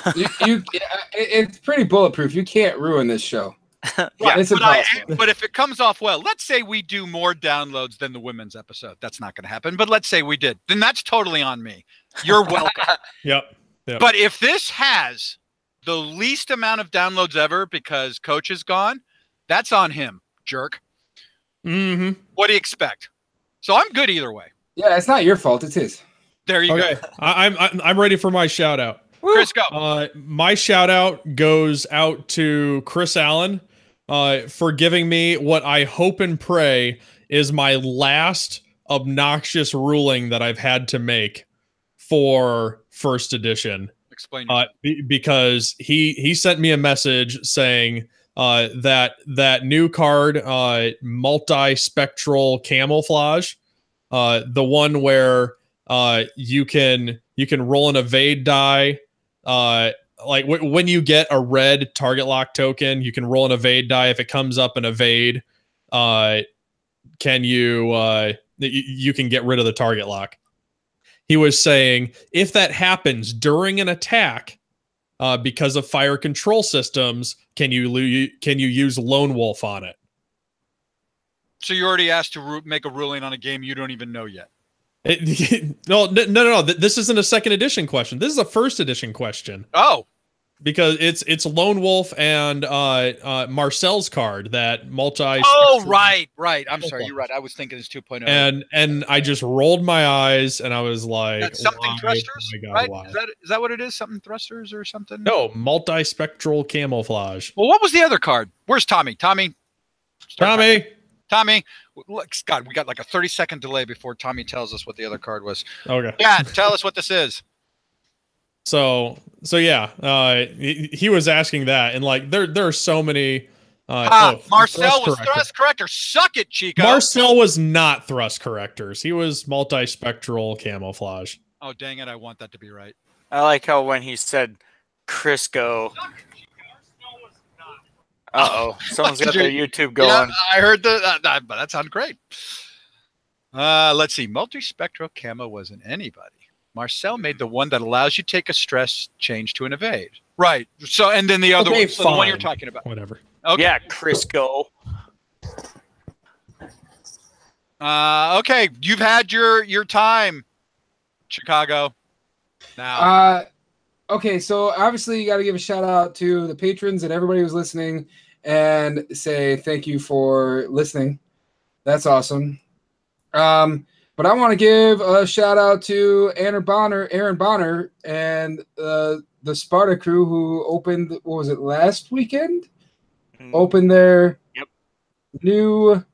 It's pretty bulletproof. You can't ruin this show. Yeah, it's impossible. But if it comes off well, let's say we do more downloads than the women's episode. That's not going to happen. But let's say we did. Then that's totally on me. You're welcome. Yep. But if this has the least amount of downloads ever because Coach is gone, that's on him, jerk. Mm-hmm. What do you expect? So I'm good either way. Yeah, it's not your fault. It's his. There you go. I'm ready for my shout out. Chris, go. My shout out goes out to Chris Allen for giving me what I hope and pray is my last obnoxious ruling that I've had to make for first edition. Explain. Because he sent me a message saying that new card, multi-spectral camouflage, the one where you can roll an evade die. Like when you get a red target lock token, you can roll an evade die. If it comes up an evade, you can get rid of the target lock. He was saying if that happens during an attack, because of fire control systems, can you use Lone Wolf on it? So you already asked to make a ruling on a game you don't even know yet. No. This isn't a second edition question. This is a first edition question. Oh, because it's Lone Wolf and Marcel's card that multi. Oh, right. I'm sorry, you're right. I was thinking it's 2.0. And I just rolled my eyes and I was like, that's something thrusters, oh my God, right? why? Is that what it is? Something thrusters or something? No, multi-spectral camouflage. Well, what was the other card? Where's Tommy? Tommy. Look, Scott, we got like a 30-second delay before Tommy tells us what the other card was. Okay. Yeah, tell us what this is. So yeah, he was asking that, and like there are so many. Marcel was thrust corrector. Suck it, Chico. Marcel was not thrust correctors. He was multi-spectral camouflage. Oh dang it! I want that to be right. I like how when he said Crisco. Someone's got their YouTube going. Yeah, I heard but that sounded great. Let's see. Multispectral camo wasn't anybody. Marcel made the one that allows you to take a stress change to an evade. Right. So, and then the other one, so the one you're talking about. Whatever. Okay. Yeah, Crisco. Okay, you've had your time, Chicago. Now. Okay, so obviously you got to give a shout out to the patrons and everybody who's listening and say thank you for listening. That's awesome. But I want to give a shout out to Aaron Bonner, and the Sparta crew who opened, what was it, last weekend? Opened their new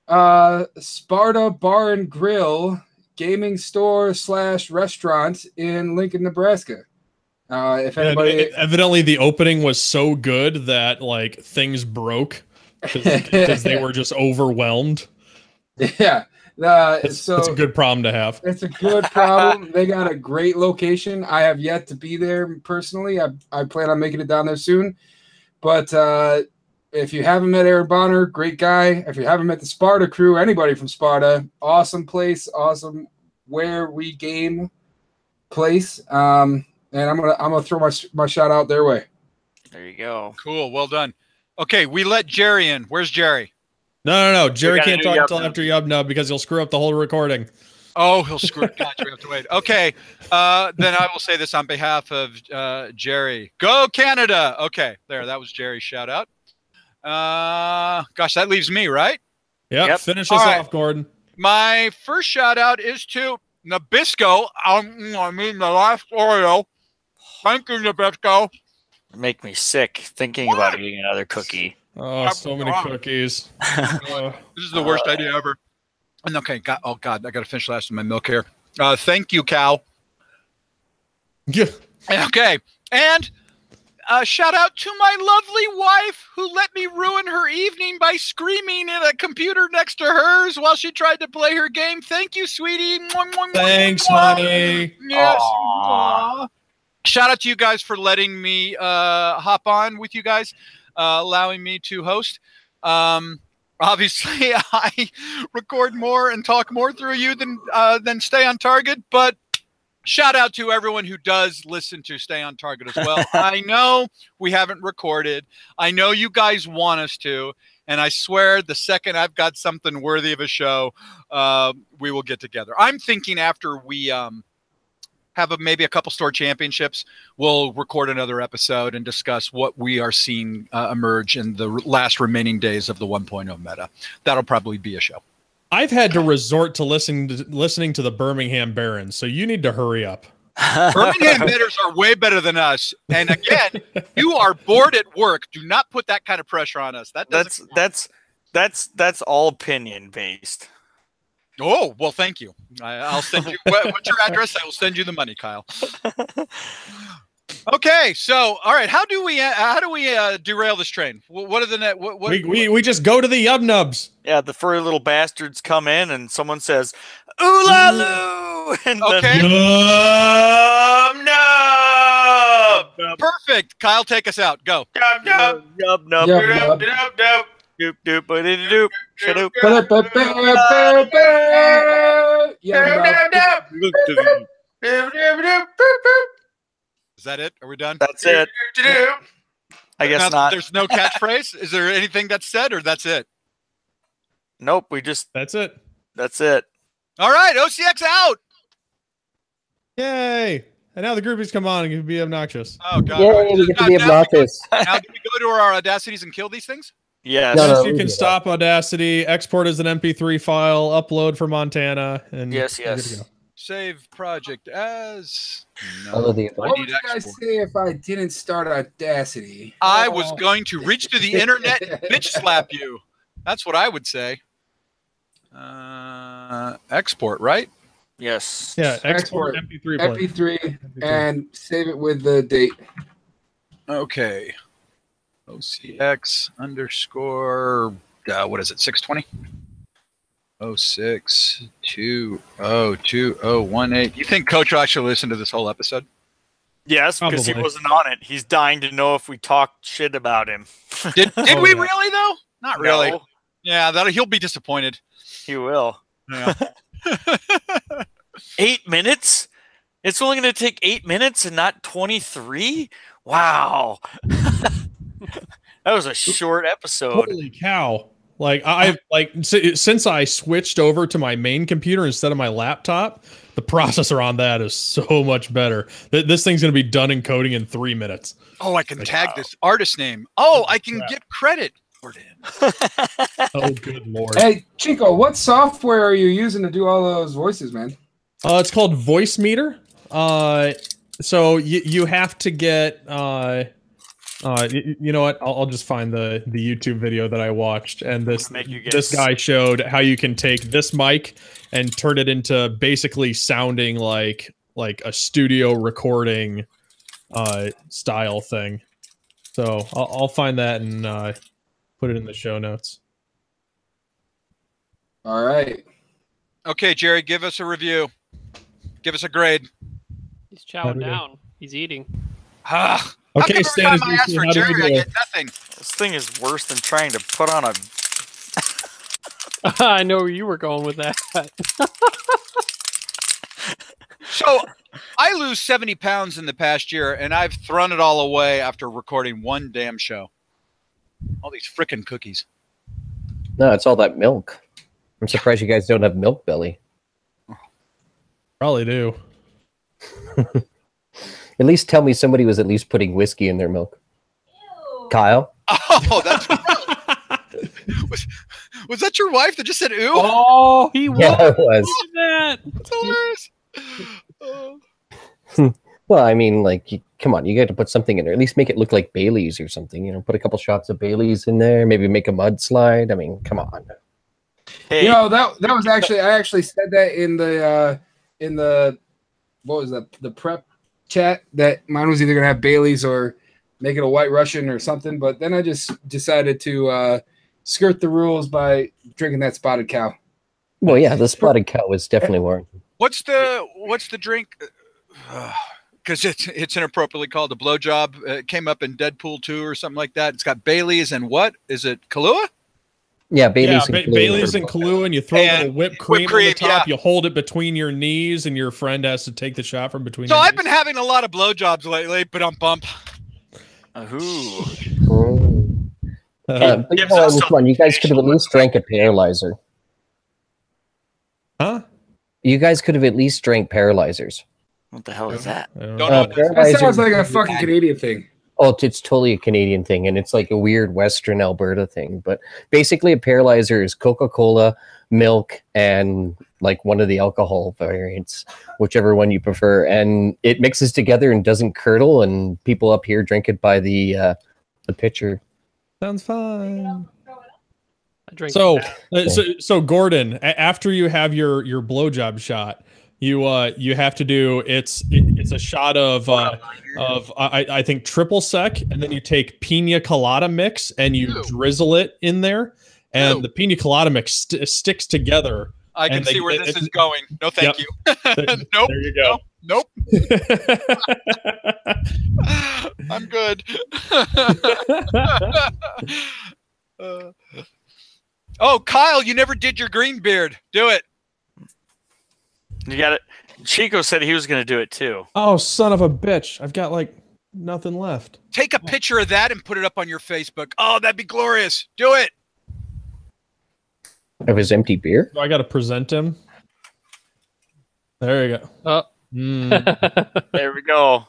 Sparta Bar and Grill gaming store / restaurant in Lincoln, Nebraska. If anybody, evidently the opening was so good that like things broke because they were just overwhelmed. Yeah. It's a good problem to have. It's a good problem. They got a great location. I have yet to be there personally. I plan on making it down there soon. But if you haven't met Aaron Bonner, great guy. If you haven't met the Sparta crew, anybody from Sparta, awesome place, awesome where we game place. And I'm gonna throw my shout out their way. There you go. Cool. Well done. Okay, we let Jerry in. Where's Jerry? No. Jerry can't talk until after Yub because he'll screw up the whole recording. Oh, he'll screw it. Gotcha. We have to wait. Okay. Then I will say this on behalf of Jerry. Go Canada. Okay. There. That was Jerry's shout out. Gosh, that leaves me, right? Yep. Finish us off, Gordon. My first shout out is to Nabisco. I mean, the last Oreo. Thank you, Nabisco. Make me sick thinking about eating another cookie. Oh, so many cookies. This is the worst idea ever. And okay, God, I got to finish last of my milk here. Thank you, cow. Yeah. Okay, and shout out to my lovely wife who let me ruin her evening by screaming at a computer next to hers while she tried to play her game. Thank you, sweetie. Thanks, honey. Yes. Aww. Shout out to you guys for letting me hop on with you guys, allowing me to host. Obviously, I record more and talk more through you than Stay on Target, but shout out to everyone who does listen to Stay on Target as well. I know we haven't recorded. I know you guys want us to. And I swear the second I've got something worthy of a show, we will get together. I'm thinking after we have maybe a couple store championships, we'll record another episode and discuss what we are seeing emerge in the last remaining days of the 1.0 meta. That'll probably be a show. I've had to resort to listening to the Birmingham Barons, so you need to hurry up. Birmingham bidders are way better than us. And again, you are bored at work. Do not put that kind of pressure on us. That's all opinion based. Oh, well, thank you. I'll send you. What's your address? I will send you the money, Kyle. Okay, so all right, how do we derail this train? What are the we just go to the yub nubs. Yeah, the furry little bastards come in and someone says "Ooh la loo," and okay, yub nub. Perfect. Kyle, take us out. Go. Yub nub. Yub nub. Yub nub. Doop doop doop doop. Shadoop. Is that it? Are we done? That's it. I guess not. There's no catchphrase? Is there anything that's said, or that's it? Nope. That's it. That's it. All right. OCX out. Yay. And now the groupies come on and can be obnoxious. Oh, God. Yay, we get to be obnoxious. Now, do we go to our Audacities and kill these things? Yes. No, you can stop Audacity, export as an MP3 file, upload for Montana, and yes. Save project as. No. What would you guys say if I didn't start Audacity? I was going to reach to the internet and bitch slap you. That's what I would say. Export, right? Yes. Yeah, export MP3. MP3 and save it with the date. Okay. OCX underscore, what is it, 620? 06202018. You think Coach will actually listen to this whole episode? Yes, because he wasn't on it. He's dying to know if we talked shit about him. Did we really, though? Not really. No. Yeah, he'll be disappointed. He will. Yeah. 8 minutes? It's only going to take 8 minutes and not 23? Wow. That was a short episode. Holy cow. Since I switched over to my main computer instead of my laptop, the processor on that is so much better. This thing's going to be done encoding in 3 minutes. Oh, I can tag this artist name. Oh, I can get credit for it. Oh, good Lord. Hey, Chico, what software are you using to do all those voices, man? It's called Voice Meter. So you have to get you know what? I'll just find the YouTube video that I watched, and this guy showed how you can take this mic and turn it into basically sounding like a studio recording style thing. So I'll find that and put it in the show notes. All right. Okay, Jerry, give us a review. Give us a grade. He's chowing down. He's eating. Okay, Stan, I ask for Jerry, I get nothing. This thing is worse than trying to put on a... I know where you were going with that. So, I lose 70 pounds in the past year, and I've thrown it all away after recording one damn show. All these frickin' cookies. No, it's all that milk. I'm surprised you guys don't have milk belly. Probably do. At least tell me somebody was at least putting whiskey in their milk. Ew. Kyle? Oh, that's was that your wife that just said ew? Oh, he was. Yeah, it was. That. That's hilarious. Well, I mean, like, come on, you got to put something in there. At least make it look like Bailey's or something. You know, put a couple shots of Bailey's in there. Maybe make a mudslide. I mean, come on. Hey. You know, that was actually, I actually said that in the what was that, the prep chat, that mine was either gonna have Bailey's or make it a White Russian or something. But then I just decided to skirt the rules by drinking that spotted cow. Well, yeah, the spotted cow is definitely warranted. What's the drink? Because it's inappropriately called a blowjob. It came up in Deadpool 2 or something like that. It's got Bailey's and what? Is it Kahlua? Yeah, Bailey's and Kahlua. Bailey's and Kahlua, and you throw a little whipped cream on the top. You hold it between your knees, and your friend has to take the shot from between. So your I've knees. been having a lot of blowjobs lately, but I'm bump. But you know, which one? You guys could have at least drank a paralyzer. Huh? You guys could have at least drank paralyzers. What the hell is that? That sounds like a fucking Canadian thing. Oh, it's totally a Canadian thing, and it's like a weird Western Alberta thing. But basically, a paralyzer is Coca-Cola, milk, and like one of the alcohol variants, whichever one you prefer. And it mixes together and doesn't curdle, and people up here drink it by the pitcher. Sounds fine. So Gordon, after you have your blowjob shot, you have to do it's a shot of I think triple sec, and then you take pina colada mix and you drizzle it in there, and the pina colada mix sticks together. I can see where this is going. No, thank you. Nope. There you go. Nope. I'm good. Oh, Kyle, you never did your green beard. Do it. You got it. Chico said he was going to do it too. Oh, son of a bitch. I've got like nothing left. Take a picture of that and put it up on your Facebook. Oh, that'd be glorious. Do it. Of his empty beer? I got to present him. There you go. There we go.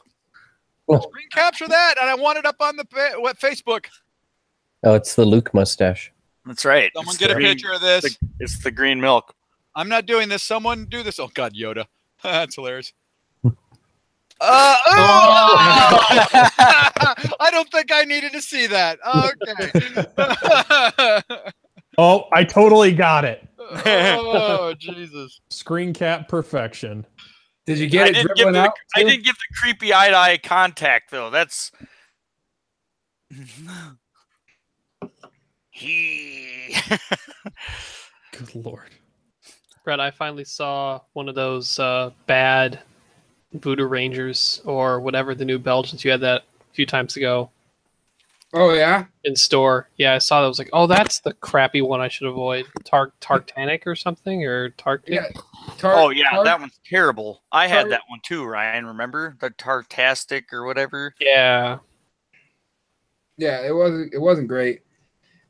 Screen capture that, and I want it up on the Facebook. Oh, it's the Luke mustache. That's right. Someone get a picture of this. It's the green milk. I'm not doing this. Someone do this. Oh, God, Yoda. That's hilarious. I don't think I needed to see that. Okay. Oh, I totally got it. Oh, Jesus. Screen cap perfection. Did you get it dribbling out? I didn't get the creepy eye-to-eye contact, though. That's... Good Lord. Brett, I finally saw one of those bad Voodoo Rangers or whatever the new Belgians. You had that a few times ago. Oh, yeah? In store. Yeah, I saw that. I was like, oh, that's the crappy one I should avoid. Tartanic or something? Or Tarctic? Yeah. That one's terrible. I had that one too, Ryan. Remember? The Tartastic or whatever? Yeah. Yeah, it wasn't great.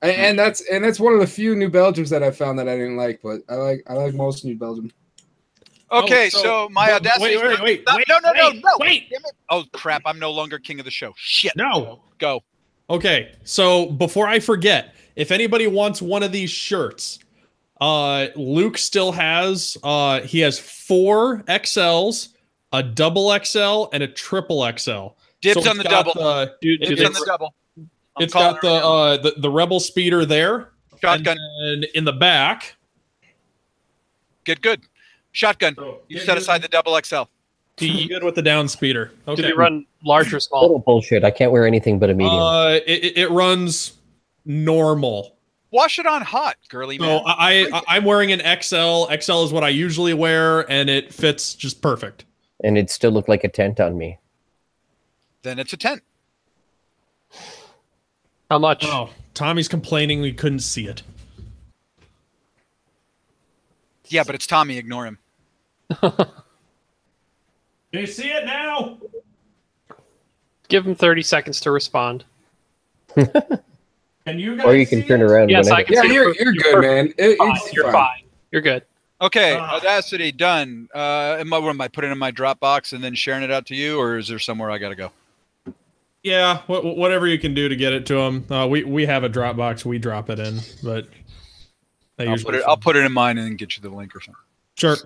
And that's one of the few New Belgiums that I found that I didn't like, but I like most New Belgium. Okay, so my audacity. Wait. Wait. Oh crap! I'm no longer king of the show. Shit. No. Go. Okay, so before I forget, if anybody wants one of these shirts, Luke still has. He has 4 XLs, a double XL, and a triple XL. Dibs on the double. Dibs on the double. It's got the Rebel speeder there. Shotgun. And in the back. Get good. Shotgun. You set aside the double XL. You good with the down speeder. Okay. Did it run large or small? Total bullshit. I can't wear anything but a medium. It runs normal. Wash it on hot, girly man. So I'm wearing an XL. XL is what I usually wear, and it fits just perfect. And it still looked like a tent on me. Then it's a tent. How much? Oh, Tommy's complaining we couldn't see it. Yeah, but it's Tommy. Ignore him. Can you see it now? Give him 30 seconds to respond. Can you guys or you can turn around. Yes, I can. Yeah, you're good, man. You're fine. You're good. Okay, Audacity done. Am I putting it in my Dropbox and then sharing it out to you, or is there somewhere I got to go? Yeah, whatever you can do to get it to them. We have a Dropbox. We drop it in, but I'll put it in mine and then get you the link or something. Sure.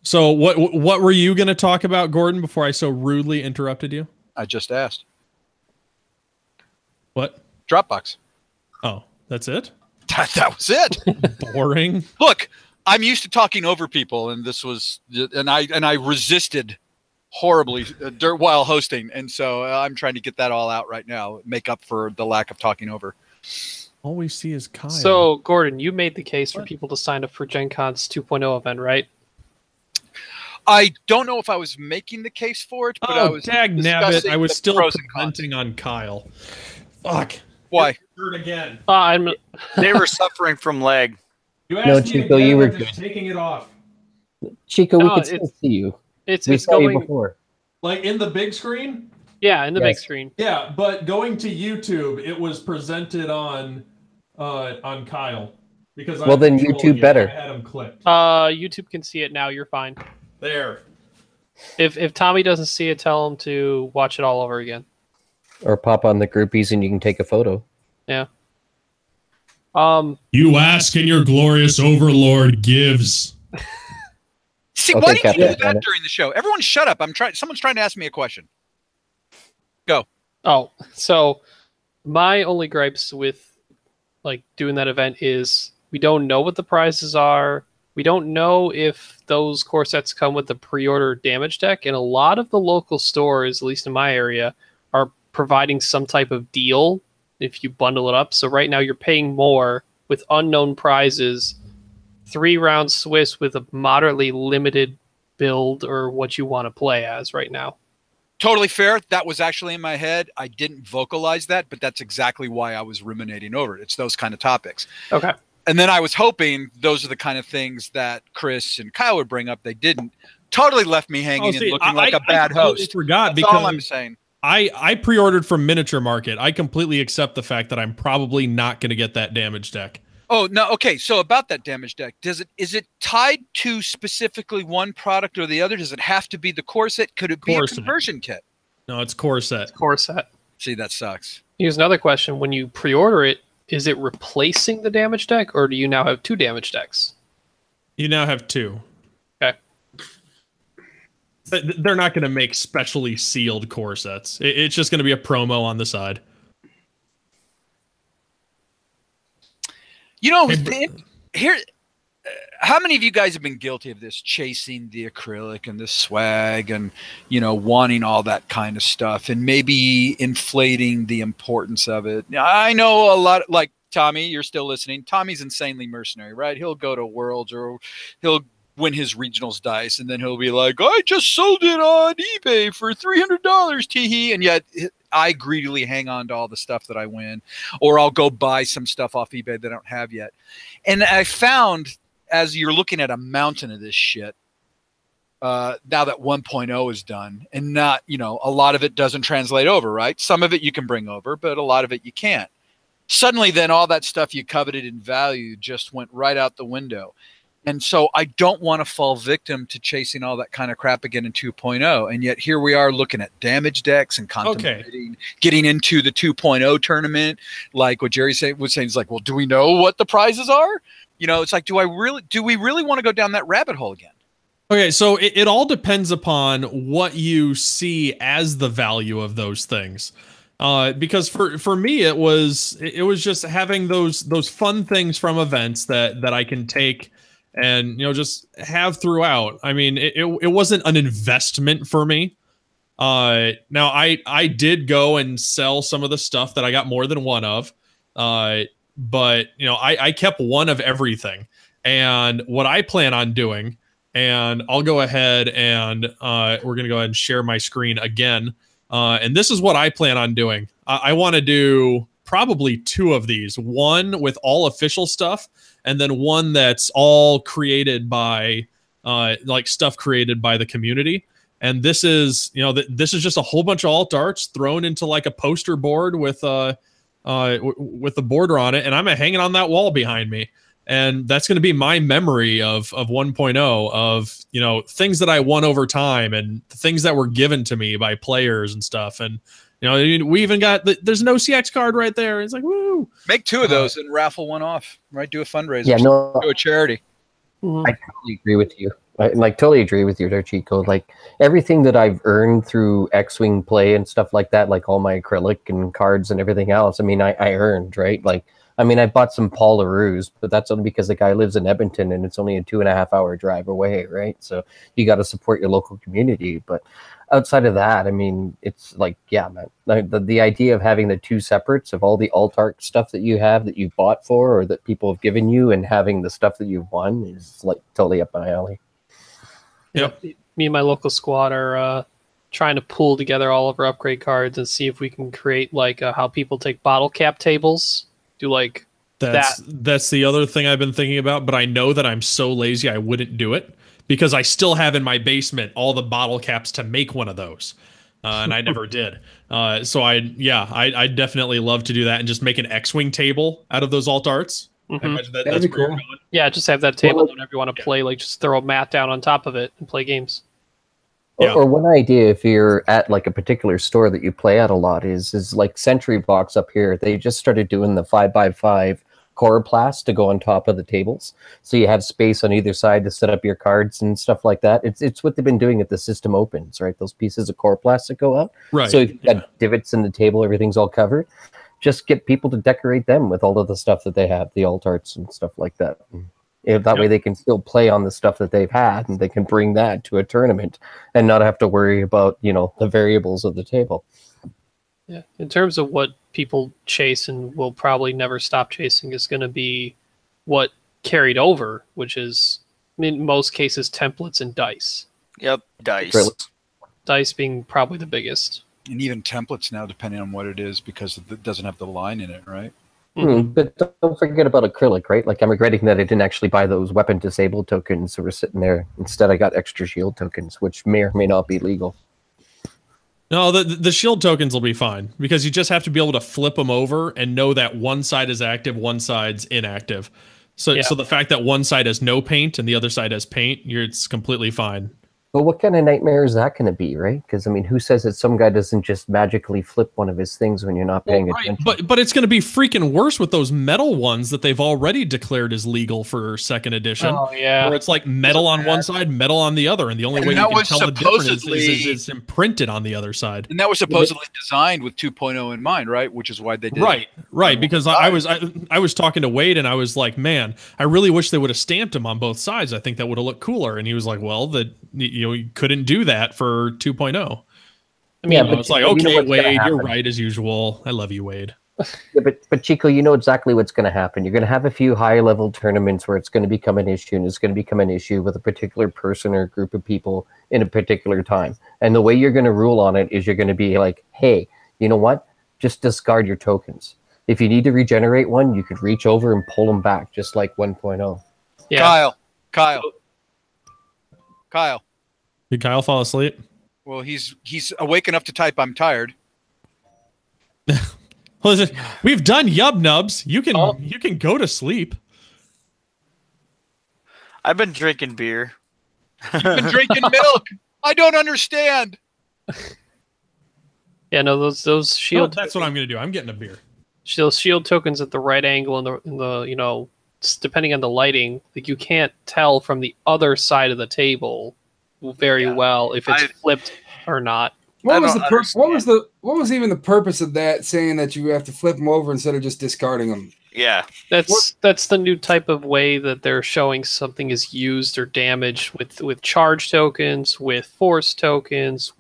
So what were you going to talk about, Gordon, before I so rudely interrupted you? I just asked. What? Dropbox. Oh, that's it? That was it. Boring. Look, I'm used to talking over people, and this was, and I resisted horribly while hosting, and so I'm trying to get that all out right now, make up for the lack of talking over. All we see is Kyle. So, Gordon, you made the case for people to sign up for Gen Con's 2.0 event, right? I don't know if I was making the case for it, but I was dag-nabbit, I was still pros and cons. commenting on Kyle. Fuck. Why? Hurt again. They were suffering from lag. You No, Chico, you were good. Taking it off. Chico, we could still see you. We saw you before. Like in the big screen? Yeah, in the big screen. Yeah, but going to YouTube, it was presented on Kyle. Because well, then YouTube better. I had him clicked. YouTube can see it now. You're fine. There. If Tommy doesn't see it, tell him to watch it all over again. Or pop on the groupies and you can take a photo. Yeah. You ask and your glorious overlord gives. See, why didn't you do that during the show? Everyone shut up. Someone's trying to ask me a question. Go. Oh, so my only gripes with like doing that event is we don't know what the prizes are. We don't know if those core sets come with the pre-order damage deck, and a lot of the local stores, at least in my area, are providing some type of deal if you bundle it up. So right now you're paying more with unknown prizes, 3-round Swiss with a moderately limited build or what you want to play as right now. Totally fair. That was actually in my head. I didn't vocalize that, but that's exactly why I was ruminating over it. It's those kind of topics. Okay. And then I was hoping those are the kind of things that Chris and Kyle would bring up. They didn't. Totally left me hanging and looking like a bad host. Forgot That's because all I'm saying. I pre-ordered from Miniature Market. I completely accept the fact that I'm probably not going to get that damage deck. Oh, no. Okay. So about that damage deck, is it tied to specifically one product or the other? Does it have to be the core set? Could it be a conversion kit? No, it's core set. It's core set. See, that sucks. Here's another question. When you pre-order it, is it replacing the damage deck, or do you now have 2 damage decks? You now have 2. Okay. They're not going to make specially sealed core sets. It's just going to be a promo on the side. You know, here, how many of you guys have been guilty of this, chasing the acrylic and the swag and, you know, wanting all that kind of stuff and maybe inflating the importance of it? I know a lot, like Tommy, you're still listening. Tommy's insanely mercenary, right? He'll go to Worlds or he'll win his regionals dice and then he'll be like, I just sold it on eBay for $300, tee-hee. And yet I greedily hang on to all the stuff that I win, or I'll go buy some stuff off eBay that I don't have yet. And I found, as you're looking at a mountain of this shit, now that 1.0 is done, and not, you know, a lot of it doesn't translate over, right? Some of it you can bring over, but a lot of it you can't. Suddenly, then all that stuff you coveted in value just went right out the window. And so I don't want to fall victim to chasing all that kind of crap again in 2.0. And yet here we are looking at damage decks and contemplating getting into the 2.0 tournament. Like what Jerry was saying, is like, well, do we know what the prizes are? You know, it's like, do we really want to go down that rabbit hole again? Okay, so it all depends upon what you see as the value of those things. Because for me, it was just having those fun things from events that I can take and, you know, just have throughout. I mean, it wasn't an investment for me. Now I did go and sell some of the stuff that I got more than one of. But, you know, I kept one of everything. And what I plan on doing, and I'll go ahead and we're going to go ahead and share my screen again. And this is what I plan on doing. I want to do probably 2 of these. One with all official stuff, and then one that's all created by, like stuff created by the community. And this is, you know, this is just a whole bunch of alt arts thrown into like a poster board with the border on it, and I'm hanging on that wall behind me. And that's going to be my memory of 1.0, of, you know, things that I won over time and things that were given to me by players and stuff. And, you know, we even got there's an OCX card right there. It's like, woo! Make 2 of those and raffle one off, right? Do a fundraiser. Yeah, no, do a charity. I totally agree with you. I totally agree with you there, Chico. Like everything that I've earned through X-Wing play and stuff like that, like all my acrylic and cards and everything else. I mean, I earned, right? Like I mean, I bought some Paul LaRue's, but that's only because the guy lives in Edmonton and it's only a 2.5 hour drive away, right? So you got to support your local community. But outside of that, I mean, it's like, yeah, man, the idea of having the two separates of all the alt art stuff that you have that you bought for or that people have given you and having the stuff that you've won is like totally up my alley. Yep. Me and my local squad are trying to pull together all of our upgrade cards and see if we can create like how people take bottle cap tables. Do like that's the other thing I've been thinking about, but I know that I'm so lazy I wouldn't do it because I still have in my basement all the bottle caps to make one of those. And I never did. So I definitely love to do that and just make an X-Wing table out of those alt arts. Mm-hmm. I imagine that's That'd be where you're cool. going. Yeah, just have that table whenever you want to play, like just throw a mat down on top of it and play games. Or one idea, if you're at like a particular store that you play at a lot, is like Century Box up here. They just started doing the 5x5 coroplast to go on top of the tables, so you have space on either side to set up your cards and stuff like that. It's what they've been doing at the System Opens, right? Those pieces of coroplast that go up, Right. So you've got divots in the table, everything's all covered. Just get people to decorate them with all of the stuff that they have, the alt arts and stuff like that. That way they can still play on the stuff that they've had and they can bring that to a tournament and not have to worry about, the variables of the table. Yeah. In terms of what people chase and will probably never stop chasing is going to be what carried over, which is in most cases templates and dice. Yep, dice. Really? Dice being probably the biggest. And even templates now, depending on what it is, because it doesn't have the line in it, right? But don't forget about acrylic, right? Like I'm regretting that I didn't actually buy those weapon disabled tokens that were sitting there. Instead, I got extra shield tokens, which may or may not be legal. No, the shield tokens will be fine because you just have to be able to flip them over and know that one side is active, one side's inactive. So the fact that one side has no paint and the other side has paint, it's completely fine. But what kind of nightmare is that going to be, right? Because, I mean, who says that some guy doesn't just magically flip one of his things when you're not paying attention? But it's going to be freaking worse with those metal ones that they've already declared as legal for second edition. Oh, yeah. Where it's like metal on one side, metal on the other, and the only way you can tell the difference is it's imprinted on the other side. And that was supposedly designed with 2.0 in mind, right? Which is why they did Right. Because I was talking to Wade and I was like, man, I really wish they would have stamped them on both sides. I think that would have looked cooler. And he was like, well, you couldn't do that for 2.0. I mean, it's like, okay, Wade, you're right as usual. I love you, Wade. Yeah, but Chico, you know exactly what's going to happen. You're going to have a few high-level tournaments where it's going to become an issue, and it's going to become an issue with a particular person or group of people in a particular time. And the way you're going to rule on it is you're going to be like, hey, you know what? Just discard your tokens. If you need to regenerate one, you could reach over and pull them back, just like 1.0. Yeah. Kyle. Did Kyle fall asleep? Well, he's awake enough to type, I'm tired. Listen, we've done Yub Nubs. You can go to sleep. I've been drinking beer. You've been drinking milk. I don't understand. Yeah, no, those shield. That's what I'm going to do. I'm getting a beer. Those shield tokens at the right angle in the depending on the lighting, like you can't tell from the other side of the table very well if it's flipped or not. What was even the purpose of that, saying that you have to flip them over instead of just discarding them? Yeah, that's the new type of way that they're showing something is used or damaged with charge tokens, with force tokens,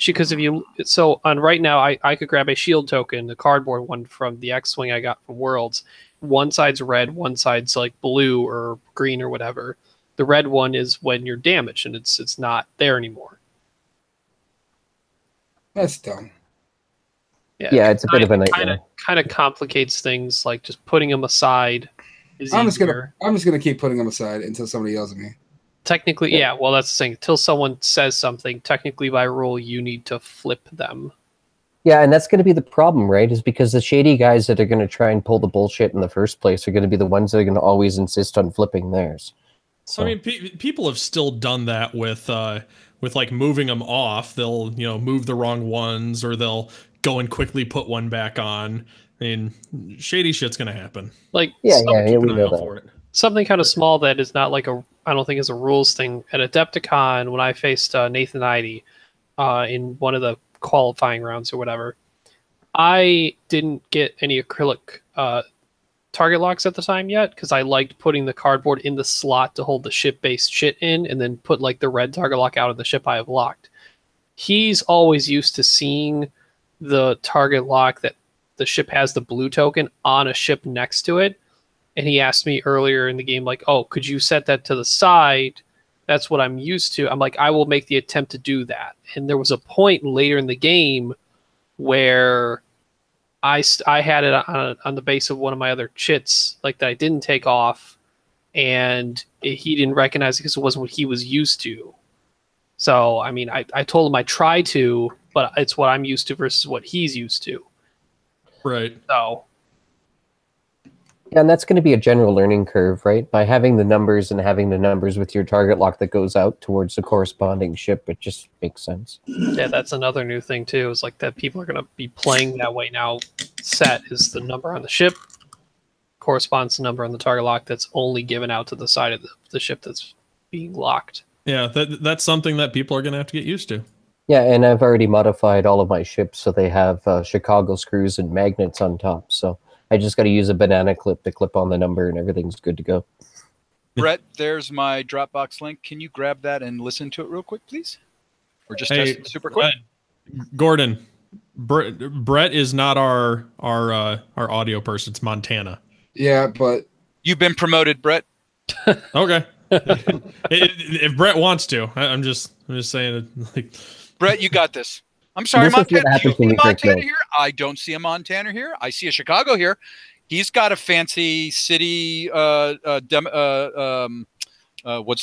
because on right now I could grab a shield token, the cardboard one from the X-Wing I got from Worlds. One side's red, one side's like blue or green or whatever. The red one is when you're damaged and it's not there anymore. That's dumb. Yeah, it's a bit of a nightmare. Kind of complicates things, like just putting them aside is easier. I'm just gonna keep putting them aside until somebody yells at me. Technically, yeah. Well, that's the thing. Until someone says something, technically by rule, you need to flip them. Yeah, and that's going to be the problem, right? Is because the shady guys that are going to try and pull the bullshit in the first place are going to be the ones that are going to always insist on flipping theirs. So I mean, people have still done that with like moving them off. They'll move the wrong ones, or they'll go and quickly put one back on. I mean, shady shit's gonna happen. Like we know that. for it. Something kind of small that is not like I don't think is a rules thing. At Adepticon, when I faced Nathan Idy in one of the qualifying rounds or whatever, I didn't get any acrylic target locks at the time yet, because I liked putting the cardboard in the slot to hold the ship-based shit in, and then put like the red target lock out of the ship I have locked. He's always used to seeing the target lock that the ship has the blue token on a ship next to it. And he asked me earlier in the game, like, oh, could you set that to the side? That's what I'm used to. I'm like, I will make the attempt to do that. And there was a point later in the game where I had it on the base of one of my other chits, like that I didn't take off, and he didn't recognize it because it wasn't what he was used to. So, I mean, I told him I try to, but it's what I'm used to versus what he's used to. Right. So, Yeah, and that's going to be a general learning curve, right? By having the numbers and having the numbers with your target lock that goes out towards the corresponding ship, it just makes sense. yeah, that's another new thing too. Is like that people are going to be playing that way now. Set is the number on the ship corresponds to number on the target lock that's only given out to the side of the ship that's being locked. Yeah, that's something that people are going to have to get used to. Yeah, and I've already modified all of my ships so they have Chicago screws and magnets on top. So I just got to use a banana clip to clip on the number and everything's good to go. Brett, there's my Dropbox link. Can you grab that and listen to it real quick, please? Or just test it super quick? Gordon, Brett is not our audio person. It's Montana. Yeah, but You've been promoted, Brett. Okay. If Brett wants to, I'm just saying. Like, Brett, you got this. I'm sorry, This is what Montana. Do you happens when see you drink Montana milk. here? I don't see a Montana here. I see a Chicago here. He's got a fancy city. What's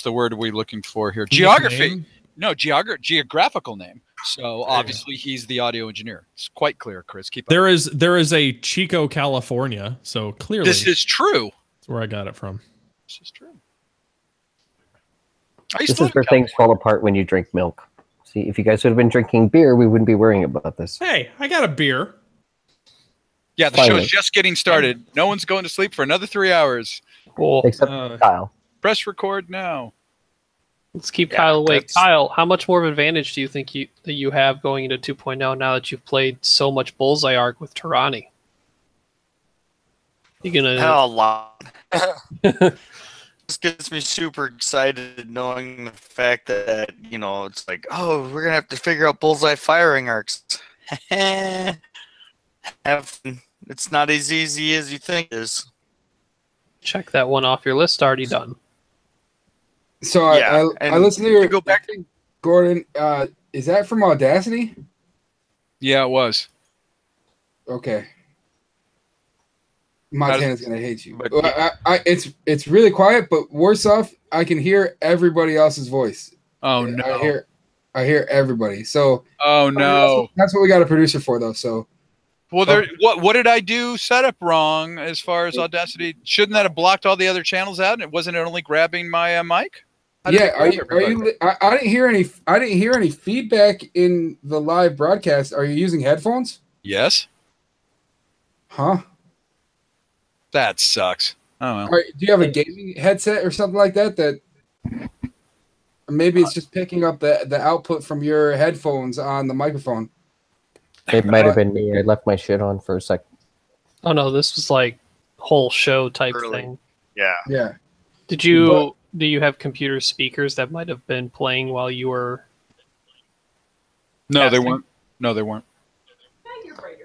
the word are we looking for here? Geography. name? No, geographical name. So obviously he's the audio engineer. It's quite clear, Chris. Keep up. there is a Chico, California. So clearly, This is true. that's where I got it from. This is true. I used This to is live where in things fall apart when you drink milk. See, if you guys would have been drinking beer, we wouldn't be worrying about this. Hey, I got a beer. Yeah, the Finally. show's just getting started. No one's going to sleep for another 3 hours. Cool. Except Uh, Kyle. Press record now. Let's keep Yeah, Kyle awake. that's- Kyle, how much more of an advantage do you think that you have going into 2.0 now that you've played so much Bullseye Arc with Tarani? You gonna? Hell, a lot. This gets me super excited knowing the fact that, it's like, oh, we're going to have to figure out bullseye firing arcs. It's not as easy as you think it is. Check that one off your list. Already done. so Yeah, I and listened to your to go back- Gordon. Is that from Audacity? Yeah, it was. Okay. Montana's gonna hate you. But- It's really quiet, but worse off, I can hear everybody else's voice. Oh no. I hear everybody. So Oh no. that's what we got a producer for, though. So Well, what did I do setup wrong as far as Audacity? Shouldn't that have blocked all the other channels out? And it wasn't only grabbing my mic? How did yeah, it are grab you? everybody? I didn't hear any. I didn't hear any feedback in the live broadcast. Are you using headphones? Yes. Huh? That sucks. Oh well. Do you have a gaming headset or something like that? That maybe it's just picking up the output from your headphones on the microphone. It might have been me. I left my shit on for a second. Oh no, this was like whole show type Early. thing. Yeah. Yeah. Do you have computer speakers that might have been playing while you were? No, they Casting? weren't. No, they weren't.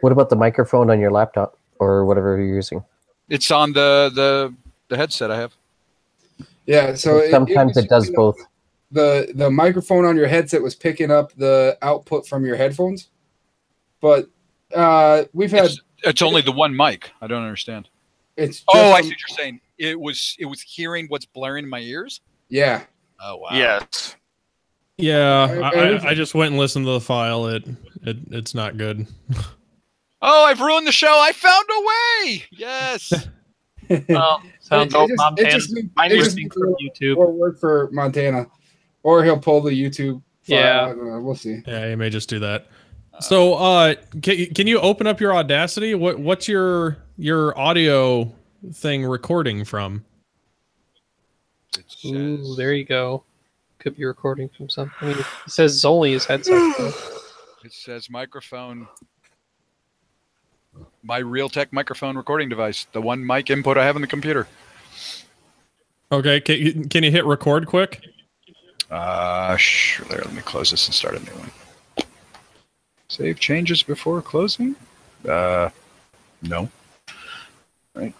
What about the microphone on your laptop or whatever you're using? It's on the headset I have. Yeah. So Sometimes it does both. The microphone on your headset was picking up the output from your headphones, but we've had It's only the one mic. I don't understand. it's. Oh, I just see what you're saying. It was hearing what's blaring in my ears. Yeah. Oh wow. Yes. Yeah, I just went and listened to the file. It's not good. Oh, I've ruined the show. I found a way. Yes. Oh, sounds It like just listening needs from YouTube. more work for Montana, or he'll pull the YouTube file. Yeah. I don't know. We'll see. Yeah, you may just do that. So, can you open up your Audacity? What's your audio thing recording from? Ooh, there you go. Could be recording from something. I mean, it says it's only his headset. So. It says microphone. My Realtek microphone recording device, the one mic input I have in the computer. Okay, can you hit record quick? Sure. There, let me close this and start a new one. Save changes before closing? No. Right.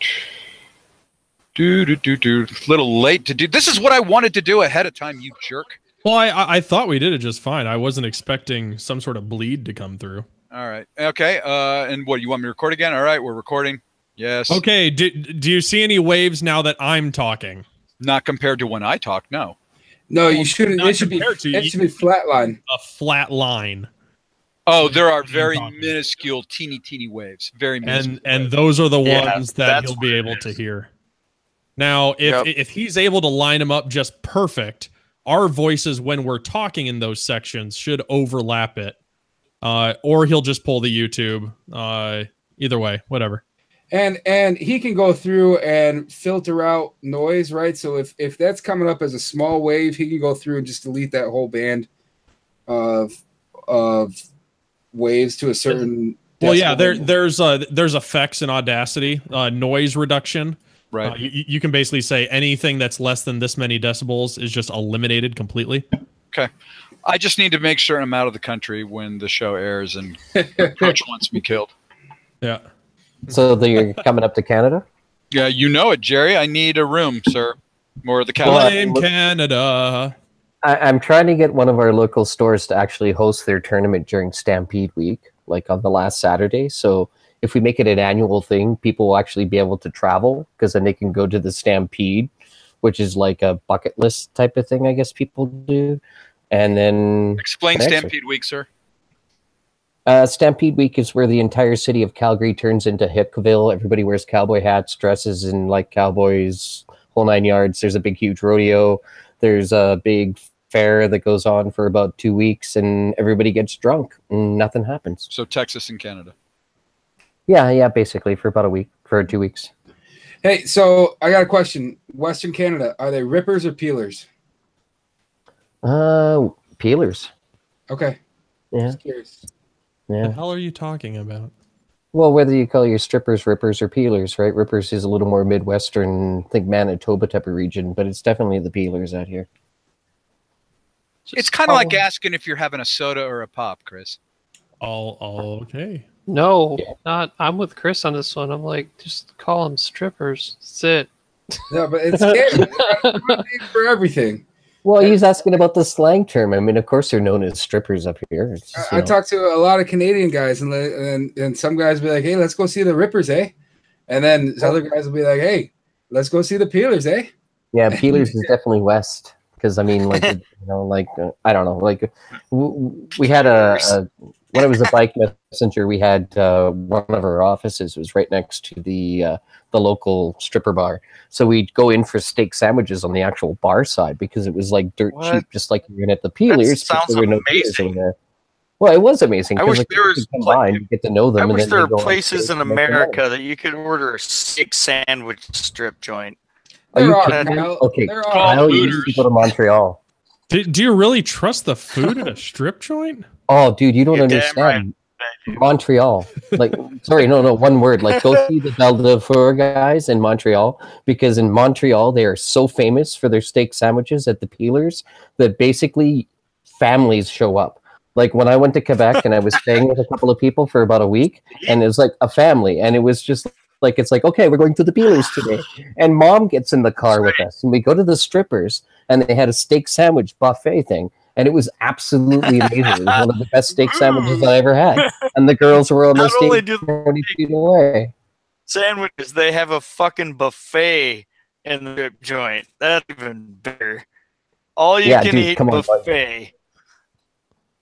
Little late to do. This is what I wanted to do ahead of time, you jerk. Well, I thought we did it just fine. I wasn't expecting some sort of bleed to come through. All right. Okay. And what, you want me to record again? All right, we're recording. Yes. Okay. Do you see any waves now that I'm talking? Not compared to when I talk, no. No, you shouldn't. Not It should be flat line. A flat line. Oh, there are very minuscule, teeny waves. Very minuscule. And those are the ones that he'll be able to hear. Now, if he's able to line them up just perfect, our voices when we're talking in those sections should overlap it. Or he'll just pull the YouTube. Either way, whatever. And he can go through and filter out noise, right? So if that's coming up as a small wave, he can go through and just delete that whole band of waves to a certain. Well, yeah, there's effects in Audacity, noise reduction. Right. You can basically say anything that's less than this many decibels is just eliminated completely. Okay. I just need to make sure I'm out of the country when the show airs and Coach wants me killed. Yeah. So you're coming up to Canada? Yeah, you know it, Jerry. I need a room, sir. More of the Blame Canada. I'm trying to get one of our local stores to actually host their tournament during Stampede Week, like on the last Saturday. So if we make it an annual thing, people will actually be able to travel because then they can go to the Stampede, which is like a bucket list type of thing, I guess people do. And then explain Stampede Week, sir. Stampede Week is where the entire city of Calgary turns into Hickville. Everybody wears cowboy hats, dresses in like cowboys, whole 9 yards. There's a big, huge rodeo. There's a big fair that goes on for about 2 weeks, and everybody gets drunk, and nothing happens. So Texas and Canada. Yeah, basically for about a week, for 2 weeks. Hey, so I got a question. Western Canada, are they rippers or peelers? Peelers. Okay. Yeah. Just curious. Yeah. What the hell are you talking about? Well, whether you call your strippers rippers or peelers, right? Rippers is a little more Midwestern, I think Manitoba type of region, but it's definitely the peelers out here. It's kind of like asking if you're having a soda or a pop, Chris. All okay. No, not. I'm with Chris on this one. I'm like, just call them strippers. That's it. No, but it's Canada. For everything. Well, he's asking about the slang term. I mean, of course, they're known as strippers up here. It's just, I talk to a lot of Canadian guys, and some guys will be like, "Hey, let's go see the rippers, eh?" And then other guys will be like, "Hey, let's go see the peelers, eh?" Yeah, peelers is definitely west because I mean, like I don't know, like we had when I was a bike messenger, we had one of our offices was right next to the local stripper bar. So we'd go in for steak sandwiches on the actual bar side because it was like dirt cheap, just like you're in at the peelers. That sounds amazing. Well, it was amazing. I wish like, there was you get to know them. I wish and there were places in America that you could order a steak sandwich strip joint. Are you kidding me? Okay, Kyle, you used to go to Montreal. Do you really trust the food at a strip joint? Oh, dude, you don't understand. Montreal. Like, sorry, no, one word. Like, go see the Belle de Four guys in Montreal, because in Montreal, they are so famous for their steak sandwiches at the peelers that basically families show up. Like, when I went to Quebec and I was staying with a couple of people for about a week, and it was like a family, and it was just like, it's like, okay, we're going to the peelers today. And mom gets in the car with us, and we go to the strippers, and they had a steak sandwich buffet thing. And it was absolutely amazing. It was one of the best steak sandwiches I ever had. And the girls were on the stage 20 feet away. Sandwiches, they have a fucking buffet in the strip joint. That's even better. All you can eat buffet.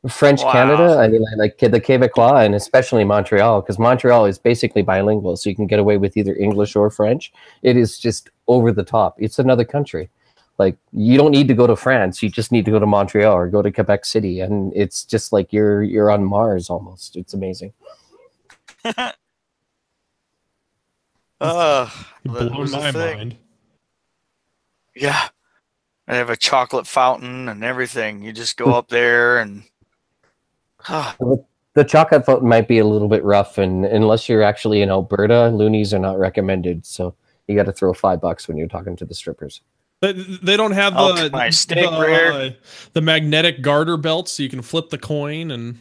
French Canada, I mean, like the Quebecois, and especially Montreal, because Montreal is basically bilingual, so you can get away with either English or French. It is just over the top. It's another country. Like, you don't need to go to France. You just need to go to Montreal or go to Quebec City, and it's just like you're on Mars almost. It's amazing. Blown my mind. Yeah, I have a chocolate fountain and everything. You just go up there and. The The chocolate fountain might be a little bit rough, and unless you're actually in Alberta, loonies are not recommended. So you got to throw $5 when you're talking to the strippers. They don't have the magnetic garter belts, so you can flip the coin and.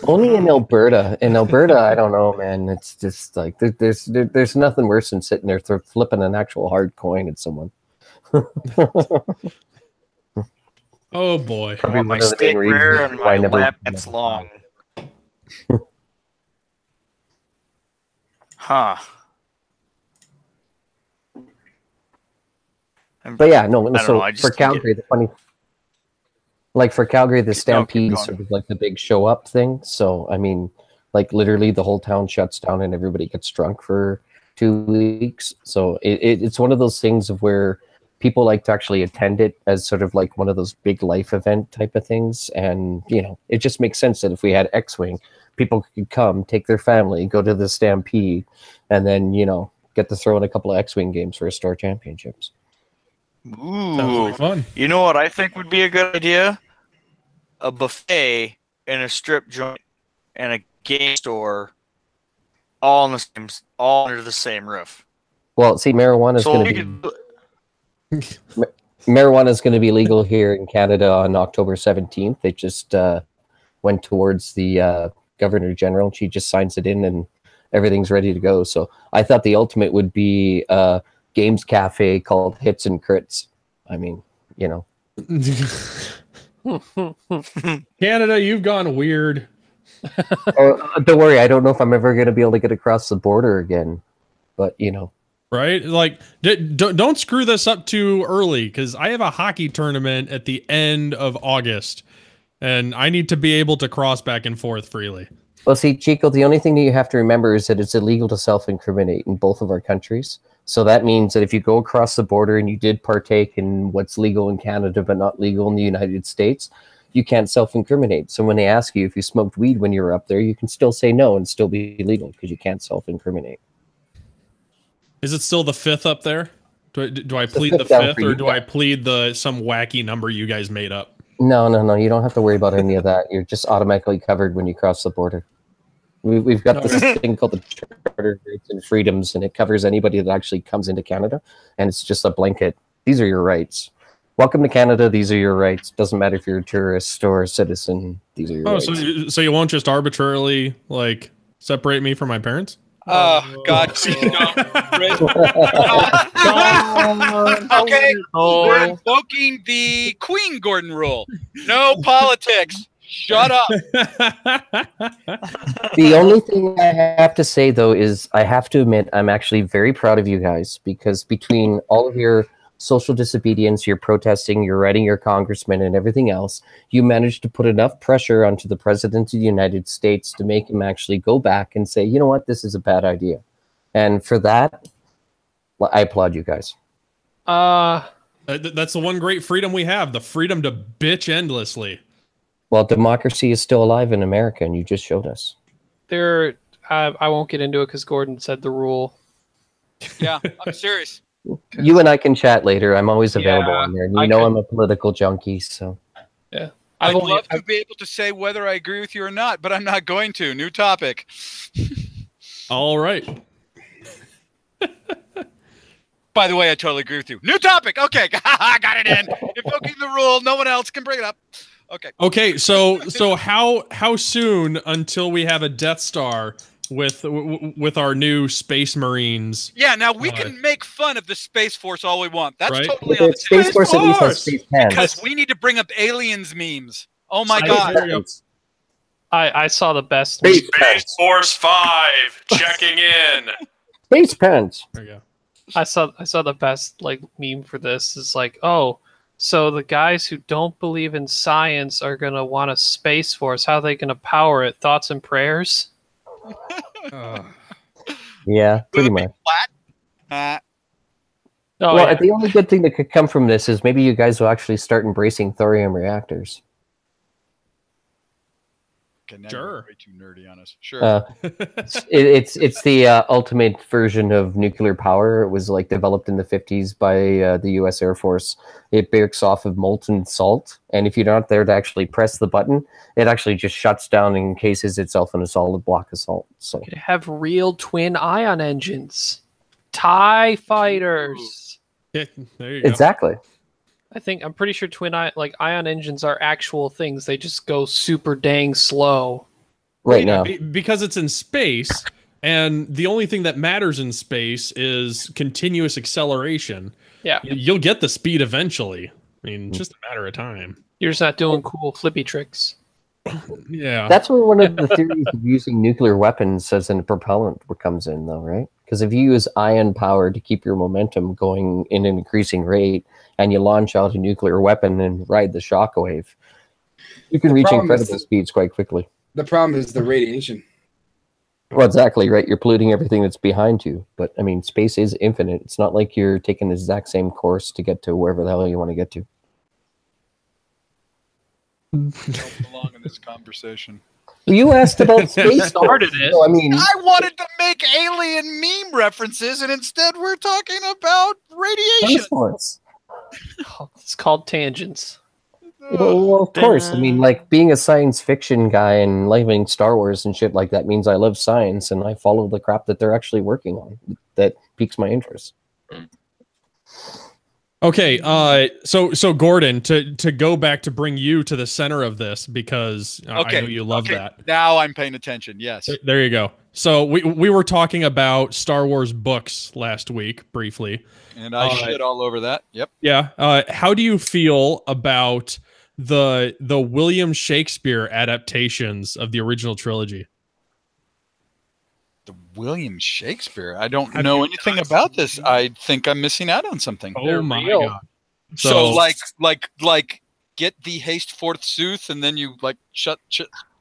Only in Alberta. In Alberta, I don't know, man. It's just like there's nothing worse than sitting there flipping an actual hard coin at someone. Oh boy! I want my steak rare and my lap gets long. Huh. But yeah, no. So for Calgary, the funny, like for Calgary, the Stampede is sort of like the big show up thing. So I mean, like literally the whole town shuts down and everybody gets drunk for 2 weeks. So it's one of those things of where people like to actually attend it as sort of like one of those big life event type of things. And, you know, it just makes sense that if we had X-Wing, people could come, take their family, go to the Stampede, and then, you know, get to throw in a couple of X-Wing games for Store Championships. Ooh, fun. You know what I think would be a good idea? A buffet in a strip joint and a game store all under the same roof. Well, see, marijuana is going to be... Marijuana is going to be legal here in Canada on October 17th. They just went towards the Governor General. She just signs it in and everything's ready to go. So I thought the ultimate would be a games cafe called Hits and Crits. I mean, you know. Canada, you've gone weird. Don't worry. I don't know if I'm ever going to be able to get across the border again. But, you know. Right? Like, don't screw this up too early, because I have a hockey tournament at the end of August, and I need to be able to cross back and forth freely. Well, see, Chico, the only thing that you have to remember is that it's illegal to self-incriminate in both of our countries. So that means that if you go across the border and you did partake in what's legal in Canada but not legal in the United States, you can't self-incriminate. So when they ask you if you smoked weed when you were up there, you can still say no and still be legal because you can't self-incriminate. Is it still the 5th up there? Do I plead the 5th, or do I plead some wacky number you guys made up? No. You don't have to worry about any of that. You're just automatically covered when you cross the border. We've got this thing called the Charter of Rights and Freedoms, and it covers anybody that actually comes into Canada, and it's just a blanket. These are your rights. Welcome to Canada. These are your rights. Doesn't matter if you're a tourist or a citizen. These are your rights. So you won't just arbitrarily like separate me from my parents? Oh, God. Okay, we're invoking the Queen Gordon rule. No politics. Shut up. The only thing I have to say, though, is I have to admit I'm actually very proud of you guys, because between all of your social disobedience, your protesting, your writing your congressman and everything else, you managed to put enough pressure onto the president of the United States to make him actually go back and say, you know what, this is a bad idea. And for that, I applaud you guys. That's the one great freedom we have, the freedom to bitch endlessly. Well, democracy is still alive in America, and you just showed us. I won't get into it because Gordon said the rule. Yeah, I'm serious. You and I can chat later. I'm always available on there. And you know I'm a political junkie, so. Yeah. I'd love to be able to say whether I agree with you or not, but I'm not going to. New topic. All right. By the way, I totally agree with you. New topic. Okay, I got it in. Invoking the rule. No one else can bring it up. Okay. Okay. So how soon until we have a Death Star with our new Space Marines? Yeah. Now we can make fun of the Space Force all we want. That's right? totally on the Space Force at least has space hands. Because we need to bring up aliens memes. Oh my God. I saw the best. Space Force 5 checking in. Space pants. There you go. I saw the best like meme for this. It's like, oh, so the guys who don't believe in science are gonna want a Space Force. How are they gonna power it? Thoughts and prayers? Yeah, pretty much. Flat. The only good thing that could come from this is maybe you guys will actually start embracing thorium reactors. Okay, now Sure. you're way too nerdy on us. Sure. It's the ultimate version of nuclear power. It was like developed in the 50s by the U.S. Air Force. It bakes off of molten salt, and if you're not there to actually press the button, it actually just shuts down and encases itself in a solid block of salt. So Could have real twin ion engines, TIE fighters. Yeah, there you go. exactly. I'm pretty sure ion engines are actual things. They just go super dang slow. Right Yeah, now, because it's in space, and the only thing that matters in space is continuous acceleration. Yeah. You'll get the speed eventually. I mean, it's just a matter of time. You're just not doing cool flippy tricks. Yeah. that's where one of the theories of using nuclear weapons as a propellant comes in, though, right? Because if you use ion power to keep your momentum going in an increasing rate, and you launch out a nuclear weapon and ride the shockwave, you can reach incredible speeds quite quickly. The problem is the radiation. Well, exactly, right? You're polluting everything that's behind you. But, I mean, space is infinite. It's not like you're taking the exact same course to get to wherever the hell you want to get to. Don't belong in this conversation. You asked about space. Started it. So, I mean, I wanted to make alien meme references, and instead we're talking about radiation. It's called tangents. Well, of course. I mean, like, being a science fiction guy and loving Star Wars and shit like that means I love science, and I follow the crap that they're actually working on. That piques my interest. Okay, so Gordon, to go back to bring you to the center of this, because I know you love that. Now I'm paying attention. Yes. There you go. So we were talking about Star Wars books last week briefly, and I shit all over that. Yep. Yeah. How do you feel about the William Shakespeare adaptations of the original trilogy? The William Shakespeare. I don't know anything about this. I think I'm missing out on something. Oh my god! So like get the haste forth sooth, and then you like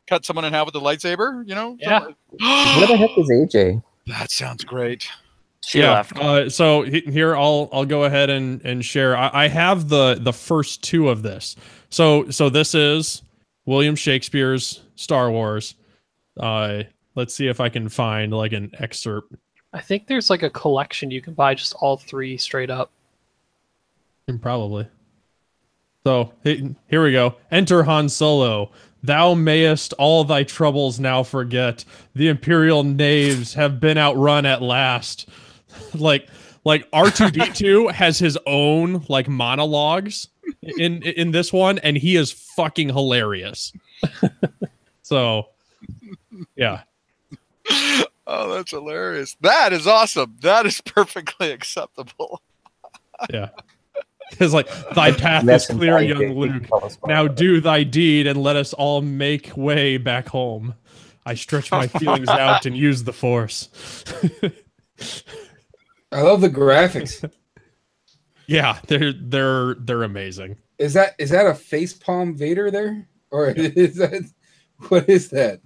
cut someone in half with a lightsaber. You know? Yeah. Where the heck is AJ? That sounds great. She left. So here I'll go ahead and share. I have the first two of this. So this is William Shakespeare's Star Wars. Let's see if I can find like an excerpt. I think there's like a collection you can buy just all three straight up. And probably. So here we go. Enter Han Solo. Thou mayest all thy troubles now forget. The Imperial knaves have been outrun at last. like R2D2 has his own like monologues in this one, and he is fucking hilarious. So yeah. Oh, that's hilarious. That is awesome. That is perfectly acceptable. Yeah. It's like, thy path is clear, young Luke. Now do thy deed and let us all make way back home. I stretch my feelings out and use the force. I love the graphics. Yeah, they're amazing. Is that a facepalm Vader there? Or is that what is that?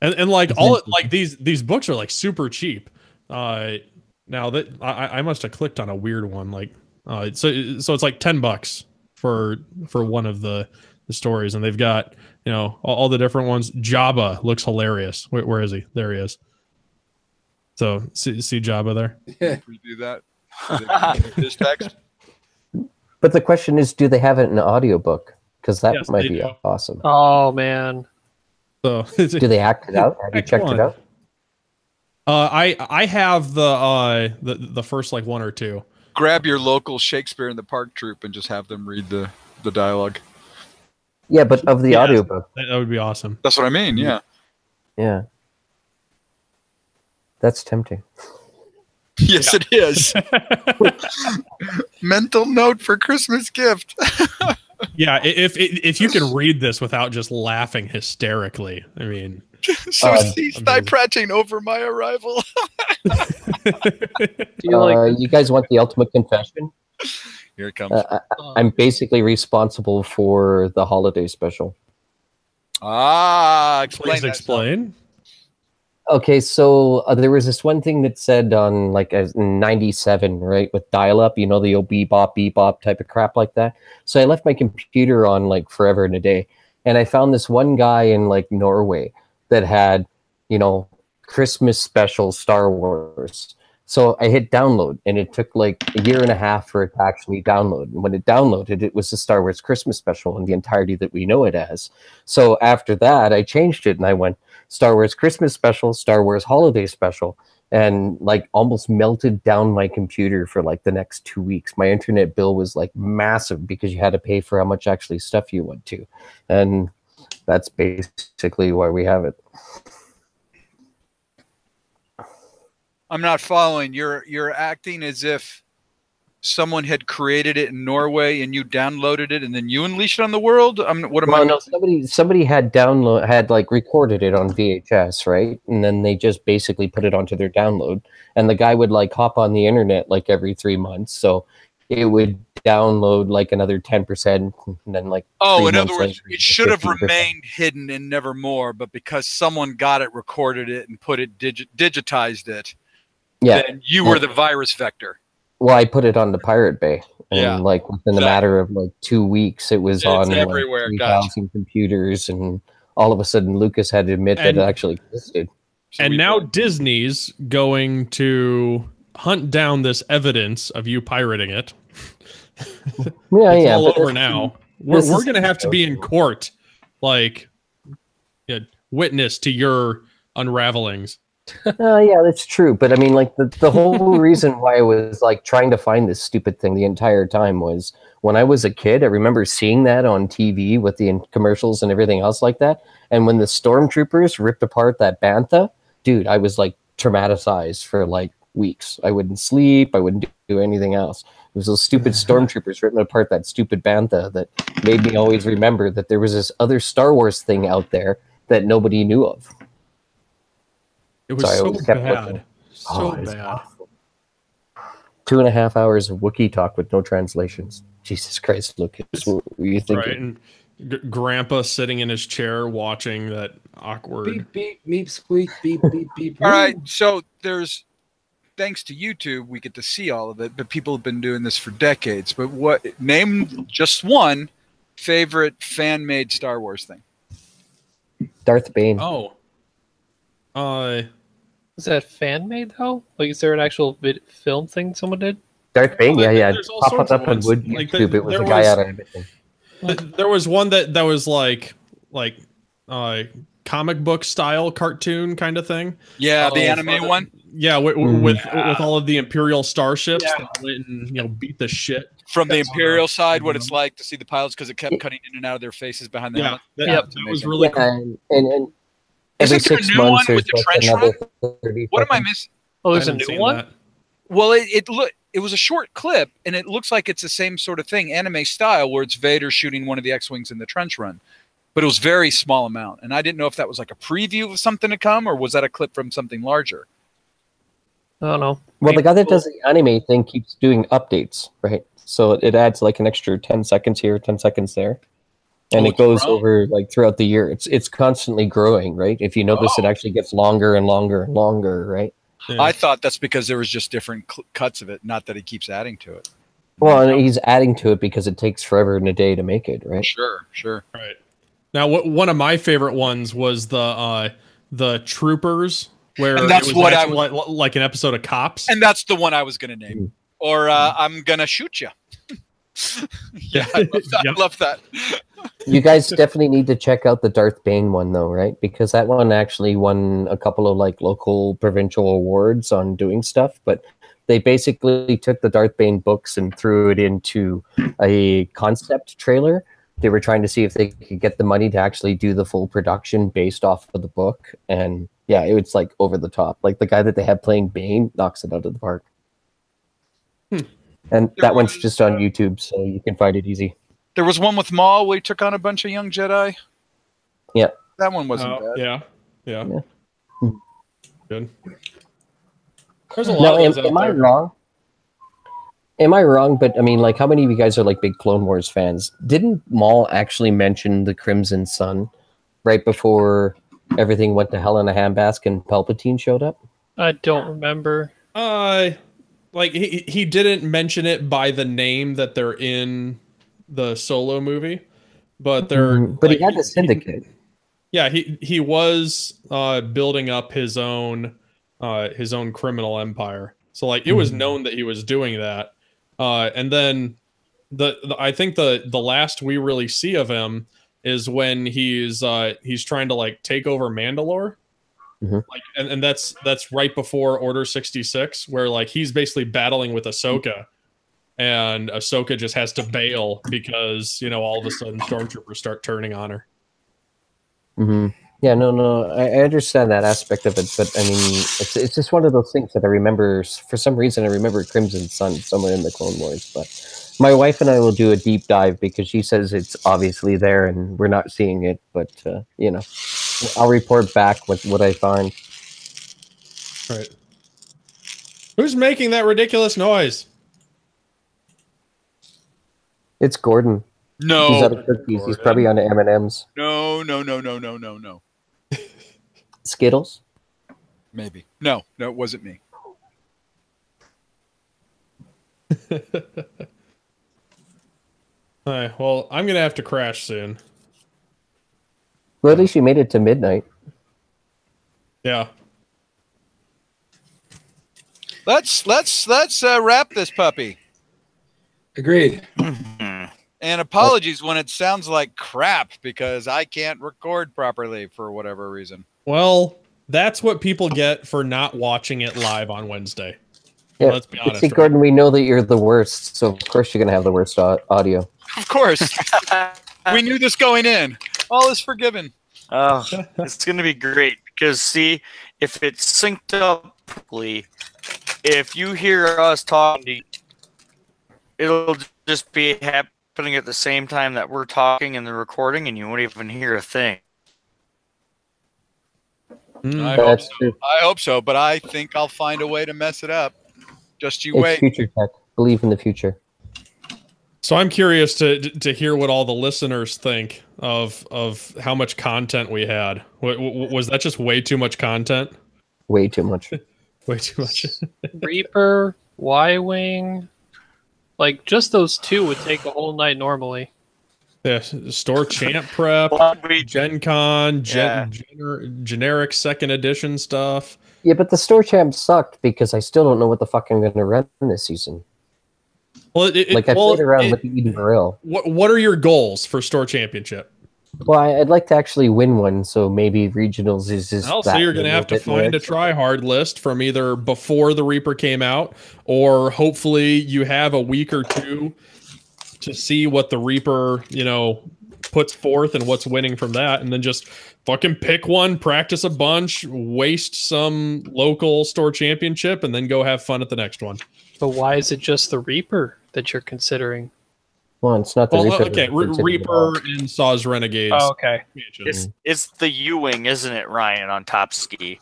And like all like these books are like super cheap. Now that I must have clicked on a weird one, like so it's like $10 for one of the stories, and they've got all the different ones. Jabba looks hilarious. Where is he? There he is. So see Jabba there. Yeah. We do that. This text. But the question is, do they have it in an audiobook? Because that Yes, might they be do. awesome. Oh man. So Do they act it out? Have you checked it out? I have the first like one or two. Grab your local Shakespeare in the Park troupe and just have them read the dialogue. Yeah, but of the Yes. audiobook. That would be awesome. That's what I mean. Yeah. Yeah. That's tempting. Yes, it is. Mental note for Christmas gift. Yeah, if you can read this without just laughing hysterically, I mean. So cease thy prating over my arrival. You guys want the ultimate confession? Here it comes. I'm basically responsible for the holiday special. Explain Please that. explain. Okay, so there was this one thing that said on like 97, right, with dial-up, the old bebop type of crap like that. So I left my computer on like forever and a day, and I found this one guy in like Norway that had, you know, Christmas special Star Wars. So I hit download, and it took like a year and a half for it to actually download. And when it downloaded, it was the Star Wars Christmas special in the entirety that we know it as. So after that, I changed it, and I went Star Wars Christmas special, Star Wars holiday special, and like almost melted down my computer for like the next 2 weeks. My internet bill was like massive because you had to pay for how much actually stuff you went to. And that's basically why we have it. I'm not following. You're acting as if someone had created it in Norway and you downloaded it and then you unleashed it on the world. No, somebody had like recorded it on VHS, right? And then they just basically put it onto their download. And the guy would like hop on the internet like every 3 months, so it would download like another 10%, and then like in other words, it should have remained hidden in Nevermore, but because someone got it, recorded it, and put it digitized it. Yeah, then you were the virus vector. Well, I put it on the Pirate Bay, and like within a matter of like 2 weeks, it was on everywhere. Like 3,000 computers, and all of a sudden, Lucas had to admit that it actually existed. So and now Disney's going to hunt down this evidence of you pirating it. It's all over now. We're going to have to be in court, like witness to your unravelings. Yeah, that's true. But I mean, like the whole reason why I was like trying to find this stupid thing the entire time was when I was a kid, I remember seeing that on TV with the commercials and everything else like that. And when the stormtroopers ripped apart that bantha, dude, I was like traumatized for like weeks. I wouldn't sleep. I wouldn't do anything else. It was those stupid stormtroopers ripping apart that stupid bantha that made me always remember that there was this other Star Wars thing out there that nobody knew of. It was so bad. So bad. Awful. 2.5 hours of Wookiee talk with no translations. Jesus Christ, Lucas, what were you thinking? Right, and Grandpa sitting in his chair watching that awkward... Beep, beep, meep, squeak, beep, beep, beep. All right, so there's... Thanks to YouTube, we get to see all of it, but people have been doing this for decades. But name just one favorite fan-made Star Wars thing. Darth Bane. Oh. Is that fan made though? Like, is there an actual film thing someone did? Darth Bane, yeah. Pop up on YouTube. Like it was a guy out of everything. There was one that was like comic book style cartoon kind of thing. Yeah, the anime one. Yeah, with all of the Imperial starships that went and beat the shit from the Imperial side. What it's like to see the pilots because it kept cutting in and out of their faces behind them. That was really cool. And every 6 months there's like another 30. What am I missing? Oh, there's a new one. That. Well, it was a short clip, and it looks like it's the same sort of thing, anime style, where it's Vader shooting one of the X-wings in the trench run. But it was very small amount, and I didn't know if that was like a preview of something to come, or was that a clip from something larger? I don't know. Well, the guy that does the anime thing keeps doing updates, right? So it adds like an extra 10 seconds here, 10 seconds there. And it goes over like throughout the year. It's constantly growing, right? If you notice, it actually gets longer and longer and longer, right? Yeah. I thought that's because there was just different cuts of it, not that he keeps adding to it. Well, and he's adding to it because it takes forever and a day to make it, right? Sure. Right. Now, one of my favorite ones was the Troopers, where and that's it was what I was, like an episode of Cops. And that's the one I was going to name. Or I'm going to shoot you. Yeah, I love that. You guys definitely need to check out the Darth Bane one, though, right? Because that one actually won a couple of like local provincial awards on doing stuff. But they basically took the Darth Bane books and threw it into a concept trailer. They were trying to see if they could get the money to actually do the full production based off of the book. And yeah, it was like over the top. Like the guy that they had playing Bane knocks it out of the park. And that one's just on YouTube, so you can find it easy. There was one with Maul where he took on a bunch of young Jedi. Yeah. That one wasn't bad. Yeah. Good. There's a lot of those am I wrong? Am I wrong? But I mean, like, how many of you guys are like big Clone Wars fans? Didn't Maul actually mention the Crimson Sun right before everything went to hell in a handbasket and Palpatine showed up? I don't remember. Like he didn't mention it by the name that they're in the Solo movie, but they're but he had the syndicate. Yeah, he was building up his own criminal empire. So like it was known that he was doing that. And then I think the last we really see of him is when he's trying to like take over Mandalore. Like and that's right before Order 66, where like he's basically battling with Ahsoka, and Ahsoka just has to bail because, you know, all of a sudden stormtroopers start turning on her. Yeah, no, I understand that aspect of it, but I mean, it's just one of those things that I remember. For some reason, I remember Crimson Sun somewhere in the Clone Wars, but my wife and I will do a deep dive because she says it's obviously there and we're not seeing it. But you know, I'll report back with what I find. Right. Who's making that ridiculous noise? It's Gordon. No, he's out of cookies. He's probably on M&Ms. No. Skittles? Maybe. No, it wasn't me. All right, well, I'm gonna have to crash soon. Well, at least you made it to midnight. Yeah. Let's wrap this puppy. Agreed. And apologies when it sounds like crap because I can't record properly for whatever reason. Well, that's what people get for not watching it live on Wednesday. Yeah, let's be honest. See, Gordon, we know that you're the worst, so of course you're going to have the worst audio. Of course. We knew this going in. All is forgiven. Oh, it's going to be great because, see, if it's synced up properly, if you hear us talking, it'll just be happening at the same time that we're talking and the recording, and you won't even hear a thing. I hope so, but I think I'll find a way to mess it up. Just you wait. Future tech. Believe in the future. So I'm curious to hear what all the listeners think of how much content we had. Was that just way too much content? Way too much. Way too much. Reaper, Y-Wing, like just those two would take a whole night normally. Yeah, store champ prep, Gen Con, generic second edition stuff. Yeah, but the store champ sucked because I still don't know what the fuck I'm going to run this season. Well, I played around with the Eden Grill. What are your goals for store championship? Well, I'd like to actually win one, so maybe regionals is just. So you're going to have to find a try-hard list from either before the Reaper came out, or hopefully you have a week or two to see what the Reaper, puts forth and what's winning from that, and then just fucking pick one, practice a bunch, waste some local store championship, and then go have fun at the next one. But why is it just the Reaper that you're considering? Well, it's not the Reaper. Okay, Reaper and Saw's Renegades. Oh, okay. It's the U-Wing, isn't it, Ryan, on Top Ski?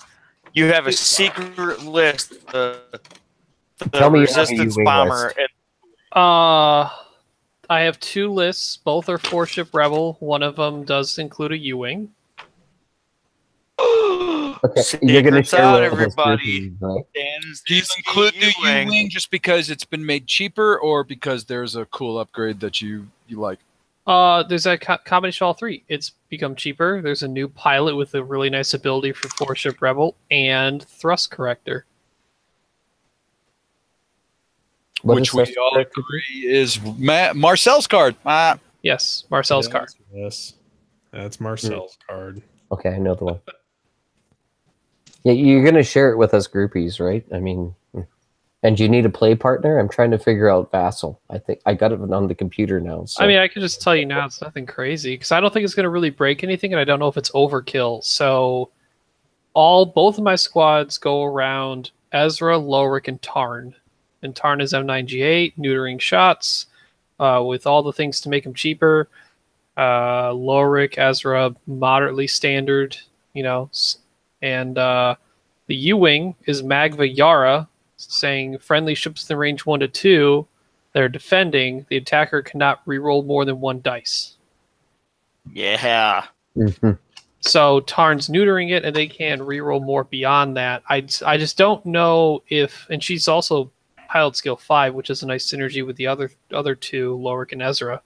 You have a secret list. Tell me Resistance Bomber. I have two lists. Both are 4-ship Rebel. One of them does include a U-Wing. Okay, you're going to share out, with everybody. Groupies, right? Do you include the U-Wing just because it's been made cheaper, or because there's a cool upgrade that you like? There's a combination of all three. It's become cheaper. There's a new pilot with a really nice ability for 4-ship Rebel and thrust corrector. Which we all agree is Marcel's card. Yes, Marcel's card. Yes, that's Marcel's card. Okay, I know the one. Yeah, you're going to share it with us groupies, right? I mean, and do you need a play partner? I'm trying to figure out Vassal. I think I got it on the computer now. So. I mean, I can just tell you now it's nothing crazy because I don't think it's going to really break anything, and I don't know if it's overkill. So both of my squads go around Ezra, Lorik, and Tarn. And Tarn is M9G8, neutering shots, with all the things to make him cheaper. Lorik, Ezra, moderately standard, and the U-Wing is Magva Yara, saying friendly ships in range 1 to 2 that are defending, the attacker cannot reroll more than 1 dice. Yeah. Mm-hmm. So Tarn's neutering it, and they can reroll more beyond that. I just don't know if, and she's also pilot skill 5, which is a nice synergy with the other two, Lorik and Ezra.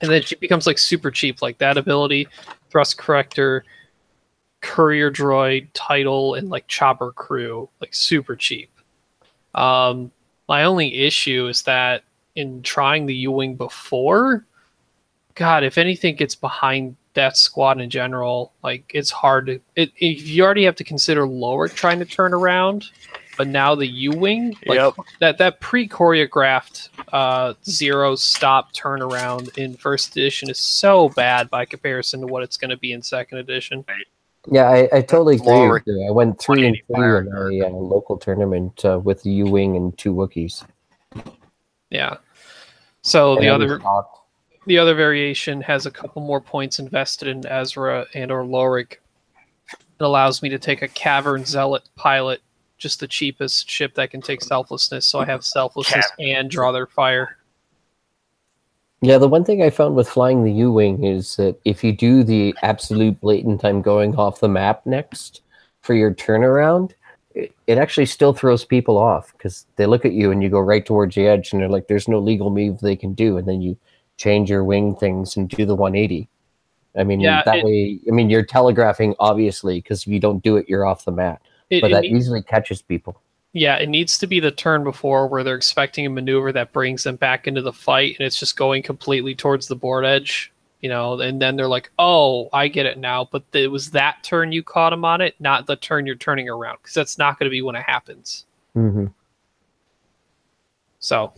And then she becomes like super cheap, like that ability, thrust corrector, courier droid, title, and like chopper crew, like super cheap. My only issue is that in trying the U-Wing before, God, if anything gets behind that squad in general, like it's hard to. If you already have to consider Lorik trying to turn around, but now the U-Wing, like that pre-choreographed zero stop turnaround in first edition is so bad by comparison to what it's going to be in second edition. Yeah, I totally agree Lorik, with you. I went 3 and 2 in a local tournament with the U-Wing and 2 Wookiees. Yeah. So And the I other was shocked. the other variation has a couple more points invested in Ezra and or Lorik. It allows me to take a Cavern Zealot pilot, just the cheapest ship that can take selflessness, so I have selflessness and draw their fire. Yeah, the one thing I found with flying the U-Wing is that if you do the absolute blatant I'm going off the map next for your turnaround, it actually still throws people off because they look at you and you go right towards the edge and they're like, there's no legal move they can do. And then you change your wing things and do the 180. I mean, way, I mean, you're telegraphing, obviously, because if you don't do it, you're off the mat. But that easily catches people. Yeah, it needs to be the turn before where they're expecting a maneuver that brings them back into the fight, and it's just going completely towards the board edge, you know, and then they're like, oh, I get it now, but it was that turn you caught them on it, not the turn you're turning around, because that's not going to be when it happens. Mm-hmm. So,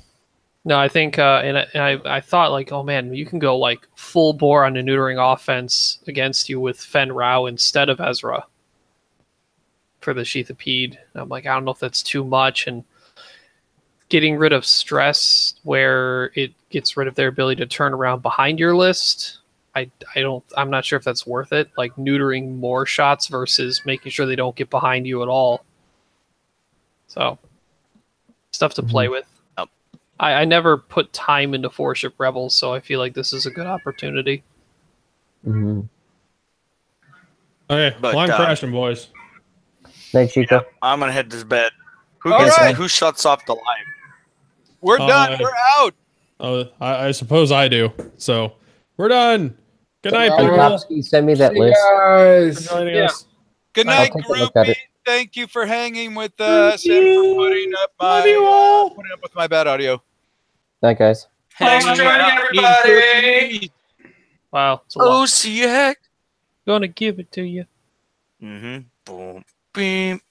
no, I think, I thought, like, oh man, you can go, like, full bore on a neutering offense against you with Fen Rao instead of Ezra for the Sheathapede. I'm like, I don't know if that's too much, and getting rid of stress where it gets rid of their ability to turn around behind your list. I'm not sure if that's worth it. Like neutering more shots versus making sure they don't get behind you at all. So stuff to play with. I never put time into 4-ship Rebels, so I feel like this is a good opportunity. Mm-hmm. Okay, well, I'm crashing, boys. Night, Chico. Yeah, I'm gonna head to bed. Who shuts off the live? We're done. We're out. I suppose I do. So we're done. Good night, Hey, people. Topsky, send me that list. Guys. For joining us. Good I'll night, take a look at groupie. it. Thank you for hanging with us and for putting up with my bad audio. Night, guys. Thanks for joining, everybody. Wow, it's a lot. OCX. Gonna give it to you. Mm-hmm. Boom. Beam.